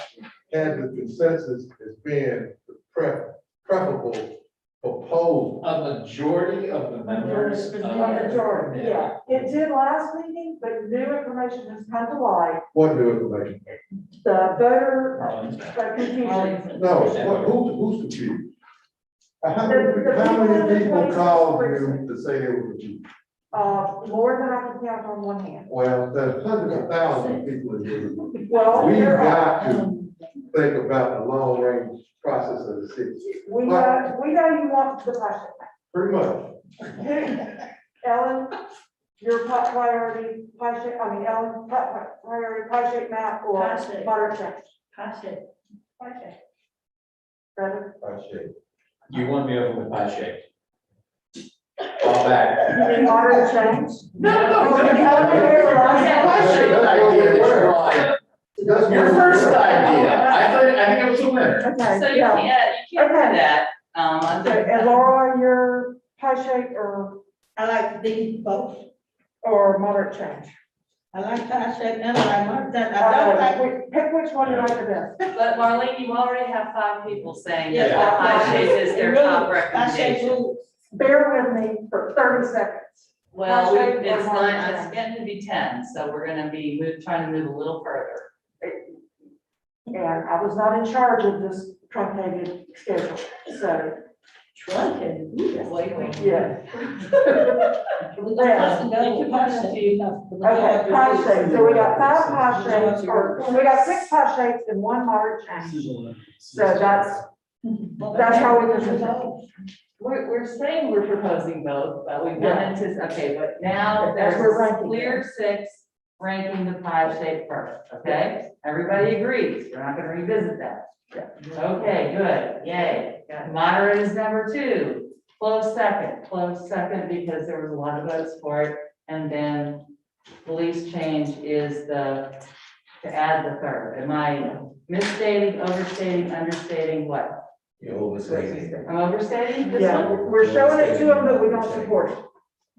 had the consensus as being the preferable proposal. A majority of the members of. A majority, yeah. It did last meeting, but new information has come to light. What new information? The voter Marlene. confusion. No, who's confused? How The people in many the people places called precinct. you to say they were confused? More than I can count on one hand. Well, there's hundreds of thousands of people in here. Well, We've there are. got to think about the long range process of the city, We know you want the passion. pretty much. Ellen, your top priority, Ellen, top priority, pie shape map or Pie shape. moderate change. Pie shape. Brother, Pie shape. You won me over with pie shape. All back. you mean moderate change? No, Okay, Pie shape idea that you're on. Your first idea. I think it was a winner. Okay, So you yeah. can't do that. Okay, and Laura, your pie shape or I like these both. moderate change? I like pie shape and I like that. I don't like. Pick which one you like the best. But Marlene, you already have 5 people saying that Yeah. pie shape is their top Pie shape recommendation. rules. Bear with me for 30 seconds. Well, Pie shape or it's moderate not, it's change? getting to be 10, so we're gonna be trying to move a little further. And I was not in charge of this truncated schedule, so, Truncated. Wait. yeah. We're gonna go with pie shape. Okay, pie shape, so we got 5 pie shapes, or we got 6 pie shapes and 1 moderate change. So that's how we can. We're saying we're proposing both, but we've gone into, okay, but now As there's we're a ranking clear 6 ranking the pie shape first, okay? Everybody agrees, we're not gonna revisit that. Okay, good, yay. Moderate is number 2, close second because there was a lot of votes for it. And then police change is to add the 3rd. Am I misstating, overstating, understating, what? You're overstating. I'm overstating this Yeah, one? we're showing it to them, but we don't support it.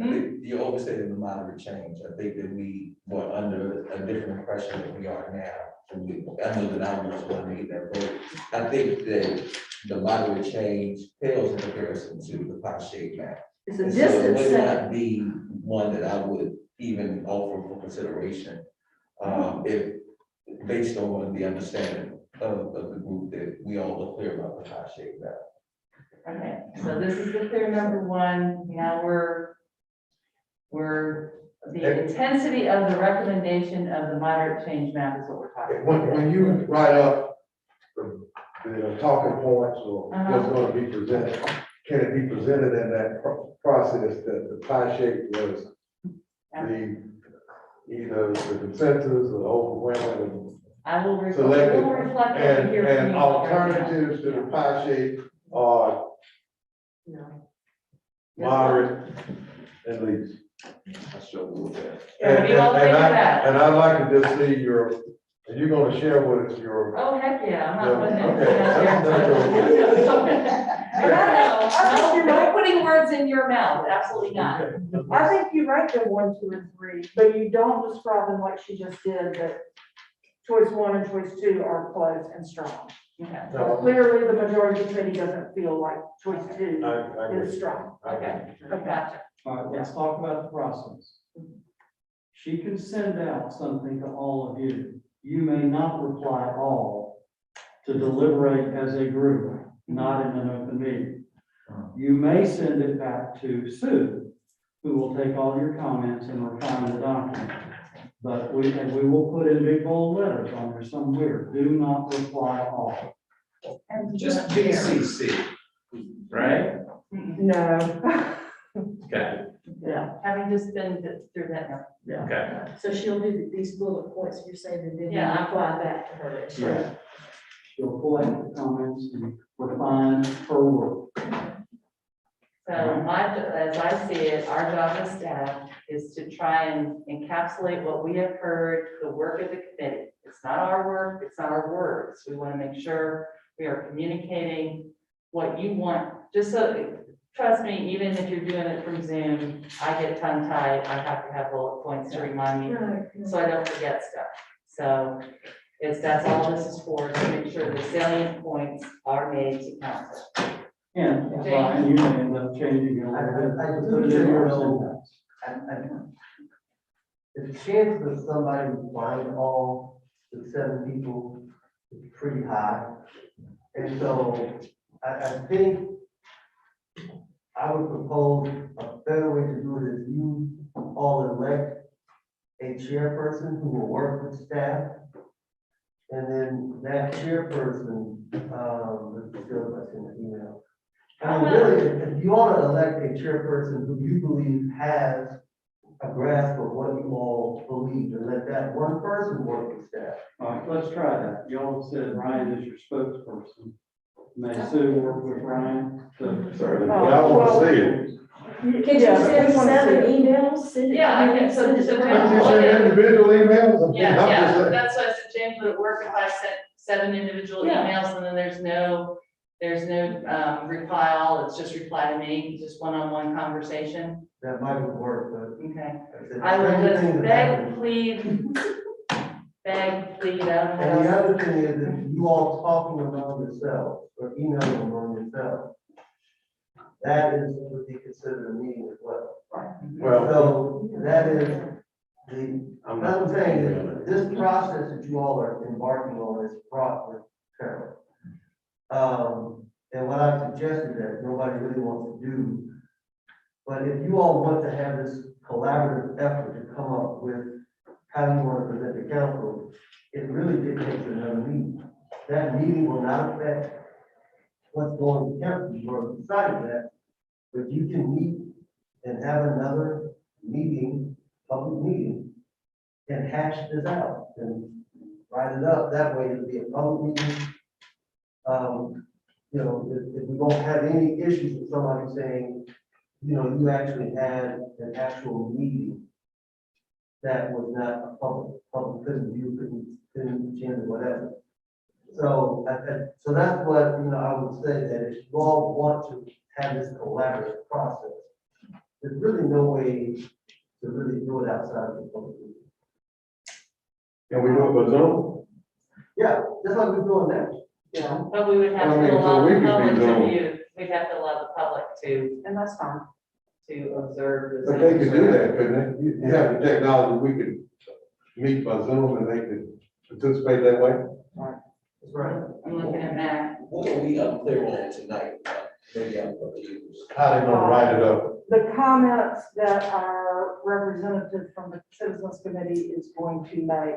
I think you're overstating the moderate change. I think that we were under a different impression than we are now. And I know that I was one to get that vote. I think that the moderate change pales in comparison to the pie shape map. It's a And so it distance would thing. not be one that I would even offer for consideration. If, based on the understanding of the group that we all are clear about the pie shape map. Okay, so this is the clear number 1. Now the intensity of the recommendation of the moderate change map is what we're talking about. When you write up the talking points or what's gonna be presented, can it be presented in that process that the pie shape was either the consensus or overwhelming? I will reflect Selected what we hear from you. And all right now. alternatives to the pie shape are moderate at least. I struggle with that. What do you all think of that? And I'd like to just see and you're gonna share with us your. Oh, heck yeah, I'm not putting Okay. it. No, no putting words in your mouth, absolutely not. I think you rank them 1, 2, and 3, but you don't describe them like she just did, that choice 1 and choice 2 are close and strong. Okay, No, Clearly, the majority of the committee doesn't feel like choice 2 I agree. is strong. okay, gotcha. All right, let's talk about the process. She can send out something to all of you. You may not reply all to deliberate as a group, not in an open meeting. You may send it back to Sue, who will take all your comments and refine the document. But we will put in big bold letters on there somewhere. Do not reply all. Just BCC, right? No. Okay. Yeah. having just been through that now. Okay. So she'll do these bullet points you're saying, and then Yeah, we'll I- apply back to her. Yeah. You'll collect the comments and refine her work. So as I see it, our job as staff is to try and encapsulate what we have heard, the work of the committee. It's not our work, it's not our words. We want to make sure we are communicating what you want, just so, trust me, even if you're doing it from Zoom, I get tongue tied, I have to have bullet points to remind me, so I don't forget stuff. So that's all this is for, to make sure the salient points are made to council. And Brian, you may end up changing it. I Put it in your do syntax. The chances of somebody replying all the 7 people is pretty high. And so I think I would propose a better way to do it is you all elect a chairperson who will work with staff. And then that chairperson, let's go back in the email. I mean, really, if you want to elect a chairperson who you believe has a grasp of what you all believe, and let that one person work with staff. All right, let's try that. Y'all said Ryan is your spokesperson. May Sue work with Ryan to. Certainly, but I want to see it. Can you send 7 emails? Send it- Yeah, I can, so Can't you send individual emails? I mean, Yeah, I'm yeah, just saying. that's why I said, James, would it work if I sent 7 individual Yeah. emails and then there's no reply all, it's just reply to me, just one-on-one conversation? That might work, but. Okay. like said, I will the just thing that beg, happens- plead, beg, plead, I don't And the know. other thing is, if you all talking among yourselves, or emailing among yourselves, that is would be considered a meeting as well. Well, So that is the, I'm what I'm not saying emailing. is, this process that you all are embarking on is fraught with peril. And what I suggested that nobody really wants to do, but if you all want to have this collaborative effort to come up with how you want to present the council, it really dictates another meeting. That meeting will not affect what's going to council, you've decided that, but you can meet and have another meeting, public meeting, and hash this out and write it up. That way it'll be a public meeting. You know, if we don't have any issues with somebody saying, you know, you actually had an actual meeting that was not a public couldn't view, couldn't attend or whatever. So, so that's what, you know, I would say that if you all want to have this collaborative process, there's really no way to really do it outside of the public meeting. Can we do it by Zoom? Yeah, just like we're doing now. Yeah, But we would have I mean, to so allow we the could be public to Zoom. view, we'd have to allow the public and that's fine. to observe. the But they Zoom. could do that, couldn't they? You have the technology, we could meet by Zoom and they could participate that way. That's right. I'm looking at Matt. What are we unclear on tonight? Maybe I'm confused. How they gonna write it up? The comments that our representative from the Citizens Committee is going to make,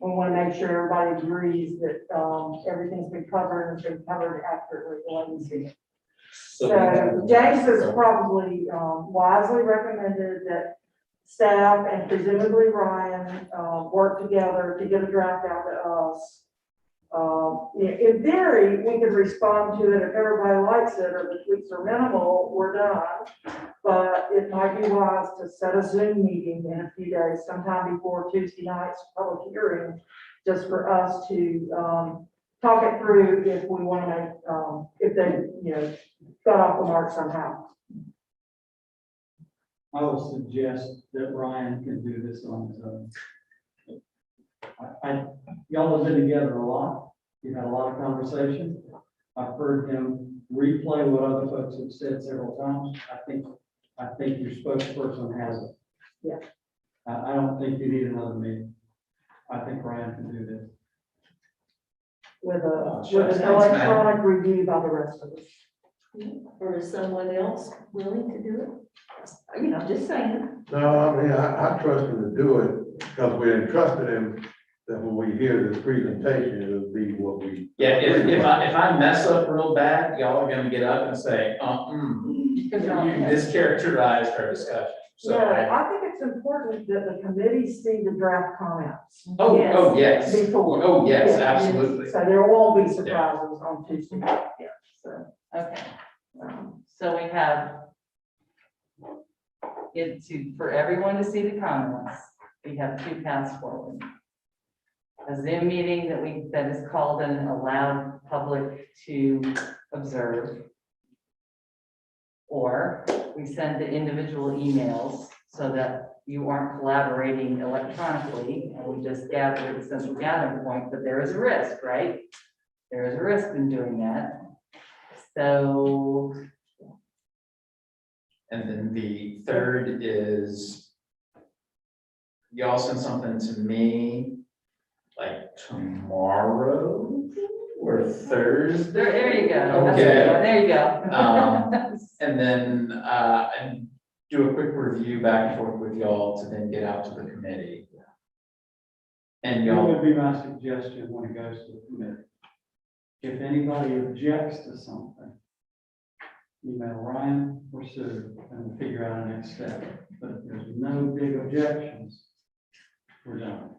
we want to make sure everybody agrees that everything's been covered and been covered accurately. the way we see it. So James has probably wisely recommended that staff and presumably Ryan work together to get a draft out to us. In theory, we could respond to it if everybody likes it or the tweaks are minimal, we're done. But it might be wise to set a Zoom meeting in a few days, sometime before Tuesday night's public hearing, just for us to talk it through if we want to make, if they, got off the mark somehow. I would suggest that Ryan can do this on his own. Y'all have been together a lot. You've had a lot of conversation. I've heard him replay what other folks have said several times. I think your spokesperson has it. Yeah. I don't think you need another meeting. I think Ryan can do this. With Shucks, an thanks, man. electronic review by the rest of us. Or is someone else willing to do it? Just saying. No, I mean, I trust him to do it because we entrusted him that when we hear this presentation, it'll be what we. Yeah, if I mess up real bad, y'all are gonna get up and say, you mischaracterized our discussion. So Yeah, I think it's important that the committee see the draft comments. oh, yes. Before. Oh, yes, Yeah, absolutely. So there won't be surprises on Tuesday. Yeah, so, Okay, um, so we have for everyone to see the comments, we have two paths forward. A Zoom meeting that is called and allowed public to observe. Or we send the individual emails so that you aren't collaborating electronically and we just gather at the central gathering point, but there is a risk, right? There is a risk in doing that. So, And then the third is y'all sent something to me like tomorrow or Thursday. there you go. That's Okay. good. There you go. And then, and do a quick review back and forth with y'all to then get out to the committee. And That y'all, would be my suggestion when it goes to the committee. If anybody objects to something, email Ryan or Sue and we'll figure out a next step. But if there's no big objections, we're done.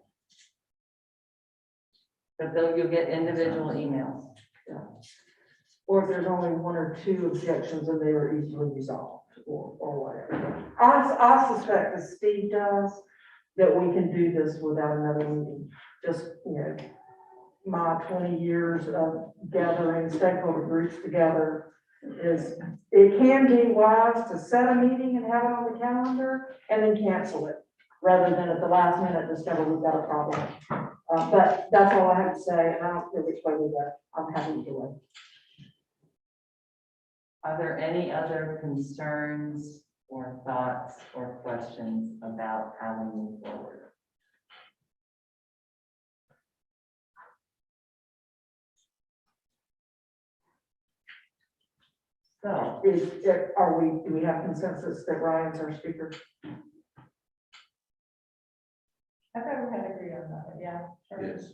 But though you'll get individual emails. or if there's only one or two objections and they are easily resolved or whatever. I suspect that Steve does, that we can do this without another meeting. Just, my 20 years of gathering stakeholder groups together is, it can be wise to set a meeting and have it on the calendar and then cancel it, rather than at the last minute discover we've got a problem. But that's all I have to say, and I don't care which way we go. I'm happy to do it. Are there any other concerns or thoughts or questions about how we move forward? So, Do we have consensus that Ryan's our speaker? I thought we had agreed on that, yeah. Sure. Yes.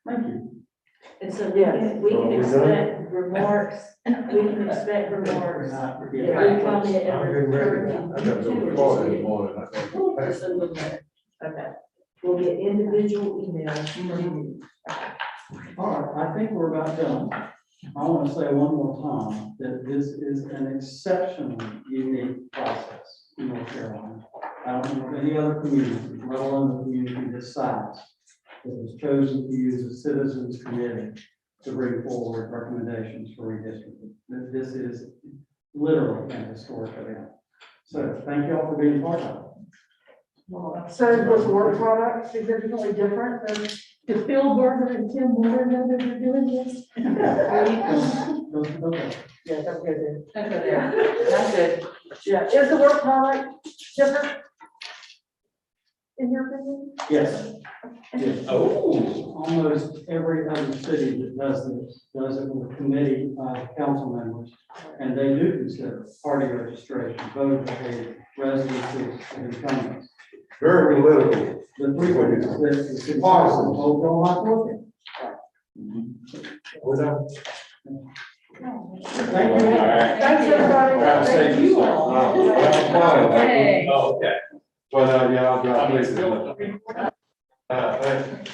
Thank you. And so Yes. we So can we're expect remarks, we can expect remarks. Yeah. Every comment and I'm getting ready now. I gotta go to Florida in the morning. I think. Just a little bit. Okay, we'll get individual emails from you. All right, I think we're about done. I want to say one more time that this is an exceptionally unique process in North Carolina. I don't know of any other community, let alone a community this size, that has chosen to use a citizens committee to bring forward recommendations for redistricting. This is literally an historic event. So thank you all for being part of it. So was the work product significantly different than, do Phil Berger and Tim Moore know that you're doing this? Okay. Yeah, that's good. don't go there. That's good. Yeah, is the work product different? In your opinion? Yes. Yes. oh, Almost every other city that does this, does it with a committee of council members. And they do consider party registration, voter behavior, residency, and incumbents. Very political. The three ways that the city Awesome. council don't like working. We're done. Thank you. all right. Thanks, everybody. Have a safe Thank you one. all. That was fun. Okay. Oh, okay. But, yeah, I'll drop I mean, it. still- Thanks.